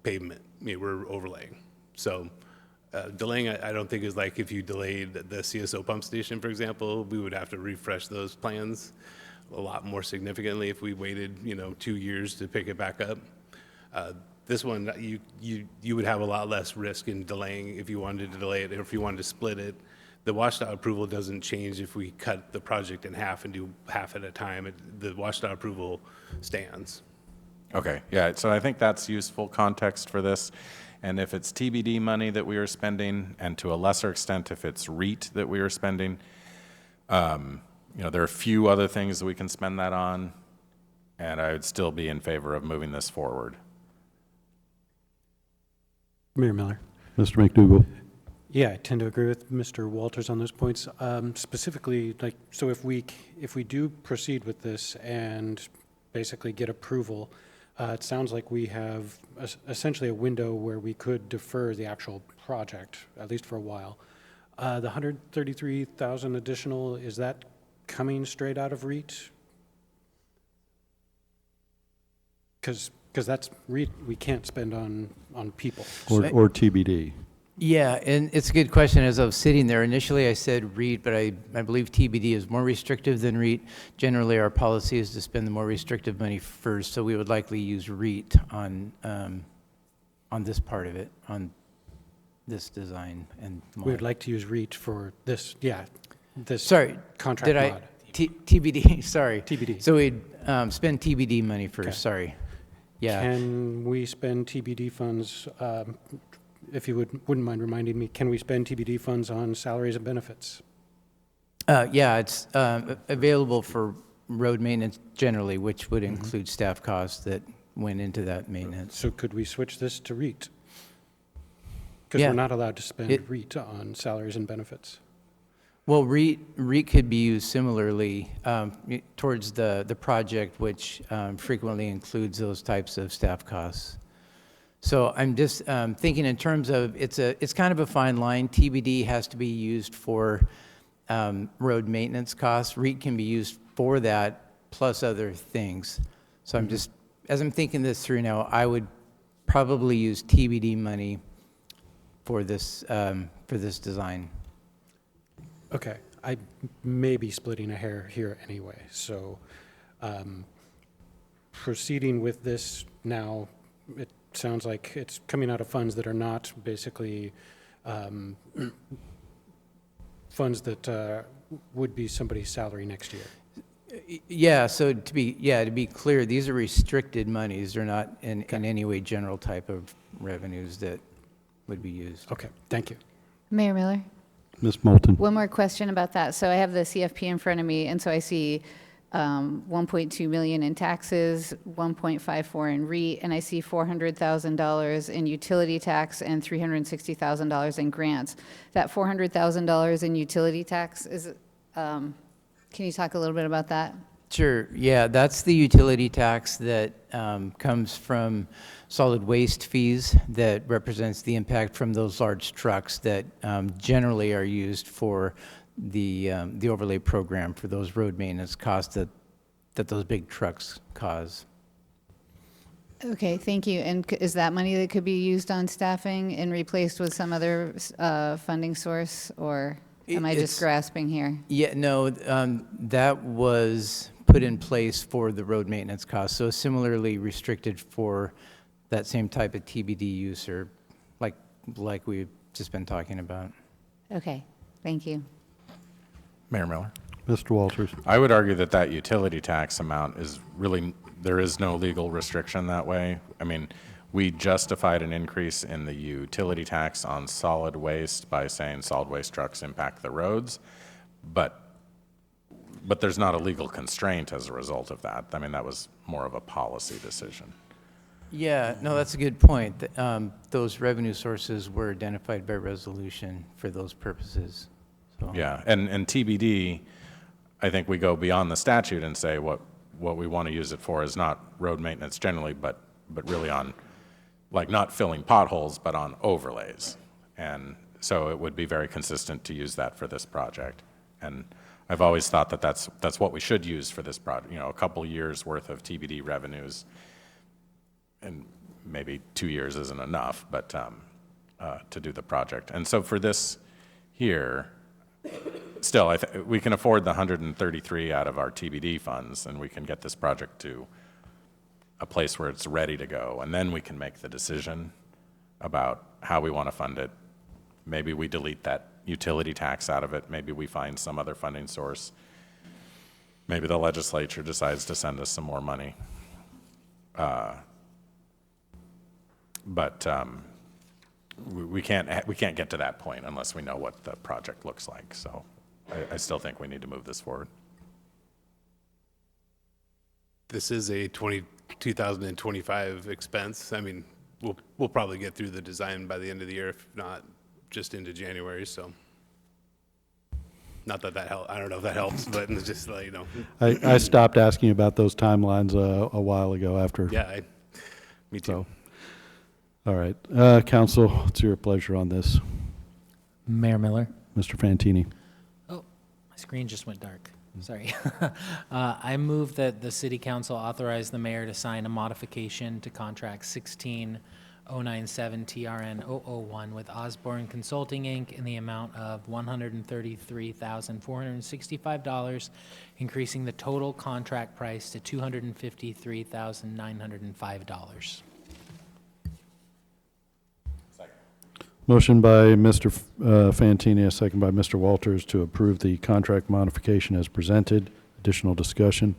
pavement we're overlaying. So delaying, I don't think is like if you delayed the CSO pump station, for example, we would have to refresh those plans a lot more significantly if we waited 2 years to pick it back up. This one, you would have a lot less risk in delaying if you wanted to delay it or if you wanted to split it. The WashDOT approval doesn't change if we cut the project in half and do half at a time. The WashDOT approval stands. Okay, yeah, so I think that's useful context for this. And if it's TBD money that we are spending, and to a lesser extent if it's REIT that we are spending, there are a few other things that we can spend that on, and I would still be in favor of moving this forward. Mayor Miller. Mr. McDougall? Yeah, I tend to agree with Mr. Walters on those points. Specifically, so if we do proceed with this and basically get approval, it sounds like we have essentially a window where we could defer the actual project, at least for a while. The $133,000 additional, is that coming straight out of REIT? Because that's, we can't spend on people. Or TBD. Yeah, and it's a good question. As I was sitting there, initially I said REIT, but I believe TBD is more restrictive than REIT. Generally, our policy is to spend the more restrictive money first, so we would likely use REIT on this part of it, on this design and mod. We would like to use REIT for this, this Sorry, contract did I, mod. TBD, sorry. TBD. So we'd spend TBD money first, Okay. sorry. Yeah. Can we spend TBD funds, if you wouldn't mind reminding me, can we spend TBD funds on salaries and benefits? Yeah, it's available for road maintenance generally, which would include staff costs that went into that maintenance. So could we switch this to REIT? Because Yeah. we're not allowed to spend It- REIT on salaries and benefits. Well, REIT could be used similarly towards the project, which frequently includes those types of staff costs. So I'm just thinking in terms of, it's kind of a fine line. TBD has to be used for road maintenance costs. REIT can be used for that, plus other things. So I'm just, as I'm thinking this through now, I would probably use TBD money for this design. Okay, I may be splitting a hair here anyway, so proceeding with this now, it sounds like it's coming out of funds that are not basically funds that would be somebody's salary next year. Yeah, so to be clear, these are restricted monies. They're not in any way general type of revenues that would be used. Okay, thank you. Mayor Miller? Ms. Moulton. One more question about that. So I have the CFP in front of me, and so I see 1.2 million in taxes, 1.54 in REIT, and I see $400,000 in utility tax and $360,000 in grants. That $400,000 in utility tax is, can you talk a little bit about that? Sure, yeah, that's the utility tax that comes from solid waste fees that represents the impact from those large trucks that generally are used for the overlay program for those road maintenance costs that those big trucks cause. Okay, thank you. And is that money that could be used on staffing and replaced with some other funding source, or am I just grasping here? Yeah, no, that was put in place for the road maintenance costs, so similarly restricted for that same type of TBD use, or like we've just been talking about. Okay, thank you. Mayor Miller? Mr. Walters. I would argue that that utility tax amount is really, there is no legal restriction that way. I mean, we justified an increase in the utility tax on solid waste by saying solid waste trucks impact the roads, but there's not a legal constraint as a result of that. I mean, that was more of a policy decision. Yeah, no, that's a good point. Those revenue sources were identified by resolution for those purposes. So. Yeah, and TBD, I think we go beyond the statute and say what we want to use it for is not road maintenance generally, but really on, like, not filling potholes, but on overlays. And so it would be very consistent to use that for this project. And I've always thought that that's what we should use for this project, you know, a couple years worth of TBD revenues, and maybe 2 years isn't enough, but to do the project. And so for this here, still, we can afford the 133 out of our TBD funds, and we can get this project to a place where it's ready to go, and then we can make the decision about how we want to fund it. Maybe we delete that utility tax out of it. Maybe we find some other funding source. Maybe the legislature decides to send us some more money. But we can't get to that point unless we know what the project looks like. So I still think we need to move this forward. This is a 2025 expense. I mean, we'll probably get through the design by the end of the year, if not just into January. So, not that helps. I don't know if that helps, but it's just like, you know. I stopped asking about those timelines a while ago after. Yeah, me too. So, all right. Council, it's your pleasure on this. Mayor Miller? Mr. Fantini. Oh, my screen just went dark. Sorry. I move that the city council authorize the mayor to sign a modification to contract 16097 TRN 001 with Osborne Consulting, Inc. in the amount of $133,465, increasing the total contract price to $253,905. Motion by Mr. Fantini, a second by Mr. Walters to approve the contract modification as presented. Additional discussion.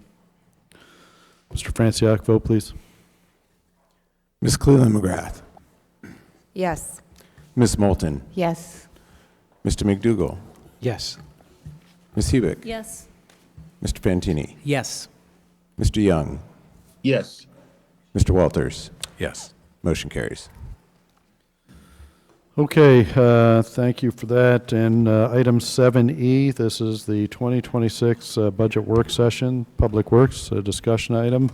Mr. Franciac, vote please. Ms. Cleland McGrath. Yes. Ms. Moulton. Yes. Mr. McDougall. Yes. Ms. Hubick. Yes. Mr. Fantini. Yes. Mr. Young. Yes. Mr. Walters. Yes. Motion carries. Okay, thank you for that. And item 7E, this is the 2026 budget work session, Public Works, a discussion item.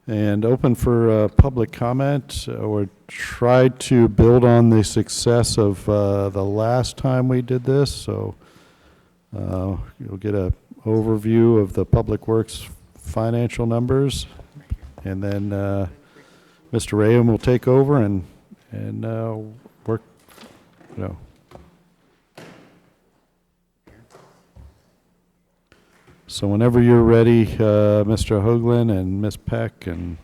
And open for public comment, or try to build on the success of the last time we did this. So you'll get an overview of the Public Works financial numbers. And then Mr. Rayam will take over and work. No. So whenever you're ready, Mr. Hoagland and Ms. Peck and.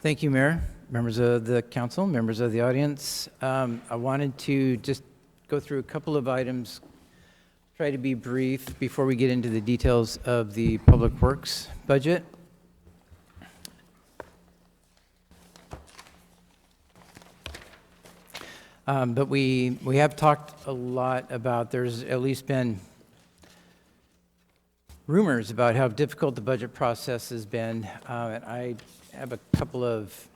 Thank you, Mayor, members of the council, members of the audience. I wanted to just go through a couple of items, try to be brief before we get into the details of the Public Works budget. But we have talked a lot about, there's at least been rumors about how difficult the budget process has been. And I have a couple of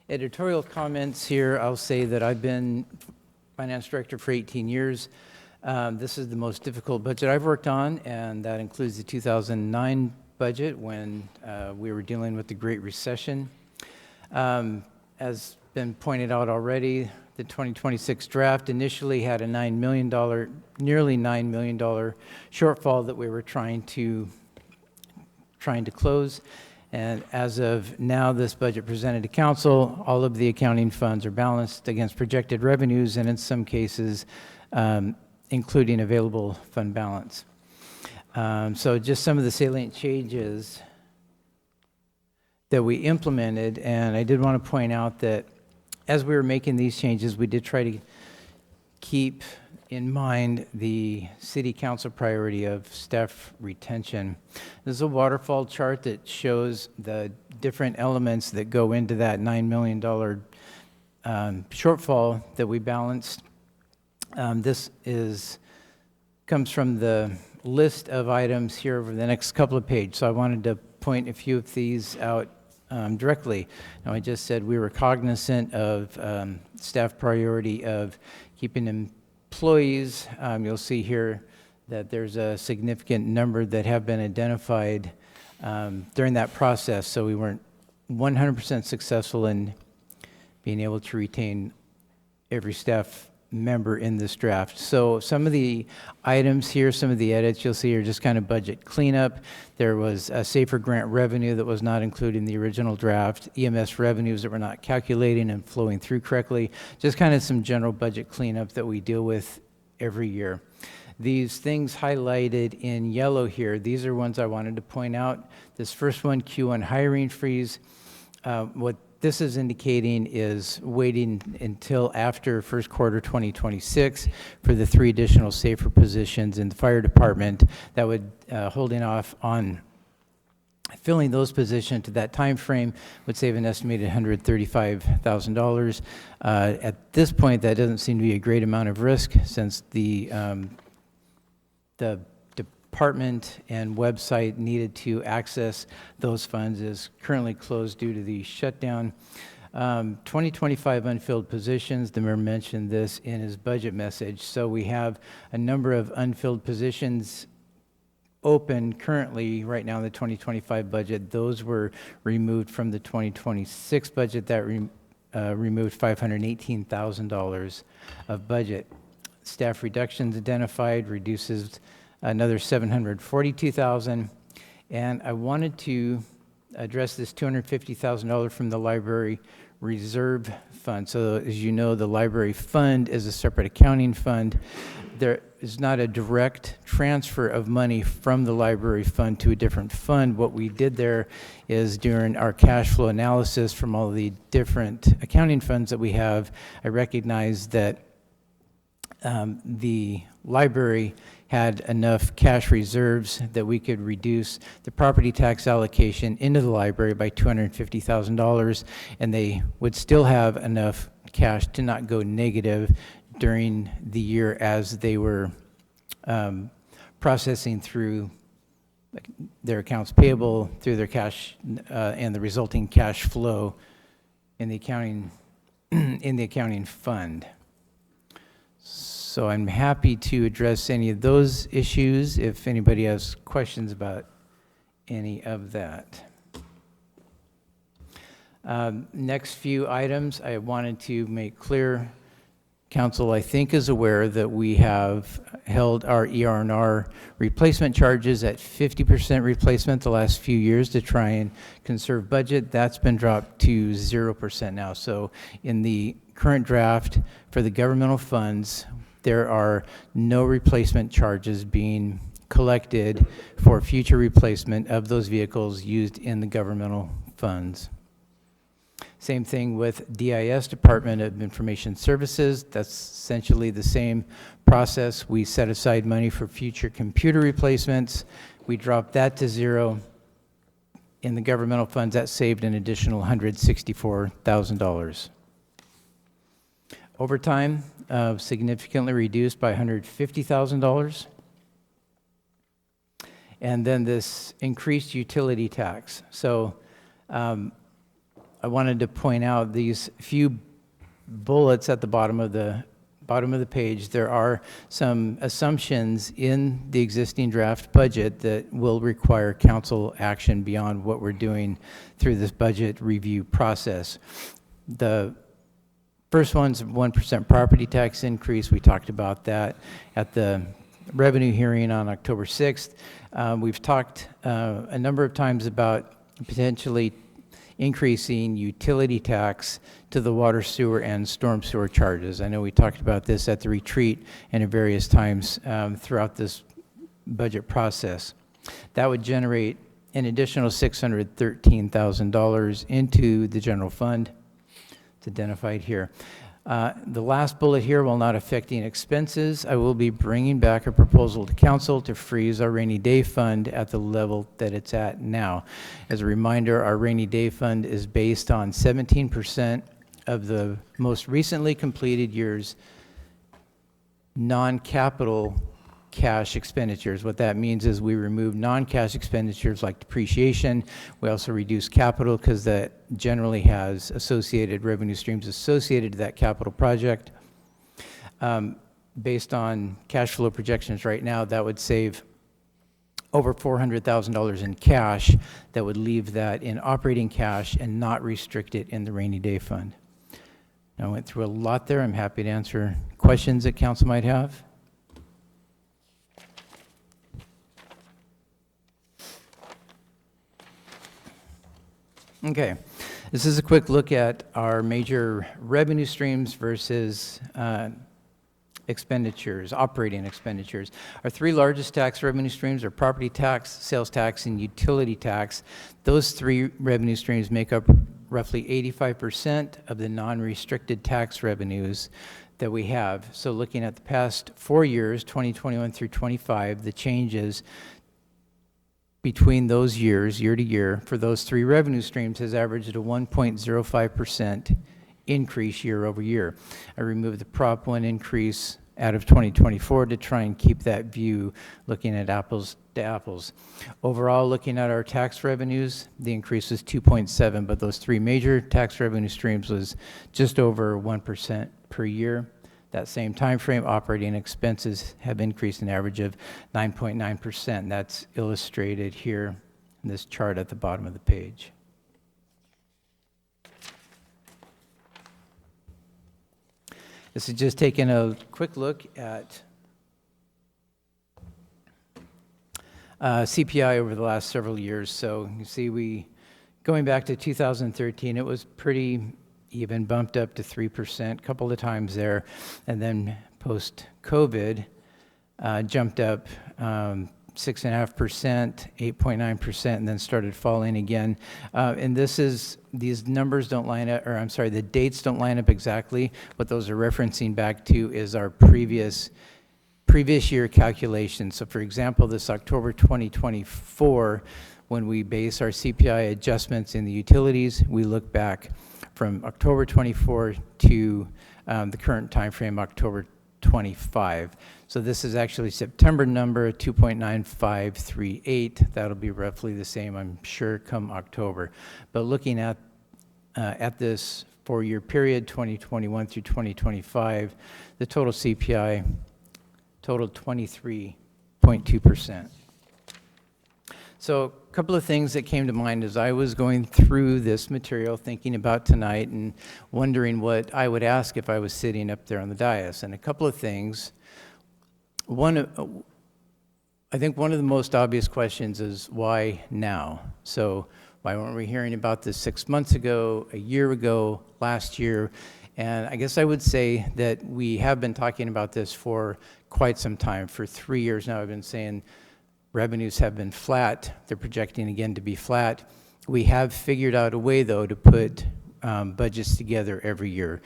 editorial comments here. I'll say that I've been finance director for 18 years. This is the most difficult budget I've worked on, and that includes the 2009 budget when we were dealing with the Great Recession. As been pointed out already, the 2026 draft initially had a nearly $9 million shortfall that we were trying to close. And as of now, this budget presented to council, all of the accounting funds are balanced against projected revenues, and in some cases, including available fund balance. So just some of the salient changes that we implemented, and I did want to point out that as we were making these changes, we did try to keep in mind the city council priority of staff retention. This is a waterfall chart that shows the different elements that go into that $9 million shortfall that we balanced. This comes from the list of items here over the next couple of pages. So I wanted to point a few of these out directly. Now, I just said we were cognizant of staff priority of keeping employees. You'll see here that there's a significant number that have been identified during that process. So we weren't 100% successful in being able to retain every staff member in this draft. So some of the items here, some of the edits you'll see are just kind of budget cleanup. There was a safer grant revenue that was not included in the original draft, EMS revenues that were not calculating and flowing through correctly, just kind of some general budget cleanup that we deal with every year. These things highlighted in yellow here, these are ones I wanted to point out. This first one, Q1 hiring freeze, what this is indicating is waiting until after first quarter 2026 for the 3 additional safer positions in the fire department. That would holding off on filling those positions to that time frame would save an estimated $135,000. At this point, that doesn't seem to be a great amount of risk since the department and website needed to access those funds is currently closed due to the shutdown. 2025 unfilled positions, the mayor mentioned this in his budget message. So we have a number of unfilled positions open currently right now in the 2025 budget. Those were removed from the 2026 budget that removed $518,000 of budget. Staff reductions identified reduces another $742,000. And I wanted to address this $250,000 from the library reserve fund. So as you know, the library fund is a separate accounting fund. There is not a direct transfer of money from the library fund to a different fund. What we did there is during our cash flow analysis from all the different accounting funds that we have, I recognized that the library had enough cash reserves that we could reduce the property tax allocation into the library by $250,000, and they would still have enough cash to not go negative during the year as they were processing through their accounts payable, through their cash and the resulting cash flow in the accounting fund. So I'm happy to address any of those issues if anybody has questions about any of that. Next few items, I wanted to make clear, Council, I think, is aware that we have held our ER&R replacement charges at 50% replacement the last few years to try and conserve budget. That's been dropped to 0% now. So in the current draft for the governmental funds, there are no replacement charges being collected for future replacement of those vehicles used in the governmental funds. Same thing with DIS, Department of Information Services. That's essentially the same process. We set aside money for future computer replacements. We dropped that to 0. In the governmental funds, that saved an additional $164,000. Overtime, significantly reduced by $150,000. And then this increased utility tax. So I wanted to point out these few bullets at the bottom of the page. There are some assumptions in the existing draft budget that will require council action beyond what we're doing through this budget review process. The first one's 1% property tax increase. We talked about that at the revenue hearing on October 6th. We've talked a number of times about potentially increasing utility tax to the water, sewer, and storm sewer charges. I know we talked about this at the retreat and at various times throughout this budget process. That would generate an additional $613,000 into the general fund. It's identified here. The last bullet here, while not affecting expenses, I will be bringing back a proposal to council to freeze our rainy day fund at the level that it's at now. As a reminder, our rainy day fund is based on 17% of the most recently completed year's non-capital cash expenditures. What that means is we remove non-cash expenditures like depreciation. We also reduce capital because that generally has associated revenue streams associated to that capital project. Based on cash flow projections right now, that would save over $400,000 in cash that would leave that in operating cash and not restrict it in the rainy day fund. Now, I went through a lot there. I'm happy to answer questions that council might have. Okay, this is a quick look at our major revenue streams versus expenditures, operating expenditures. Our three largest tax revenue streams are property tax, sales tax, and utility tax. Those three revenue streams make up roughly 85% of the non-restricted tax revenues that we have. So looking at the past 4 years, 2021 through 25, the changes between those years, year to year, for those three revenue streams has averaged a 1.05% increase year over year. I removed the Prop 1 increase out of 2024 to try and keep that view looking at apples to apples. Overall, looking at our tax revenues, the increase was 2.7, but those three major tax revenue streams was just over 1% per year. That same time frame, operating expenses have increased an average of 9.9%. That's illustrated here in this chart at the bottom of the page. This is just taking a quick look at CPI over the last several years. So you see, going back to 2013, it was pretty even, bumped up to 3%, a couple of times there, and then post-COVID, jumped up 6.5%, 8.9%, and then started falling again. And these numbers don't line up, or I'm sorry, the dates don't line up exactly. What those are referencing back to is our previous year calculation. So for example, this October 2024, when we base our CPI adjustments in the utilities, we look back from October 24 to the current time frame, October 25. So this is actually September number, 2.9538. That'll be roughly the same, I'm sure, come October. But looking at this 4-year period, 2021 through 2025, the total CPI totaled 23.2%. So a couple of things that came to mind as I was going through this material, thinking about tonight and wondering what I would ask if I was sitting up there on the dais. And a couple of things. I think one of the most obvious questions is why now? So why weren't we hearing about this 6 months ago, a year ago, last year? And I guess I would say that we have been talking about this for quite some time. For 3 years now, I've been saying revenues have been flat. They're projecting again to be flat. We have figured out a way, though, to put budgets together every year.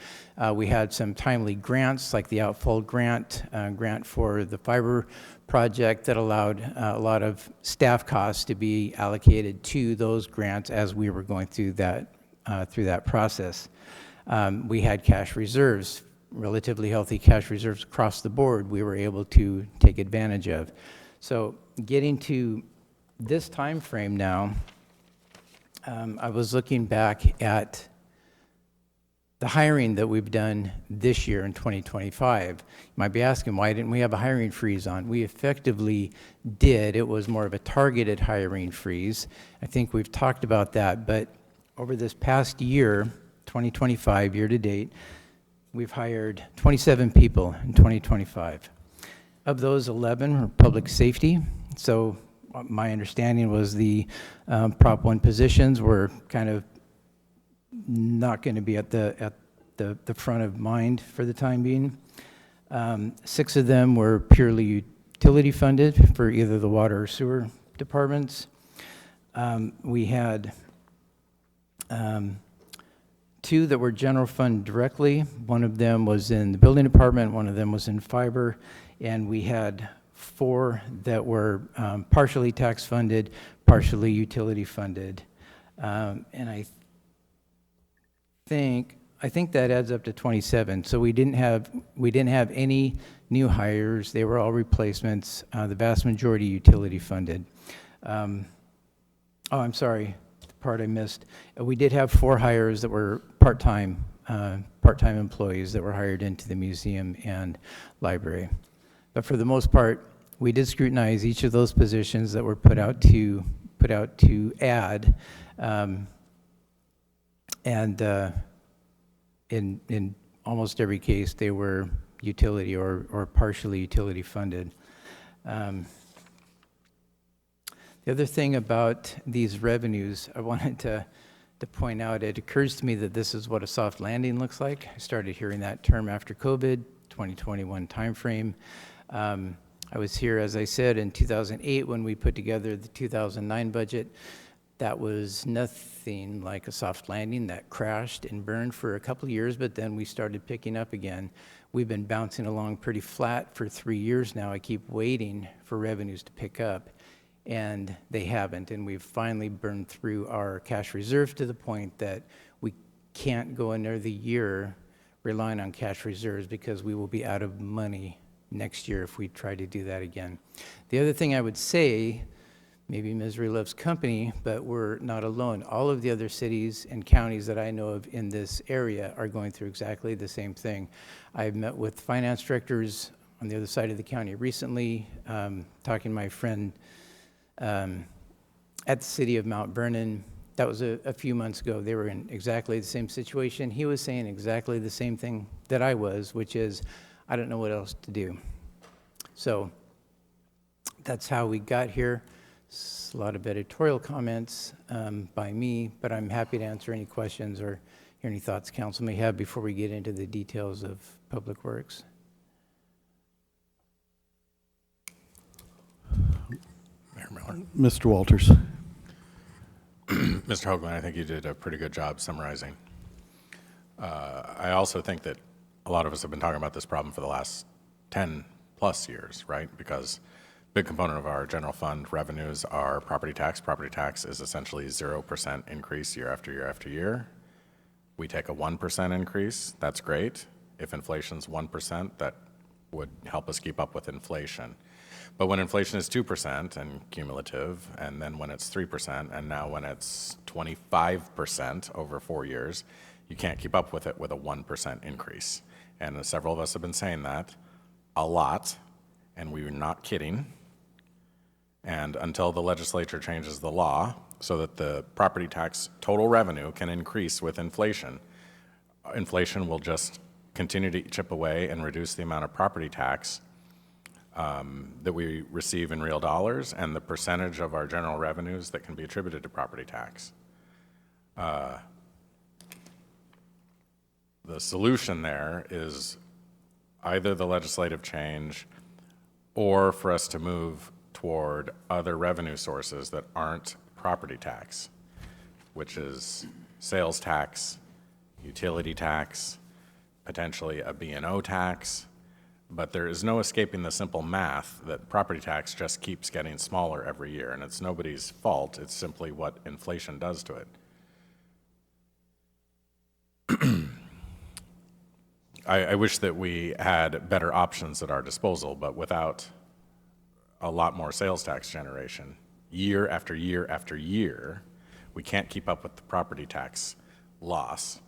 We had some timely grants, like the Outfold grant for the fiber project that allowed a lot of staff costs to be allocated to those grants as we were going through that process. We had cash reserves, relatively healthy cash reserves across the board we were able to take advantage of. So getting to this time frame now, I was looking back at the hiring that we've done this year in 2025. You might be asking, why didn't we have a hiring freeze on? We effectively did. It was more of a targeted hiring freeze. I think we've talked about that, but over this past year, 2025, year to date, we've hired 27 people in 2025. Of those, 11 are public safety. So my understanding was the Prop 1 positions were kind of not going to be at the front of mind for the time being. 6 of them were purely utility funded for either the water or sewer departments. We had 2 that were general fund directly. One of them was in the building department, one of them was in fiber, and we had 4 that were partially tax funded, partially utility funded. And I think that adds up to 27. So we didn't have any new hires. They were all replacements. The vast majority utility funded. Oh, I'm sorry, the part I missed. We did have 4 hires that were part-time employees that were hired into the museum and library. But for the most part, we did scrutinize each of those positions that were put out to add. And in almost every case, they were utility or partially utility funded. The other thing about these revenues, I wanted to point out, it occurs to me that this is what a soft landing looks like. I started hearing that term after COVID, 2021 timeframe. I was here, as I said, in 2008 when we put together the 2009 budget. That was nothing like a soft landing. That crashed and burned for a couple of years, but then we started picking up again. We've been bouncing along pretty flat for 3 years now. I keep waiting for revenues to pick up, and they haven't. And we've finally burned through our cash reserve to the point that we can't go another year relying on cash reserves because we will be out of money next year if we try to do that again. The other thing I would say, maybe misery loves company, but we're not alone. All of the other cities and counties that I know of in this area are going through exactly the same thing. I've met with finance directors on the other side of the county recently, talking to my friend at the city of Mount Vernon. That was a few months ago. They were in exactly the same situation. He was saying exactly the same thing that I was, which is, I don't know what else to do. So that's how we got here. A lot of editorial comments by me, but I'm happy to answer any questions or hear any thoughts council may have before we get into the details of Public Works. Mayor Miller. Mr. Walters. Mr. Hoagland, I think you did a pretty good job summarizing. I also think that a lot of us have been talking about this problem for the last 10 plus years, right? Because a big component of our general fund revenues are property tax. Property tax is essentially 0% increase year after year after year. We take a 1% increase, that's great. If inflation's 1%, that would help us keep up with inflation. But when inflation is 2% and cumulative, and then when it's 3%, and now when it's 25% over 4 years, you can't keep up with it with a 1% increase. And several of us have been saying that a lot, and we're not kidding. And until the legislature changes the law so that the property tax total revenue can increase with inflation, inflation will just continue to chip away and reduce the amount of property tax that we receive in real dollars and the percentage of our general revenues that can be attributed to property tax. The solution there is either the legislative change or for us to move toward other revenue sources that aren't property tax, which is sales tax, utility tax, potentially a B&O tax. But there is no escaping the simple math that property tax just keeps getting smaller every year, and it's nobody's fault. It's simply what inflation does to it. I wish that we had better options at our disposal, but without a lot more sales tax generation, year after year after year, we can't keep up with the property tax loss,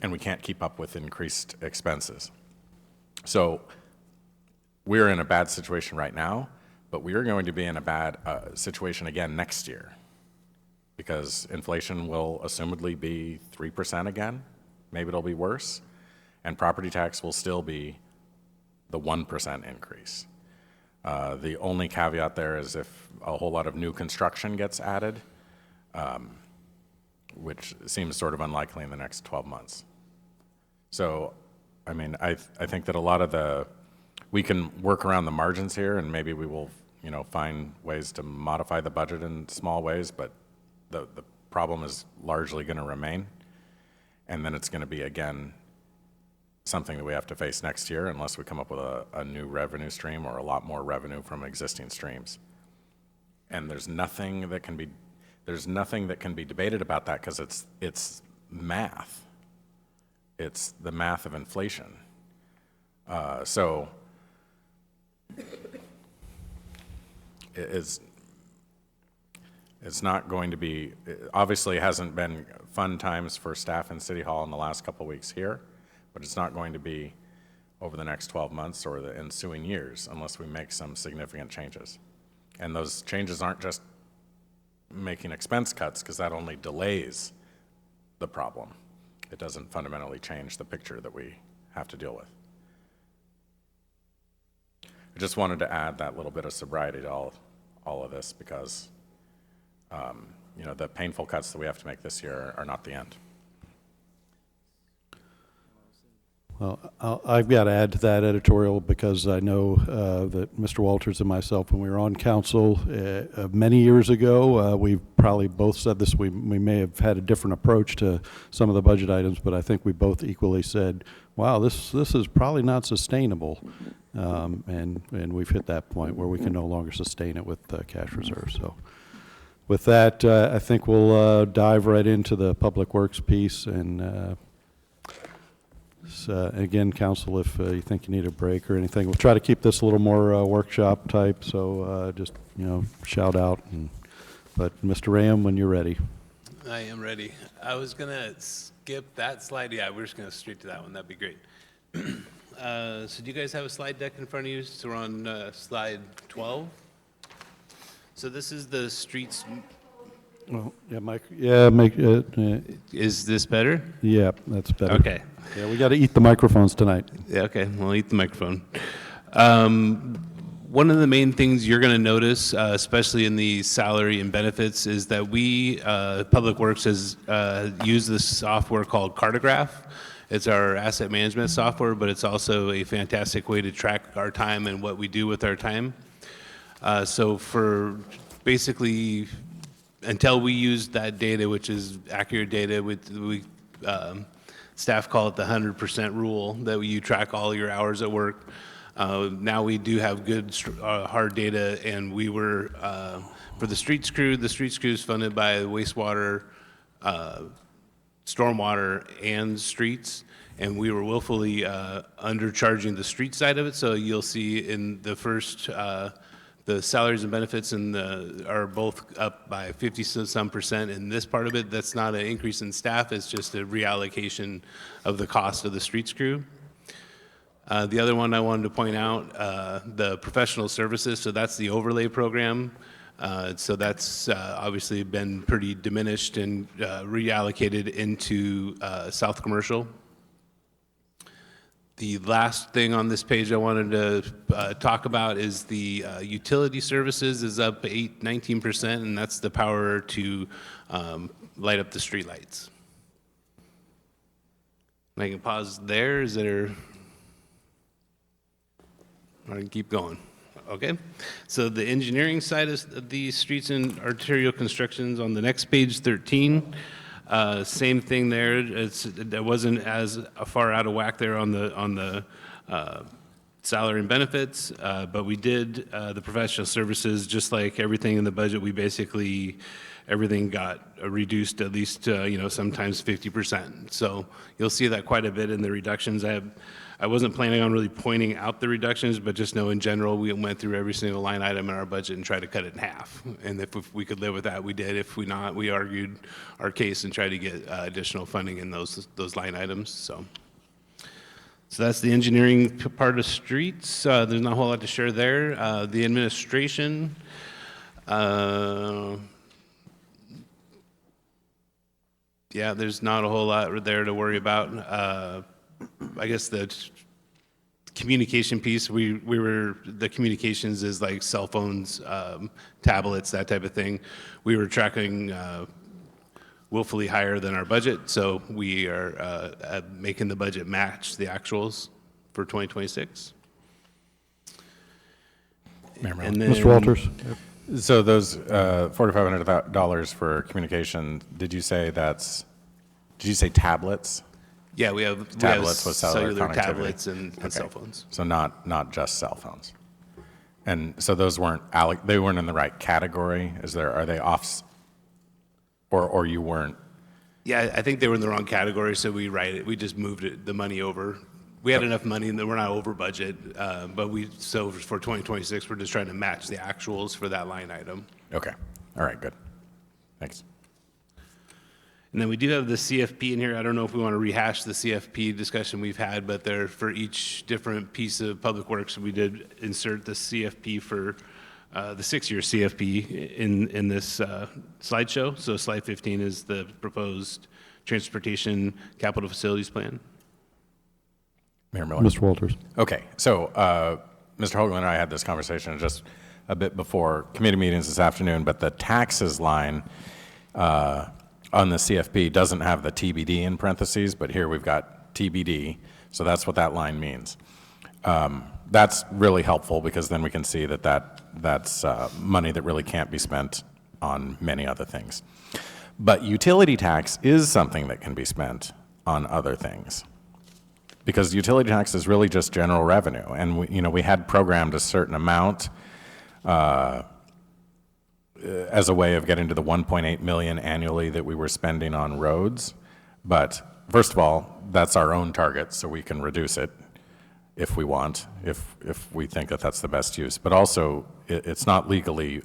and we can't keep up with increased expenses. So we're in a bad situation right now, but we are going to be in a bad situation again next year because inflation will assumedly be 3% again. Maybe it'll be worse. And property tax will still be the 1% increase. The only caveat there is if a whole lot of new construction gets added, which seems sort of unlikely in the next 12 months. So, I mean, I think that a lot of we can work around the margins here, and maybe we will, find ways to modify the budget in small ways, but the problem is largely going to remain. And then it's going to be, again, something that we have to face next year unless we come up with a new revenue stream or a lot more revenue from existing streams. And there's nothing that can be debated about that because it's math. It's the math of inflation. So it's not going to be, obviously it hasn't been fun times for staff in City Hall in the last couple of weeks here, but it's not going to be over the next 12 months or the ensuing years unless we make some significant changes. And those changes aren't just making expense cuts because that only delays the problem. It doesn't fundamentally change the picture that we have to deal with. I just wanted to add that little bit of sobriety to all of this because the painful cuts that we have to make this year are not the end. Well, I've got to add to that editorial because I know that Mr. Walters and myself, when we were on council many years ago, we probably both said this, we may have had a different approach to some of the budget items, but I think we both equally said, wow, this is probably not sustainable. And we've hit that point where we can no longer sustain it with cash reserves. So with that, I think we'll dive right into the Public Works piece. And again, council, if you think you need a break or anything, we'll try to keep this a little more workshop type. So just, shout out. But Mr. Ram, when you're ready. I am ready. I was going to skip that slide. Yeah, we're just going to straight to that one. That'd be great. So do you guys have a slide deck in front of you? So we're on slide 12. So this is the streets. Well, yeah, Mike. Yeah, make it. Is this better? Yeah, that's better. Okay. Yeah, we got to eat the microphones tonight. Yeah. Okay. We'll eat the microphone. One of the main things you're going to notice, especially in the salary and benefits, is that we, Public Works, has used this software called Cartograph. It's our asset management software, but it's also a fantastic way to track our time and what we do with our time. So for basically, until we use that data, which is accurate data, staff call it the 100% rule, that you track all your hours at work. Now we do have good hard data, and we were, for the streets crew is funded by wastewater, stormwater, and streets, and we were willfully undercharging the street side of it. So you'll see in the first, the salaries and benefits are both up by 50-some% in this part of it. That's not an increase in staff, it's just a reallocation of the cost of the streets crew. The other one I wanted to point out, the professional services, so that's the overlay program. So that's obviously been pretty diminished and reallocated into South Commercial. The last thing on this page I wanted to talk about is the utility services is up 19%, and that's the power to light up the streetlights. I can pause there. Is there? I can keep going. Okay. So the engineering side of the streets and arterial constructions on the next page, 13. Same thing there. It wasn't as far out of whack there on the salary and benefits, but we did the professional services, just like everything in the budget. We basically everything got reduced at least sometimes 50%. So you'll see that quite a bit in the reductions. I wasn't planning on really pointing out the reductions, but just know in general, we went through every single line item in our budget and tried to cut it in half. And if we could live with that, we did. If we not, we argued our case and tried to get additional funding in those line items. So that's the engineering part of streets. There's not a whole lot to share there. The administration, yeah, there's not a whole lot there to worry about. I guess the communication piece, the communications is like cell phones, tablets, that type of thing. We were tracking willfully higher than our budget, so we are making the budget match the actuals for 2026. And then, Mr. Walters? So those $4,500 for communication, did you say tablets? Yeah, we have Tablets with cellular connectivity. tablets and Okay. cell phones. So not just cell phones. And so those weren't they weren't in the right category. Are they off, or you weren't? Yeah, I think they were in the wrong category, so we just moved the money over. We had enough money, and we're not over budget, but so for 2026, we're just trying to match the actuals for that line item. Okay. All right. Good. Thanks. And then we do have the CFP in here. I don't know if we want to rehash the CFP discussion we've had, but there for each different piece of public works, we did insert the CFP for the 6-year CFP in this slideshow. So slide 15 is the proposed transportation capital facilities plan. Mayor Miller. Mr. Walters? Okay. So Mr. Hoagland and I had this conversation just a bit before committee meetings this afternoon, but the taxes line on the CFP doesn't have the TBD in parentheses, but here we've got TBD, so that's what that line means. That's really helpful because then we can see that's money that really can't be spent on many other things. But utility tax is something that can be spent on other things, because utility tax is really just general revenue, and we had programmed a certain amount as a way of getting to the 1.8 million annually that we were spending on roads. But first of all, that's our own target, so we can reduce it if we want, if we think that that's the best use. But also, it's not legally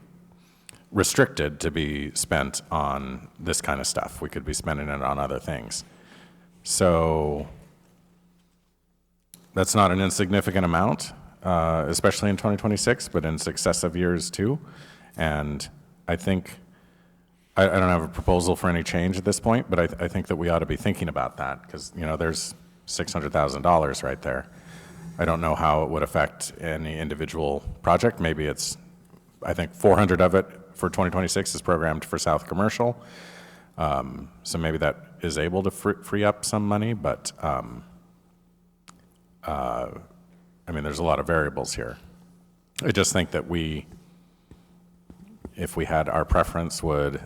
restricted to be spent on this kind of stuff. We could be spending it on other things. So that's not an insignificant amount, especially in 2026, but in successive years too. And I think, I don't have a proposal for any change at this point, but I think that we ought to be thinking about that, because there's $600,000 right there. I don't know how it would affect any individual project. Maybe it's, I think 400 of it for 2026 is programmed for South Commercial. So maybe that is able to free up some money, but I mean, there's a lot of variables here. I just think that if we had our preference, would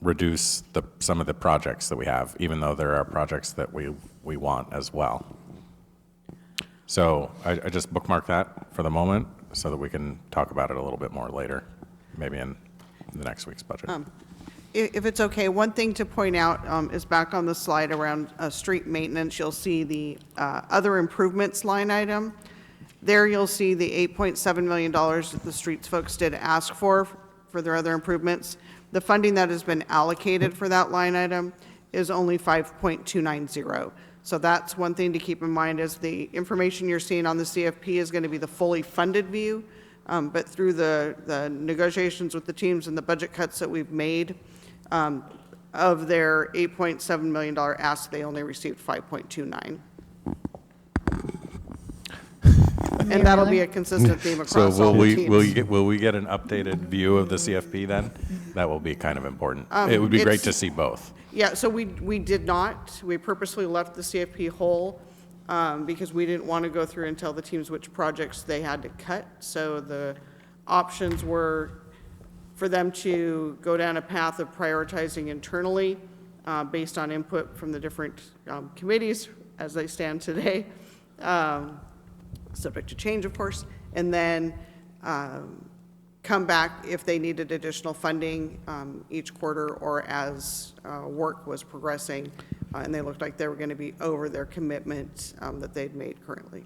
reduce some of the projects that we have, even though there are projects that we want as well. So I just bookmark that for the moment so that we can talk about it a little bit more later, maybe in the next week's budget. If it's okay, one thing to point out is back on the slide around street maintenance, you'll see the other improvements line item. There you'll see the $8.7 million that the streets folks did ask for their other improvements. The funding that has been allocated for that line item is only 5.290. So that's one thing to keep in mind, is the information you're seeing on the CFP is going to be the fully funded view. But through the negotiations with the teams and the budget cuts that we've made, of their $8.7 million ask, they only received 5.29. And that'll be a consistent theme across So all the teams. will we get an updated view of the CFP then? That will be kind of important. It would be great to see both. Yeah, so we did not. We purposely left the CFP whole because we didn't want to go through and tell the teams which projects they had to cut. So the options were for them to go down a path of prioritizing internally based on input from the different committees as they stand today, subject to change, of course, and then come back if they needed additional funding each quarter or as work was progressing, and they looked like they were going to be over their commitment that they'd made currently.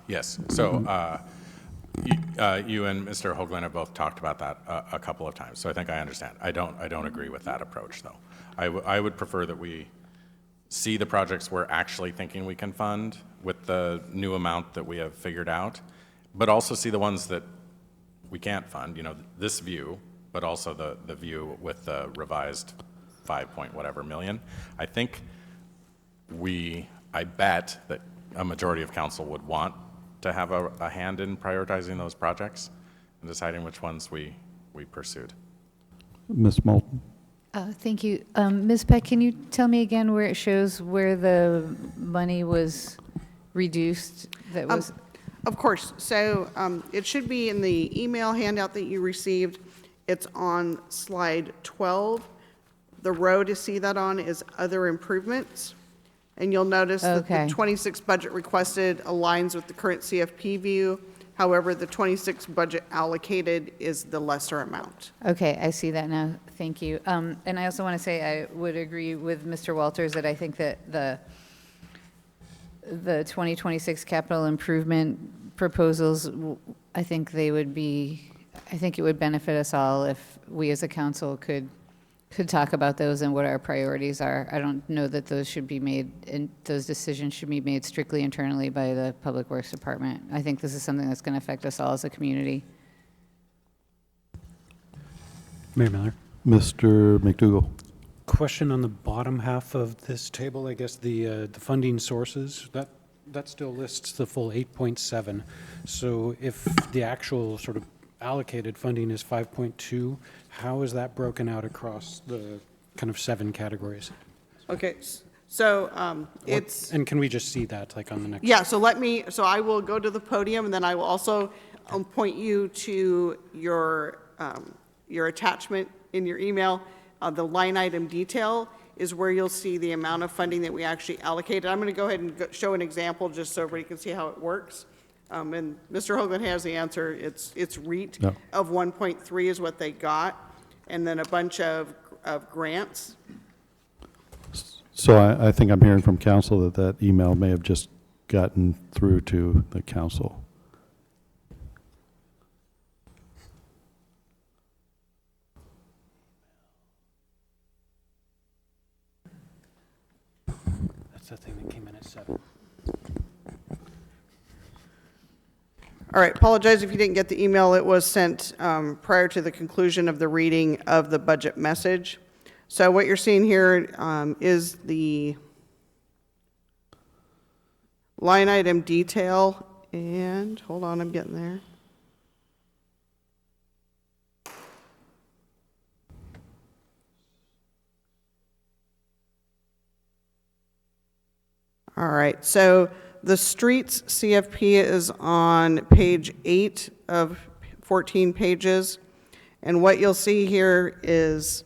Yes. So you and Mr. Hoagland have both talked about that a couple of times, so I think I understand. I don't agree with that approach, though. I would prefer that we see the projects we're actually thinking we can fund with the new amount that we have figured out, but also see the ones that we can't fund, you know, this view, but also the view with the revised 5 point whatever million. I think I bet that a majority of council would want to have a hand in prioritizing those projects and deciding which ones we pursued. Ms. Moulton? Thank you. Ms. Peck, can you tell me again where it shows where the money was reduced? That was. Of course. So it should be in the email handout that you received. It's on slide 12. The row to see that on is other improvements. And you'll notice that the 26 budget requested aligns with the current CFP view. However, the 26 budget allocated is the lesser amount. Okay, I see that now. Thank you. And I also want to say I would agree with Mr. Walters that I think that the 2026 capital improvement proposals, I think it would benefit us all if we as a council could talk about those and what our priorities are. I don't know that those should be made, and those decisions should be made strictly internally by the Public Works Department. I think this is something that's going to affect us all as a community. Mayor Miller. Mr. McDougall? Question on the bottom half of this table, I guess the funding sources, that still lists the full 8.7. So if the actual sort of allocated funding is 5.2, how is that broken out across the kind of 7 categories? Okay, so it's. And can we just see that like on the next? Yeah, so I will go to the podium and then I will also point you to your attachment in your email. The line item detail is where you'll see the amount of funding that we actually allocated. I'm going to go ahead and show an example just so everybody can see how it works. And Mr. Hoagland has the answer. It's REIT of 1.3 is what they got, and then a bunch of grants. So I think I'm hearing from council that email may have just gotten through to the council. That's the thing that came in at 7. All right, apologize if you didn't get the email. It was sent prior to the conclusion of the reading of the budget message. So what you're seeing here is the line item detail, and hold on, I'm getting there. All right, so the streets CFP is on page 8 of 14 pages. And what you'll see here is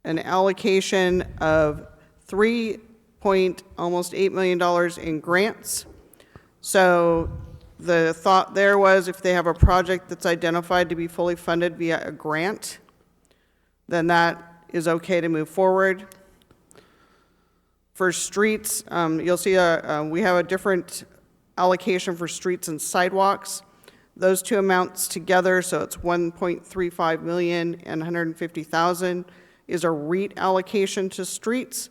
an allocation of almost $8 million in grants. So the thought there was if they have a project that's identified to be fully funded via a grant, then that is okay to move forward. For streets, you'll see we have a different allocation for streets and sidewalks. Those two amounts together, so it's 1.35 million and 150,000, is a REIT allocation to streets.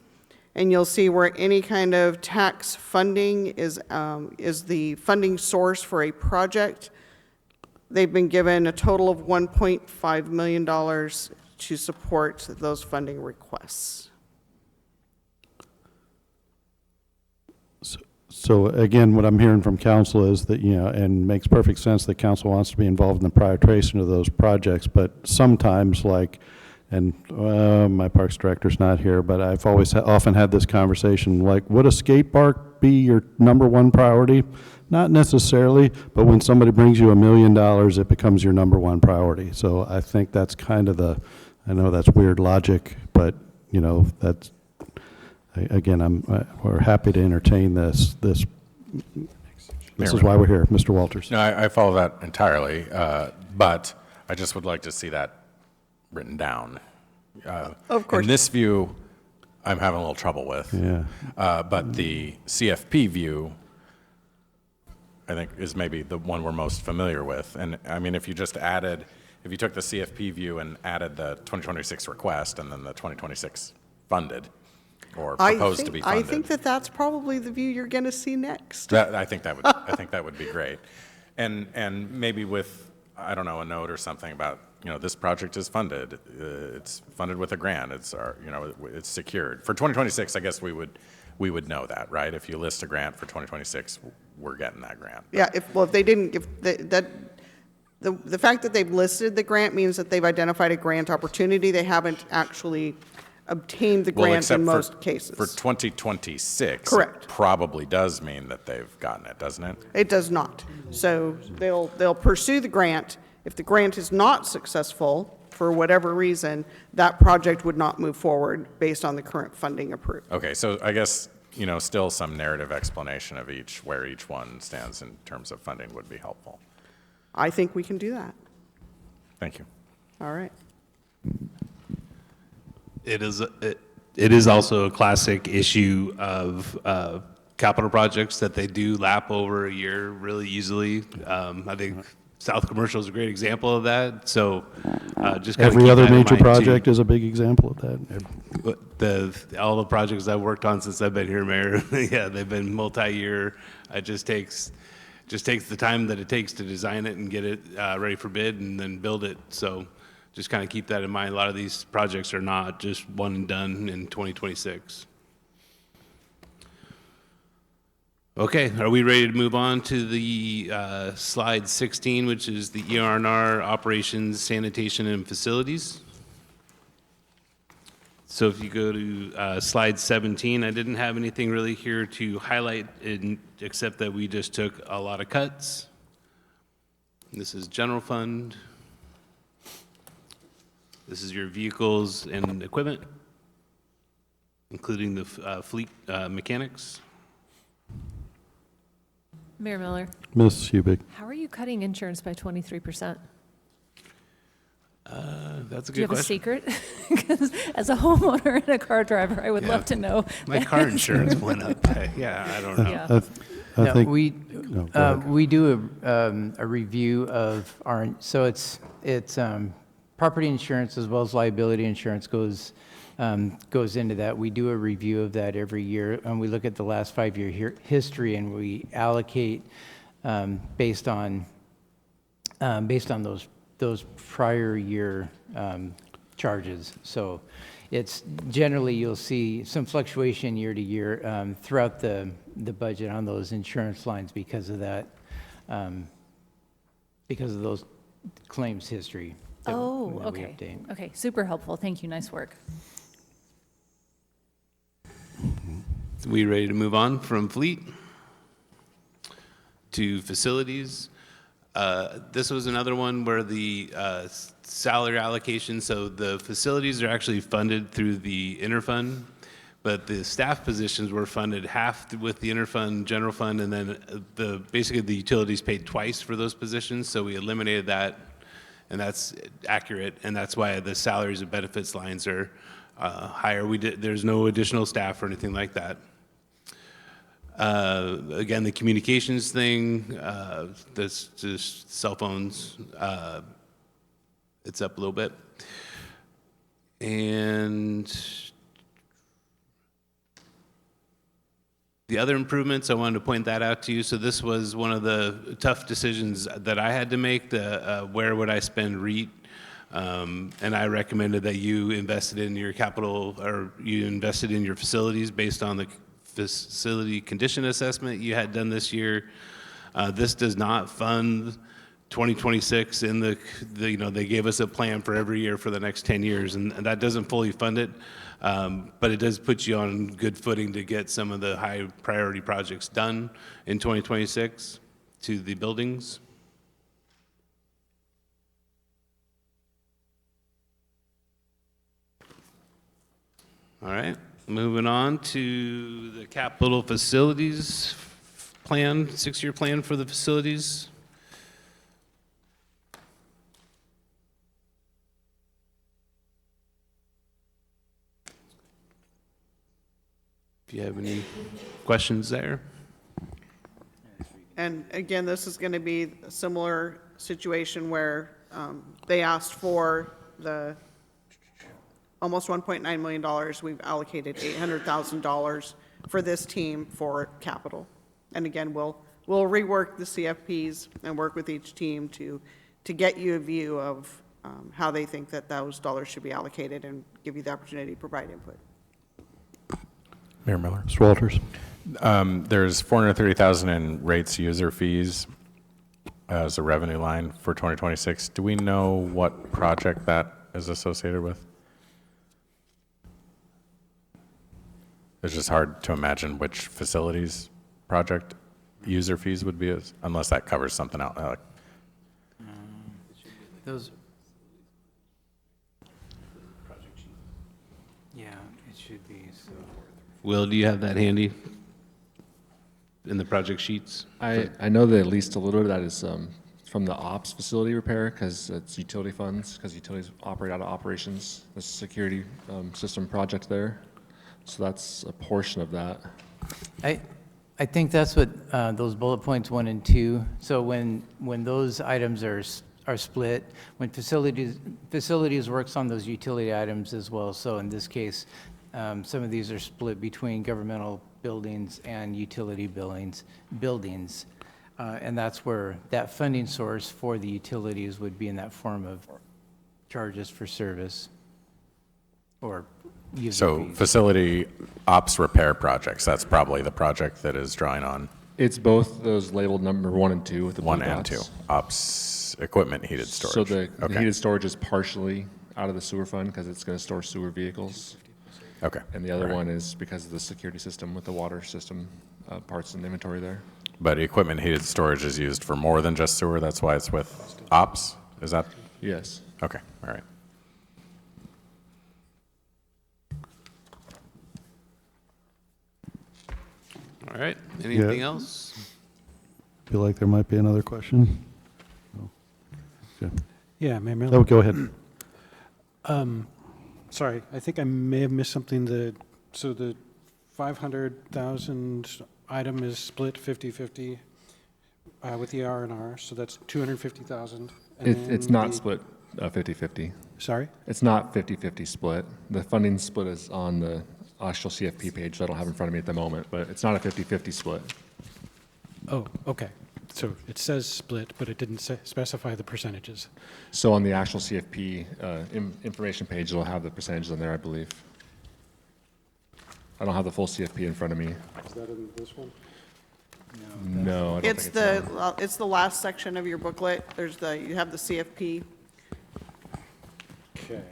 And you'll see where any kind of tax funding is the funding source for a project. They've been given a total of $1.5 million to support those funding requests. So again, what I'm hearing from council is that, and makes perfect sense that council wants to be involved in the prioritization of those projects, but sometimes and my parks director's not here, but I've often had this conversation, would a skate park be your number one priority? Not necessarily, but when somebody brings you $1 million, it becomes your number one priority. So I think that's kind of I know that's weird logic, but that's, again, we're happy to entertain this. This is why we're here, Mr. Walters. No, I follow that entirely, but I just would like to see that written down. Of course. In this view, I'm having a little trouble with. Yeah. But the CFP view, I think, is maybe the one we're most familiar with. And I mean, if you took the CFP view and added the 2026 request and then the 2026 funded, or proposed to be funded. I think that's probably the view you're going to see next. I think that would be great, and maybe with, I don't know, a note or something about, this project is funded. It's funded with a grant. It's it's secured for 2026. I guess we would know that, right? If you list a grant for 2026, we're getting that grant. Yeah. If they didn't, the fact that they've listed the grant means that they've identified a grant opportunity. They haven't actually obtained the grant in most cases. For 2026, correct. It probably does mean that they've gotten it, doesn't it? It does not. So they'll pursue the grant. If the grant is not successful for whatever reason, that project would not move forward based on the current funding approved. Okay, so I guess still some narrative explanation of where each one stands in terms of funding would be helpful. I think we can do that. Thank you. All right. It is also a classic issue of capital projects that they do lap over a year really easily. I think South Commercial is a great example of that. So just kind of every keep other that in major mind, project too. is a big example of that. All the projects I've worked on since I've been here, Mayor, yeah, they've been multi-year. It just takes the time that it takes to design it and get it ready for bid and then build it. So just kind of keep that in mind. A lot of these projects are not just one and done in 2026. Okay, are we ready to move on to the slide 16, which is the ER&R operations, sanitation, and facilities? So if you go to slide 17, I didn't have anything really here to highlight except that we just took a lot of cuts. This is general fund. This is your vehicles and equipment, including the fleet mechanics. Mayor Miller, Ms. Hubick. how are you cutting insurance by 23%? That's a Do you good have a question. secret? Because as a homeowner and a car driver, I would love to know. My car insurance went up. Yeah, I don't know. Yeah. I No, think we go ahead. we do a review of so it's property insurance as well as liability insurance goes into that. We do a review of that every year, and we look at the last 5-year history, and we allocate based on those prior year charges. So it's generally, you'll see some fluctuation year to year throughout the budget on those insurance lines because of that, because of those claims history. that we Okay. update. Okay, super helpful. Thank you. Nice work. We ready to move on from fleet to facilities? This was another one where the salary allocation, so the facilities are actually funded through the interfund, but the staff positions were funded half with the interfund, general fund, and then basically the utilities paid twice for those positions, so we eliminated that, and that's accurate, and that's why the salaries and benefits lines are higher. There's no additional staff or anything like that. Again, the communications thing, that's just cell phones, it's up a little bit. And the other improvements, I wanted to point that out to you. So this was one of the tough decisions that I had to make, where would I spend REIT? And I recommended that you invested in your capital, or you invested in your facilities based on the facility condition assessment you had done this year. This does not fund 2026 in they gave us a plan for every year for the next 10 years, and that doesn't fully fund it, but it does put you on good footing to get some of the high priority projects done in 2026 to the buildings. All right. Moving on to the capital facilities plan, 6-year plan for the facilities. If you have any questions there. And again, this is going to be a similar situation where they asked for the almost $1.9 million. We've allocated $800,000 for this team for capital. And again, we'll rework the CFPs and work with each team to get you a view of how they think that those dollars should be allocated and give you the opportunity to provide input. Mayor Miller. Mr. Walters. There's $430,000 in rates user fees as a revenue line for 2026. Do we know what project that is associated with? It's just hard to imagine which facilities project user fees would be, unless that covers something out. Those. Yeah, it should be. So. Will, do you have that handy in the project sheets? I know that at least a little bit of that is from the ops facility repair, because it's utility funds, because utilities operate out of operations. There's a security system project there. So that's a portion of that. I think that's what those bullet points 1 and 2. So when those items are split, when facilities works on those utility items as well. So in this case, some of these are split between governmental buildings and utility buildings, and that's where that funding source for the utilities would be in that form of charges for service or user So fees. facility ops repair projects, that's probably the project that is drawing on. It's both those labeled number 1 and 2 with the blue 1 and 2. dots. Ops equipment heated storage. So the Okay. heated storage is partially out of the sewer fund because it's going to store sewer vehicles. Okay. And the other All right. one is because of the security system with the water system parts and inventory there. But equipment heated storage is used for more than just sewer, that's why it's with ops? Is that? Yes. Okay, all right. All right. Anything Yeah. else? Feel like there might be another question? No. Okay. Yeah, Mayor Miller. Oh, go ahead. Sorry, I think I may have missed something. So the 500,000 item is split 50/50 with the R&R, so that's 250,000. It's not split 50/50. Sorry? It's not 50/50 split. The funding split is on the actual CFP page that I don't have in front of me at the moment, but it's not a 50/50 split. Oh, okay. So it says split, but it didn't specify the percentages. So on the actual CFP information page, it'll have the percentages in there, I believe. I don't have the full CFP in front of me. Is that in this one? No, I don't It's think it's on. it's the last section of your booklet. You have the CFP. Okay.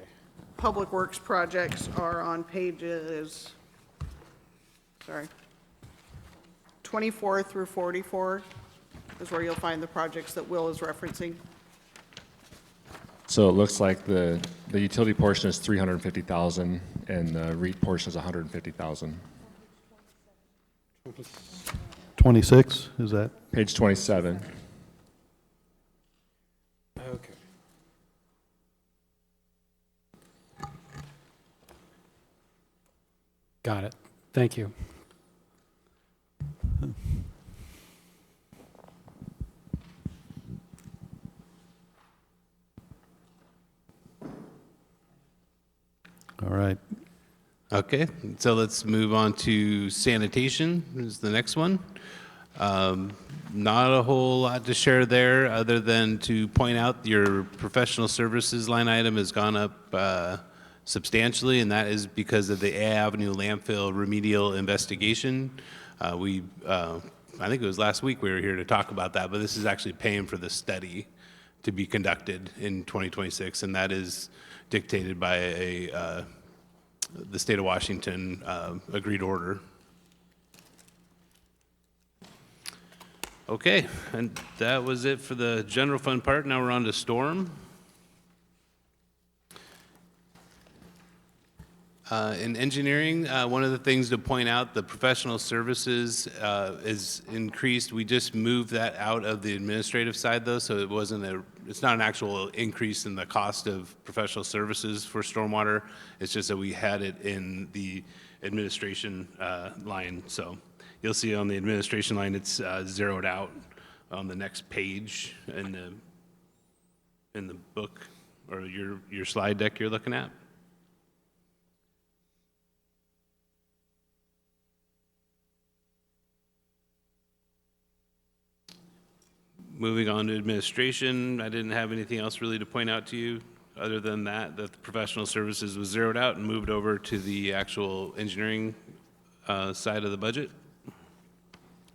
Public Works projects are on pages, 24 through 44 is where you'll find the projects that Will is referencing. So it looks like the utility portion is 350,000 and the REIT portion is 150,000. 26, is that? Page 27. Okay. Got it. Thank you. All right. Okay, so let's move on to sanitation, is the next one. Not a whole lot to share there, other than to point out your professional services line item has gone up substantially, and that is because of the A Avenue landfill remedial investigation. I think it was last week we were here to talk about that, but this is actually paying for the study to be conducted in 2026, and that is dictated by the state of Washington agreed order. Okay, and that was it for the general fund part. Now we're on to storm. In engineering, one of the things to point out, the professional services is increased. We just moved that out of the administrative side though, so it's not an actual increase in the cost of professional services for stormwater. It's just that we had it in the administration line. So you'll see on the administration line, it's zeroed out on the next page in the book or your slide deck you're looking at. Moving on to administration, I didn't have anything else really to point out to you other than that the professional services was zeroed out and moved over to the actual engineering side of the budget.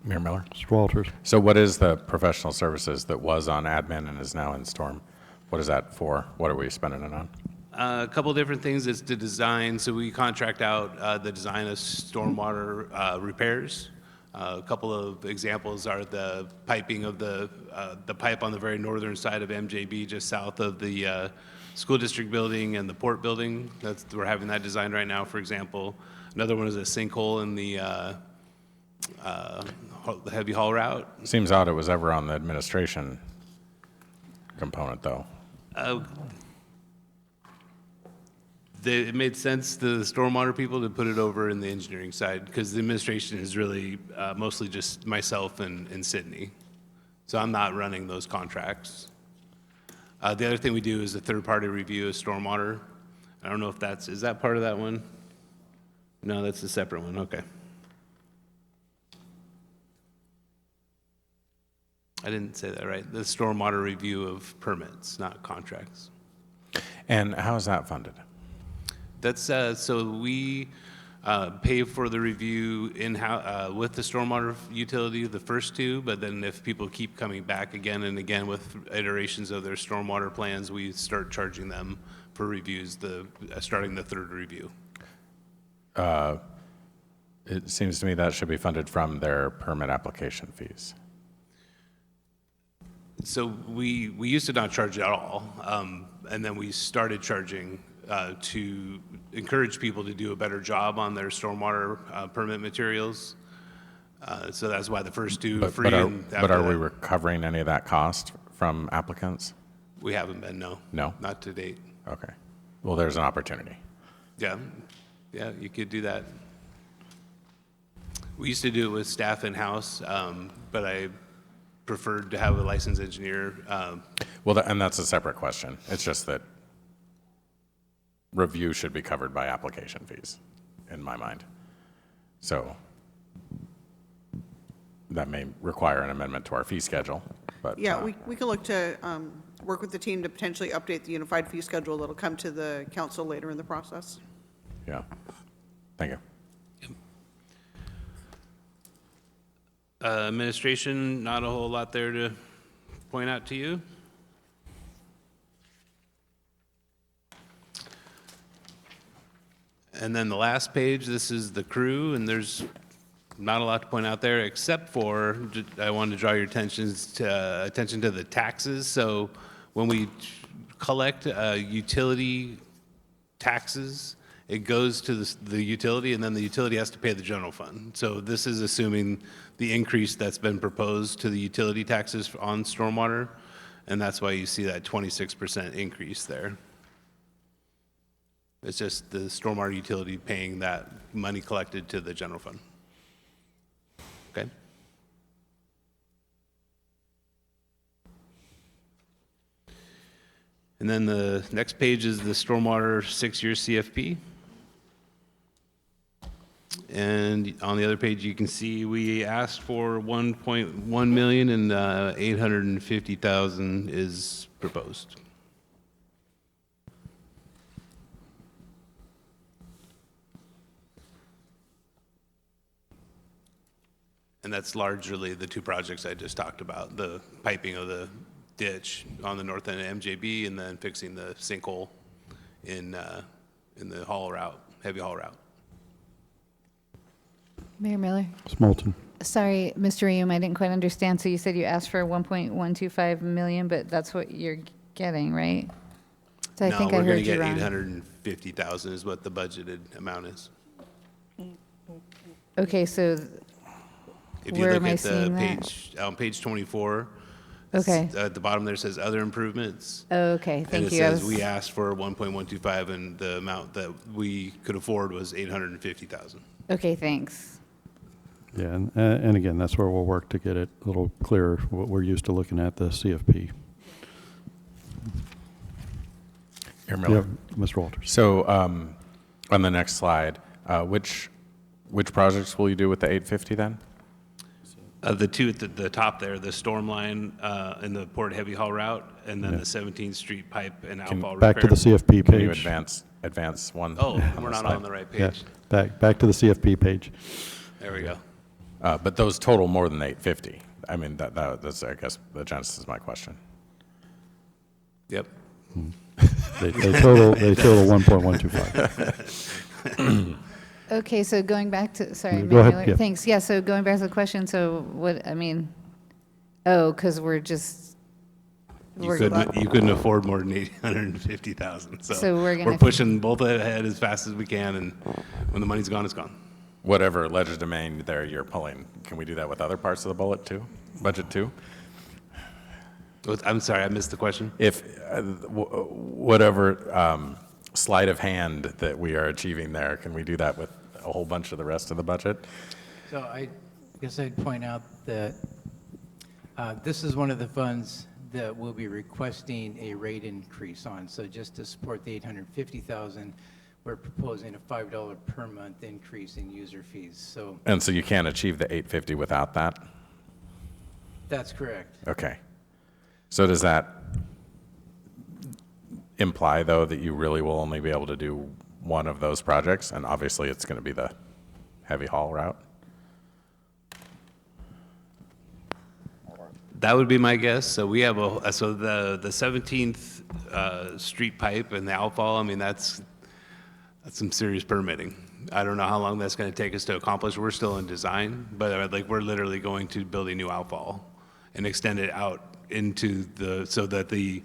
Mayor Miller? Mr. Walters. So what is the professional services that was on admin and is now in storm? What is that for? What are we spending it on? A couple of different things. It's to design, so we contract out the design of stormwater repairs. A couple of examples are the piping of the pipe on the very northern side of MJB, just south of the school district building and the port building. We're having that designed right now, for example. Another one is a sinkhole in the heavy haul route. Seems odd it was ever on the administration component, though. It made sense to the stormwater people to put it over in the engineering side because the administration is really mostly just myself and Sydney. So I'm not running those contracts. The other thing we do is a third-party review of stormwater. I don't know if is that part of that one? No, that's a separate one, okay. I didn't say that right. The stormwater review of permits, not contracts. And how is that funded? That's so we pay for the review with the stormwater utility, the first two, but then if people keep coming back again and again with iterations of their stormwater plans, we start charging them for reviews, starting the third review. It seems to me that should be funded from their permit application fees. So we used to not charge at all, and then we started charging to encourage people to do a better job on their stormwater permit materials. So that's why the first two are free. But are we recovering any of that cost from applicants? We haven't been, no. No? Not to date. Okay. Well, there's an opportunity. Yeah, you could do that. We used to do it with staff in-house, but I preferred to have a licensed engineer. Well, and that's a separate question. It's just that review should be covered by application fees, in my mind. So that may require an amendment to our fee schedule, but. Yeah, we can look to work with the team to potentially update the unified fee schedule that'll come to the council later in the process. Yeah, thank you. Administration, not a whole lot there to point out to you. And then the last page, this is the crew, and there's not a lot to point out there, except for, I wanted to draw your attention to the taxes. So when we collect utility taxes, it goes to the utility, and then the utility has to pay the general fund. So this is assuming the increase that's been proposed to the utility taxes on stormwater, and that's why you see that 26% increase there. It's just the stormwater utility paying that money collected to the general fund. Okay? And then the next page is the stormwater 6-year CFP. And on the other page, you can see we asked for 1.1 million and 850,000 is proposed. And that's largely the two projects I just talked about, the piping of the ditch on the north end of MJB and then fixing the sinkhole in the haul route, heavy haul route. Mayor Miller? Smolten. Sorry, Mr. Reum, I didn't quite understand. So you said you asked for 1.125 million, but that's what you're getting, right? So I No, think I we're heard going to you get wrong. 850,000 is what the budgeted amount is. Okay, so If you where look am I at the seeing that? page, on page 24, Okay. at the bottom there says other improvements. Oh, okay, And thank it you. I says was- we asked for 1.125 and the amount that we could afford was 850,000. Okay, thanks. Yeah, and again, that's where we'll work to get it a little clearer, what we're used to looking at, the CFP. Mayor Miller. Yeah, Mr. Walters. So on the next slide, which projects will you do with the 850 then? The two at the top there, the storm line and the port heavy haul route, and then Yeah. the 17th Street pipe and Can- outfall Back to the repair. CFP Can you page. advance one? Oh, on we're the not slide? on the right Yeah, page. back to the CFP page. There we go. But those total more than 850. I mean, that's, I guess, the genesis of my question. Yep. They total 1.125. Okay, so going back to, sorry, Go Mayor ahead, Miller. yeah. Thanks. Yeah, so going back to the question, so what, I mean, because we're just, You we're, couldn't afford more than 850,000. So we're gonna- we're pushing both ahead as fast as we can, and when the money's gone, it's gone. Whatever legerdemain there you're pulling, can we do that with other parts of the budget too? I'm sorry, I missed the question. If whatever sleight of hand that we are achieving there, can we do that with a whole bunch of the rest of the budget? So I guess I'd point out that this is one of the funds that we'll be requesting a rate increase on. So just to support the 850,000, we're proposing a $5 per month increase in user fees. So And so you can't achieve the 850 without that? that's correct. Okay. So does that imply, though, that you really will only be able to do one of those projects? And obviously, it's going to be the heavy haul route? That would be my guess. So we have so the 17th Street pipe and the outfall, I mean, that's some serious permitting. I don't know how long that's going to take us to accomplish. We're still in design, but like we're literally going to build a new outfall and extend it out into so that the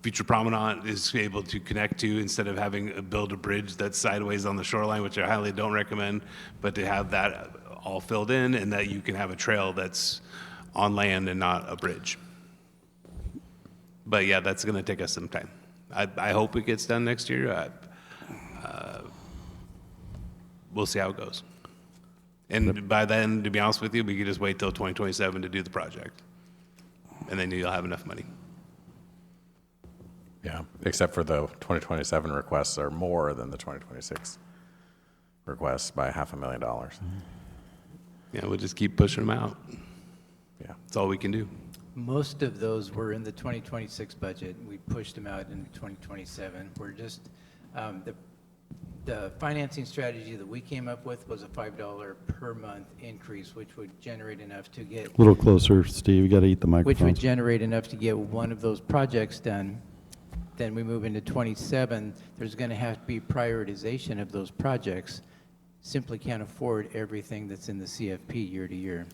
future promenade is able to connect to, instead of having build a bridge that's sideways on the shoreline, which I highly don't recommend, but to have that all filled in and that you can have a trail that's on land and not a bridge. But yeah, that's going to take us some time. I hope it gets done next year. We'll see how it goes. And by then, to be honest with you, we could just wait till 2027 to do the project. And then you'll have enough money. Yeah, except for the 2027 requests are more than the 2026 requests by $500,000. Yeah, we'll just keep pushing them out. Yeah. That's all we can do. Most of those were in the 2026 budget. We pushed them out in 2027. We're just, the financing strategy that we came up with was a $5 per month increase, which would generate enough to get, A little closer, Steve, you got to eat the which microphone. would generate enough to get one of those projects done. Then we move into 27, there's going to have to be prioritization of those projects. Simply can't afford everything that's in the CFP year to year.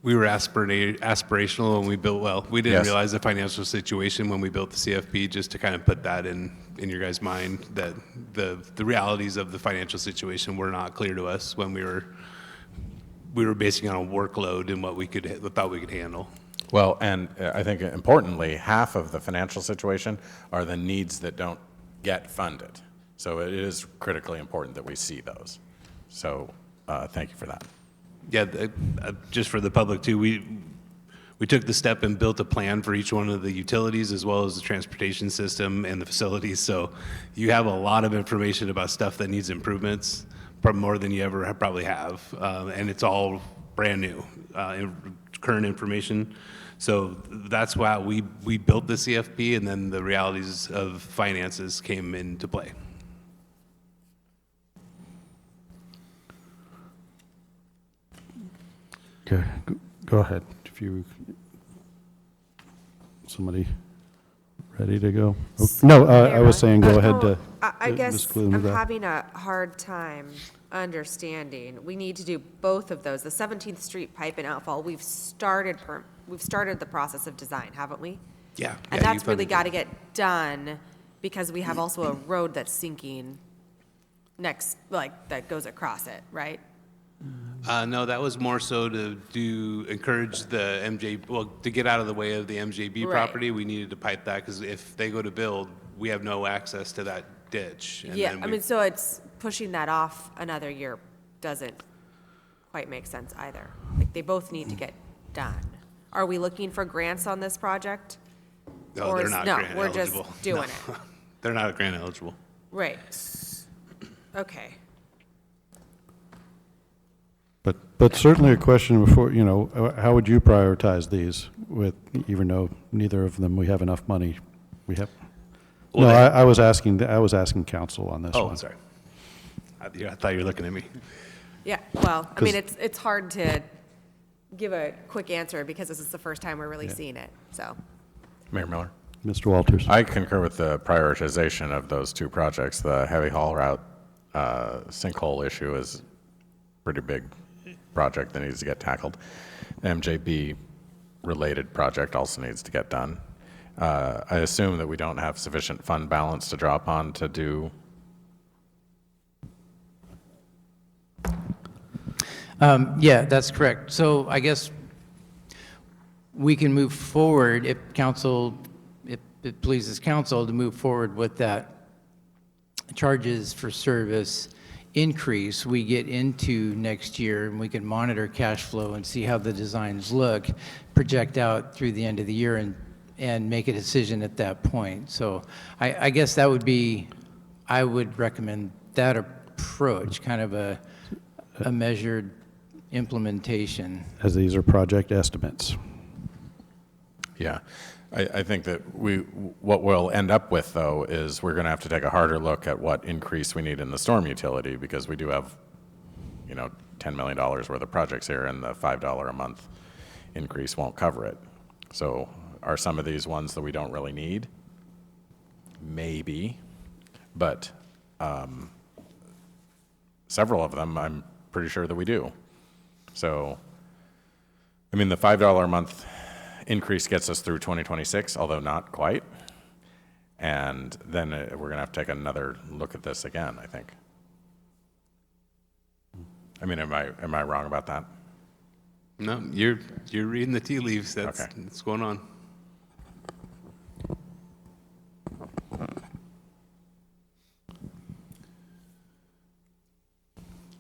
We were aspirational when we built, well, we didn't Yes. realize the financial situation when we built the CFP, just to kind of put that in your guys' mind, that the realities of the financial situation were not clear to us when we were basing on a workload and what we thought we could handle. Well, and I think importantly, half of the financial situation are the needs that don't get funded. So it is critically important that we see those. So thank you for that. Yeah, just for the public too, we took the step and built a plan for each one of the utilities as well as the transportation system and the facilities. So you have a lot of information about stuff that needs improvements, probably more than you ever probably have. And it's all brand new, current information. So that's why we built the CFP, and then the realities of finances came into play. Okay, go ahead. If you, somebody ready to go? Oh, no, I was saying go ahead to. I guess disclose I'm that. having a hard time understanding. We need to do both of those. The 17th Street pipe and outfall, we've started the process of design, haven't we? Yeah. And yeah, that's you really funded got to it. get done because we have also a road that's sinking next, like, that goes across it, right? No, that was more so to encourage the to get out of the way of the MJB Right. property. We needed to pipe that because if they go to build, we have no access to that ditch. And Yeah, then I mean, so it's pushing that off another year doesn't quite make sense either. Like, they both need to get done. Are we looking for grants on this project? No, Or they're is- not no, grant we're eligible. just doing No. it. They're not grant eligible. Right. Okay. But certainly a question before, you know, how would you prioritize these with, even though neither of them we have enough money? We have, Well, no, they- I was asking council on this Oh, one. sorry. I thought you were looking at me. Yeah, well, I mean, 'Cause- it's hard to give a quick answer because this is the first time we're really seeing it, so. Mayor Miller? Mr. Walters. I concur with the prioritization of those two projects. The heavy haul route sinkhole issue is a pretty big project that needs to get tackled. The MJB related project also needs to get done. I assume that we don't have sufficient fund balance to draw upon to do. Yeah, that's correct. So I guess we can move forward if council, if it pleases council to move forward with that charges for service increase. We get into next year and we can monitor cash flow and see how the designs look, project out through the end of the year and make a decision at that point. So I guess that would be, I would recommend that approach, kind of a measured implementation. As these are project estimates. Yeah, I think that what we'll end up with, though, is we're going to have to take a harder look at what increase we need in the storm utility, because we do have, you know, $10 million worth of projects here, and the $5 a month increase won't cover it. So are some of these ones that we don't really need? Maybe, but several of them I'm pretty sure that we do. So, I mean, the $5 a month increase gets us through 2026, although not quite. And then we're going to have to take another look at this again, I think. I mean, am I wrong about that? No, you're reading the tea leaves. That's Okay. what's going on.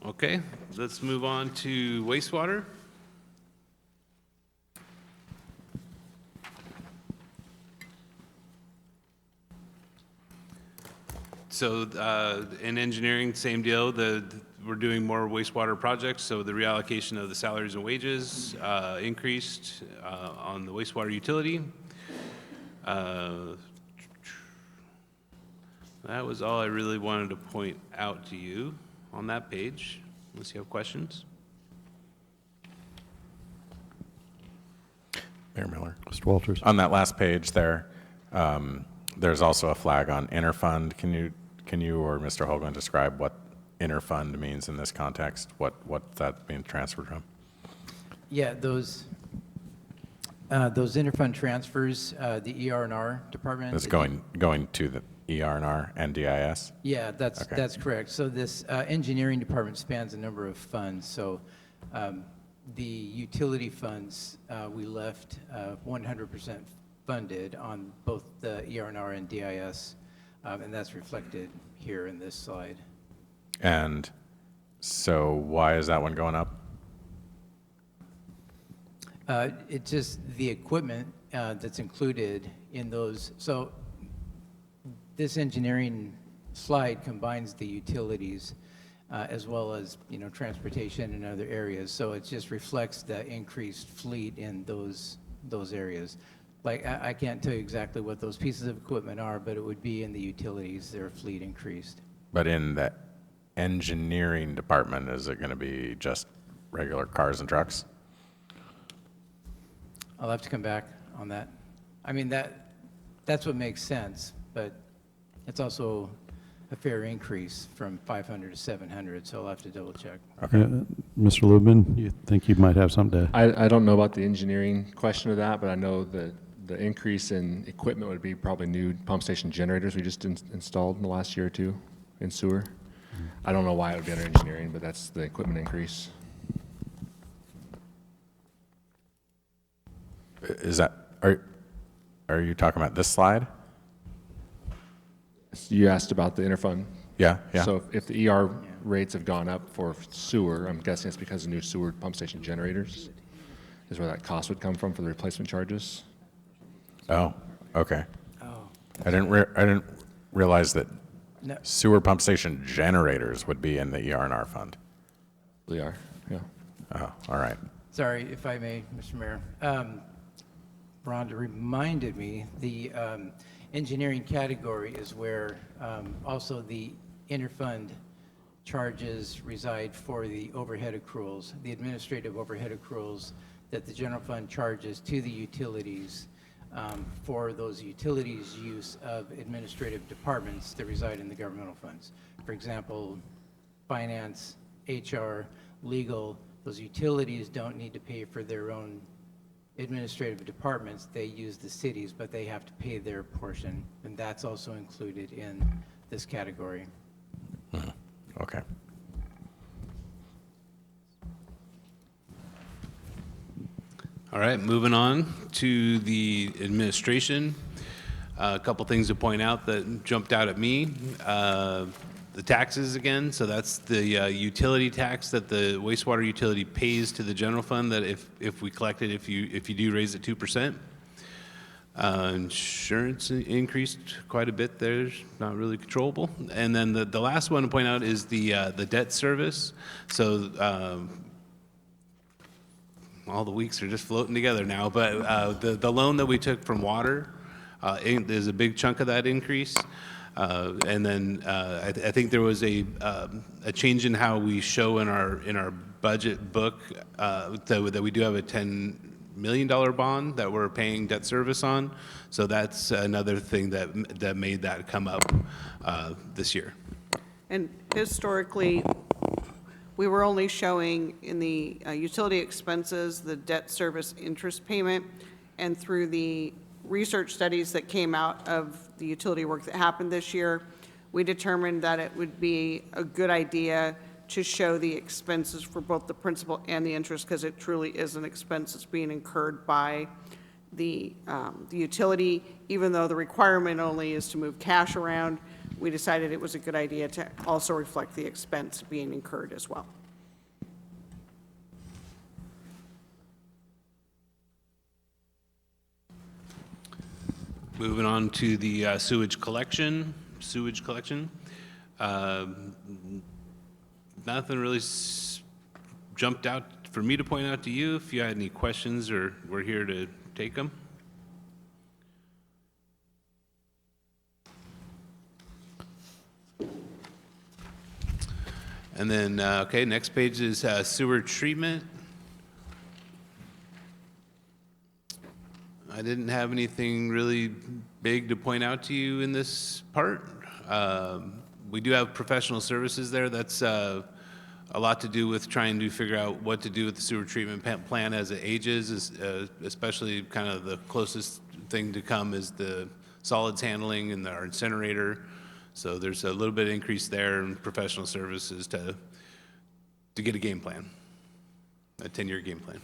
Okay, let's move on to wastewater. So in engineering, same deal. We're doing more wastewater projects, so the reallocation of the salaries and wages increased on the wastewater utility. That was all I really wanted to point out to you on that page, unless you have questions. Mayor Miller. Mr. Walters. On that last page there, there's also a flag on interfund. Can you or Mr. Hoagland describe what interfund means in this context? What that being transferred from? Yeah, those interfund transfers, the ER&R department. It's going to the ER&R and DIS? Yeah, that's Okay. that's correct. So this engineering department spans a number of funds. So the utility funds, we left 100% funded on both the ER&R and DIS, and that's reflected here in this slide. And so why is that one going up? It's just the equipment that's included in those. So this engineering slide combines the utilities as well as, transportation and other areas. So it just reflects the increased fleet in those areas. Like, I can't tell you exactly what those pieces of equipment are, but it would be in the utilities, their fleet increased. But in the engineering department, is it going to be just regular cars and trucks? I'll have to come back on that. I mean, that's what makes sense, but it's also a fair increase from 500 to 700, so I'll have to double check. Mr. Lubman, you think you might have something to? I don't know about the engineering question of that, but I know that the increase in equipment would be probably new pump station generators we just installed in the last year or two in sewer. I don't know why it would be under engineering, but that's the equipment increase. Is that, are you talking about this slide? You asked about the interfund. Yeah, yeah. So if the ER rates have gone up for sewer, I'm guessing it's because of new sewer pump station generators, is where that cost would come from for the replacement charges. Oh, okay. Oh. I didn't realize that No. sewer pump station generators would be in the ER&R fund. They are, yeah. Oh, all right. Sorry, if I may, Mr. Mayor. Rhonda reminded me, the engineering category is where also the interfund charges reside for the overhead accruals, the administrative overhead accruals that the general fund charges to the utilities for those utilities' use of administrative departments that reside in the governmental funds. For example, finance, HR, legal, those utilities don't need to pay for their own administrative departments. They use the cities, but they have to pay their portion, and that's also included in this category. Okay. All right, moving on to the administration. A couple things to point out that jumped out at me. The taxes again, so that's the utility tax that the wastewater utility pays to the general fund that if we collect it, if you do raise it 2%. Insurance increased quite a bit there, not really controllable. And then the last one to point out is the debt service. So all the weeks are just floating together now, but the loan that we took from water is a big chunk of that increase. And then I think there was a change in how we show in our budget book that we do have a $10 million bond that we're paying debt service on. So that's another thing that made that come up this year. And historically, we were only showing in the utility expenses, the debt service interest payment, and through the research studies that came out of the utility work that happened this year, we determined that it would be a good idea to show the expenses for both the principal and the interest, because it truly is an expense that's being incurred by the utility. Even though the requirement only is to move cash around, we decided it was a good idea to also reflect the expense being incurred as well. Moving on to the sewage collection sewage collection. Nothing really jumped out for me to point out to you. If you had any questions, or we're here to take them. And then, okay, next page is sewer treatment. I didn't have anything really big to point out to you in this part. We do have professional services there. That's a lot to do with trying to figure out what to do with the sewer treatment plant as it ages, especially kind of the closest thing to come is the solids handling and our incinerator. So there's a little bit of increase there in professional services to get a game plan, a 10-year game plan.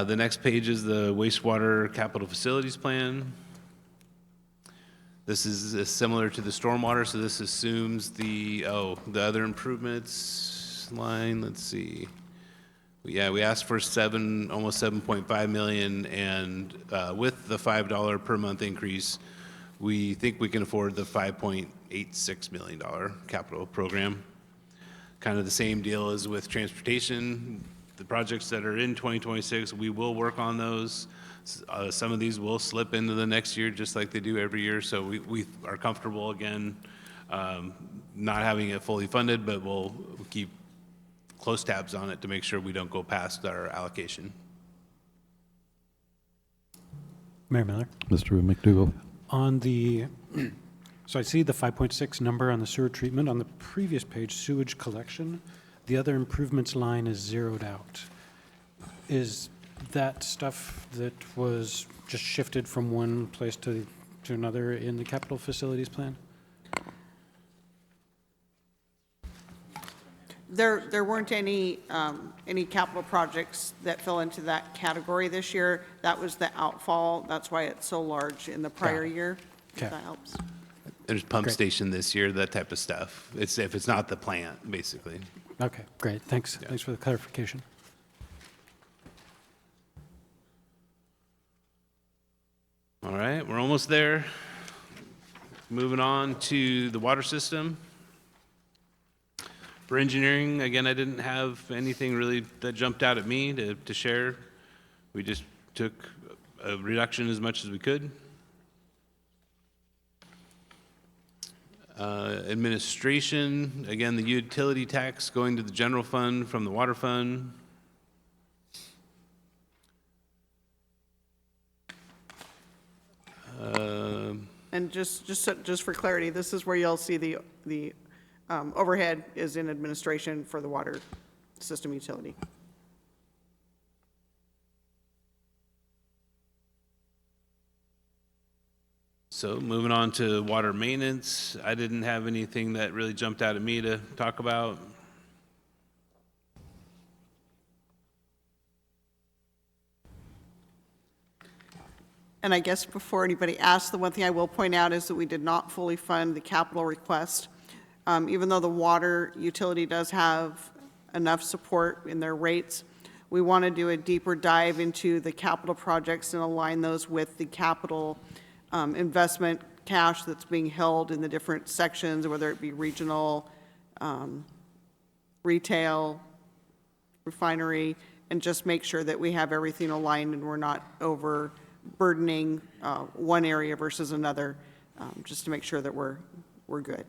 The next page is the wastewater capital facilities plan. This is similar to the stormwater, so this assumes the other improvements line. Let's see. Yeah, we asked for almost 7.5 million, and with the $5 per month increase, we think we can afford the $5.86 million capital program. Kind of the same deal as with transportation. The projects that are in 2026, we will work on those. Some of these will slip into the next year, just like they do every year. So we are comfortable, again, not having it fully funded, but we'll keep close tabs on it to make sure we don't go past our allocation. Mayor Miller? Mr. McDougall. On the, so I see the 5.6 number on the sewer treatment. On the previous page, sewage collection, the other improvements line is zeroed out. Is that stuff that was just shifted from one place to another in the capital facilities plan? There weren't any capital projects that fell into that category this year. That was the outfall. That's why it's so large in the prior year, if that helps. There's pump station this year, that type of stuff. If it's not the plant, basically. Okay, great. Thanks. Yeah. Thanks for the clarification. All right, we're almost there. Moving on to the water system. For engineering, again, I didn't have anything really that jumped out at me to share. We just took a reduction as much as we could. Administration, again, the utility tax going to the general fund from the water fund. And just for clarity, this is where you'll see the overhead is in administration for the water system utility. So moving on to water maintenance, I didn't have anything that really jumped out at me to talk about. And I guess before anybody asks, the one thing I will point out is that we did not fully fund the capital request. Even though the water utility does have enough support in their rates, we want to do a deeper dive into the capital projects and align those with the capital investment cash that's being held in the different sections, whether it be regional, retail, refinery, and just make sure that we have everything aligned and we're not overburdening one area versus another, just to make sure that we're good.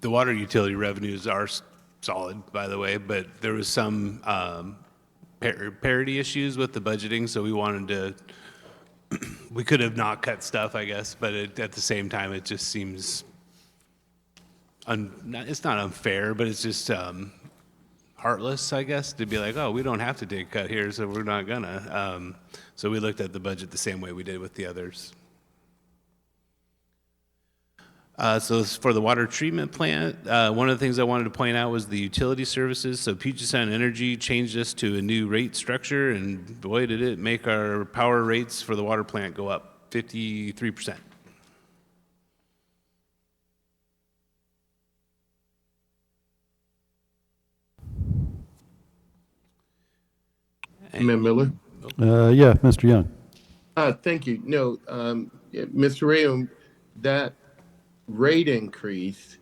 The water utility revenues are solid, by the way, but there was some parity issues with the budgeting, so we wanted to, we could have not cut stuff, I guess, but at the same time, it just seems, it's not unfair, but it's just heartless, I guess, to be like, oh, we don't have to take a cut here, so we're not gonna. So we looked at the budget the same way we did with the others. So for the water treatment plant, one of the things I wanted to point out was the utility services. So Puget Sound Energy changed us to a new rate structure, and boy, did it make our power rates for the water plant go up 53%. Mayor Miller? Yeah, Mr. Young. Thank you. No, Mr. Ray, that rate increase,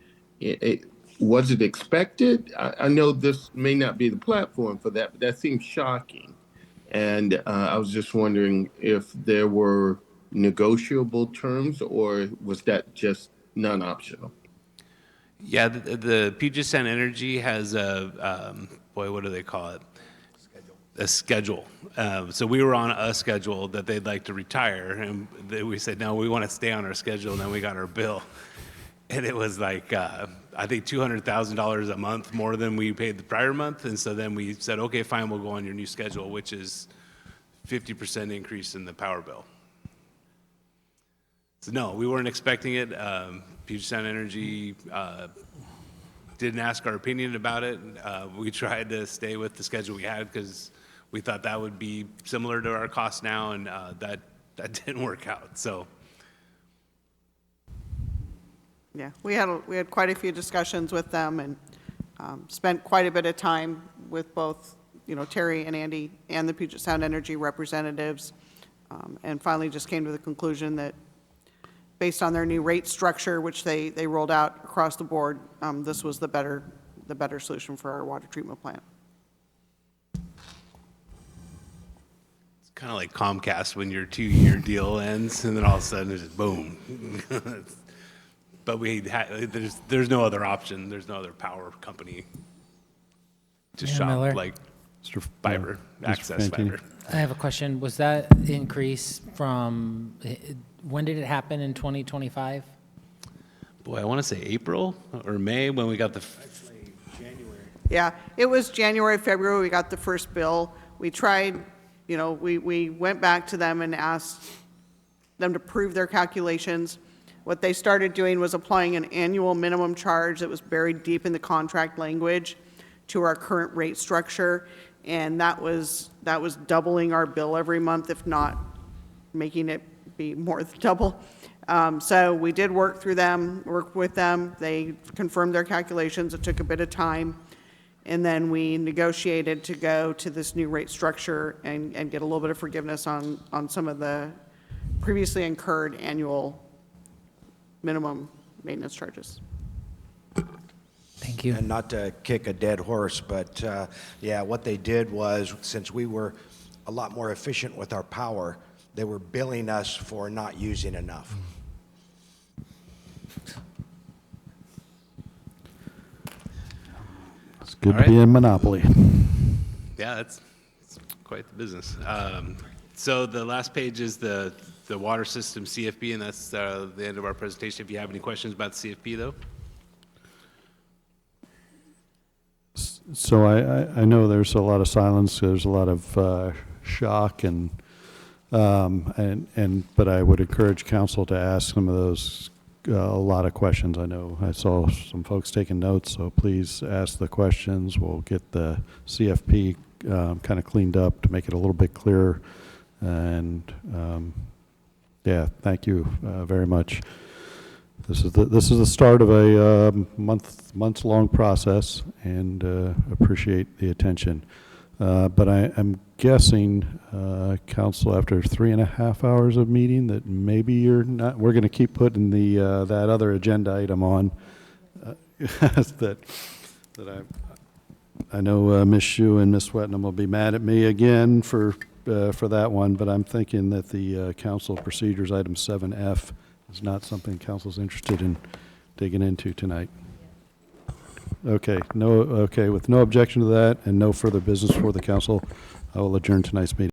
was it expected? I know this may not be the platform for that, but that seems shocking. And I was just wondering if there were negotiable terms, or was that just non-optional? Yeah, the Puget Sound Energy has a, boy, what do they call it? A schedule. So we were on a schedule that they'd like to retire, and we said, no, we want to stay on our schedule, and then we got our bill. And it was like, I think $200,000 a month more than we paid the prior month, and so then we said, okay, fine, we'll go on your new schedule, which is 50% increase in the power bill. So no, we weren't expecting it. Puget Sound Energy didn't ask our opinion about it. We tried to stay with the schedule we had because we thought that would be similar to our cost now, and that didn't work out. So Yeah, we had quite a few discussions with them, and spent quite a bit of time with both, Terry and Andy and the Puget Sound Energy representatives, and finally just came to the conclusion that based on their new rate structure, which they rolled out across the board, this was the better solution for our water treatment plant. it's kind of like Comcast when your 2-year deal ends, and then all of a sudden it's just boom. But there's no other option. There's no other power company to Mayor shop Miller? like Mr. fiber, Mr. access Fantini. fiber. I have a question. Was that increase from, when did it happen in 2025? Boy, I want to say April or May when we got the. Yeah, it was January, February, we got the first bill. We tried, we went back to them and asked them to prove their calculations. What they started doing was applying an annual minimum charge that was buried deep in the contract language to our current rate structure, and that was doubling our bill every month, if not making it be more than double. So we did work with them. They confirmed their calculations. It took a bit of time. And then we negotiated to go to this new rate structure and get a little bit of forgiveness on some of the previously incurred annual minimum maintenance charges. Thank you. And not to kick a dead horse, but yeah, what they did was, since we were a lot more efficient with our power, they were billing us for not using enough. It's good All to be right. in monopoly. Yeah, it's quite the business. So the last page is the water system CFP, and that's the end of our presentation. If you have any questions about the CFP, though. So I know there's a lot of silence, there's a lot of shock, but I would encourage council to ask some of those, a lot of questions. I know I saw some folks taking notes, so please ask the questions. We'll get the CFP kind of cleaned up to make it a little bit clearer. And yeah, thank you very much. This is the start of a months-long process, and appreciate the attention. But I'm guessing, council, after 3.5 hours of meeting, that maybe you're not. We're going to keep putting that other agenda item on. I know Ms. Shue and Ms. Swetnam will be mad at me again for that one, but I'm thinking that the council procedures item 7F is not something council's interested in digging into tonight. Okay, with no objection to that and no further business for the council, I will adjourn tonight's meeting.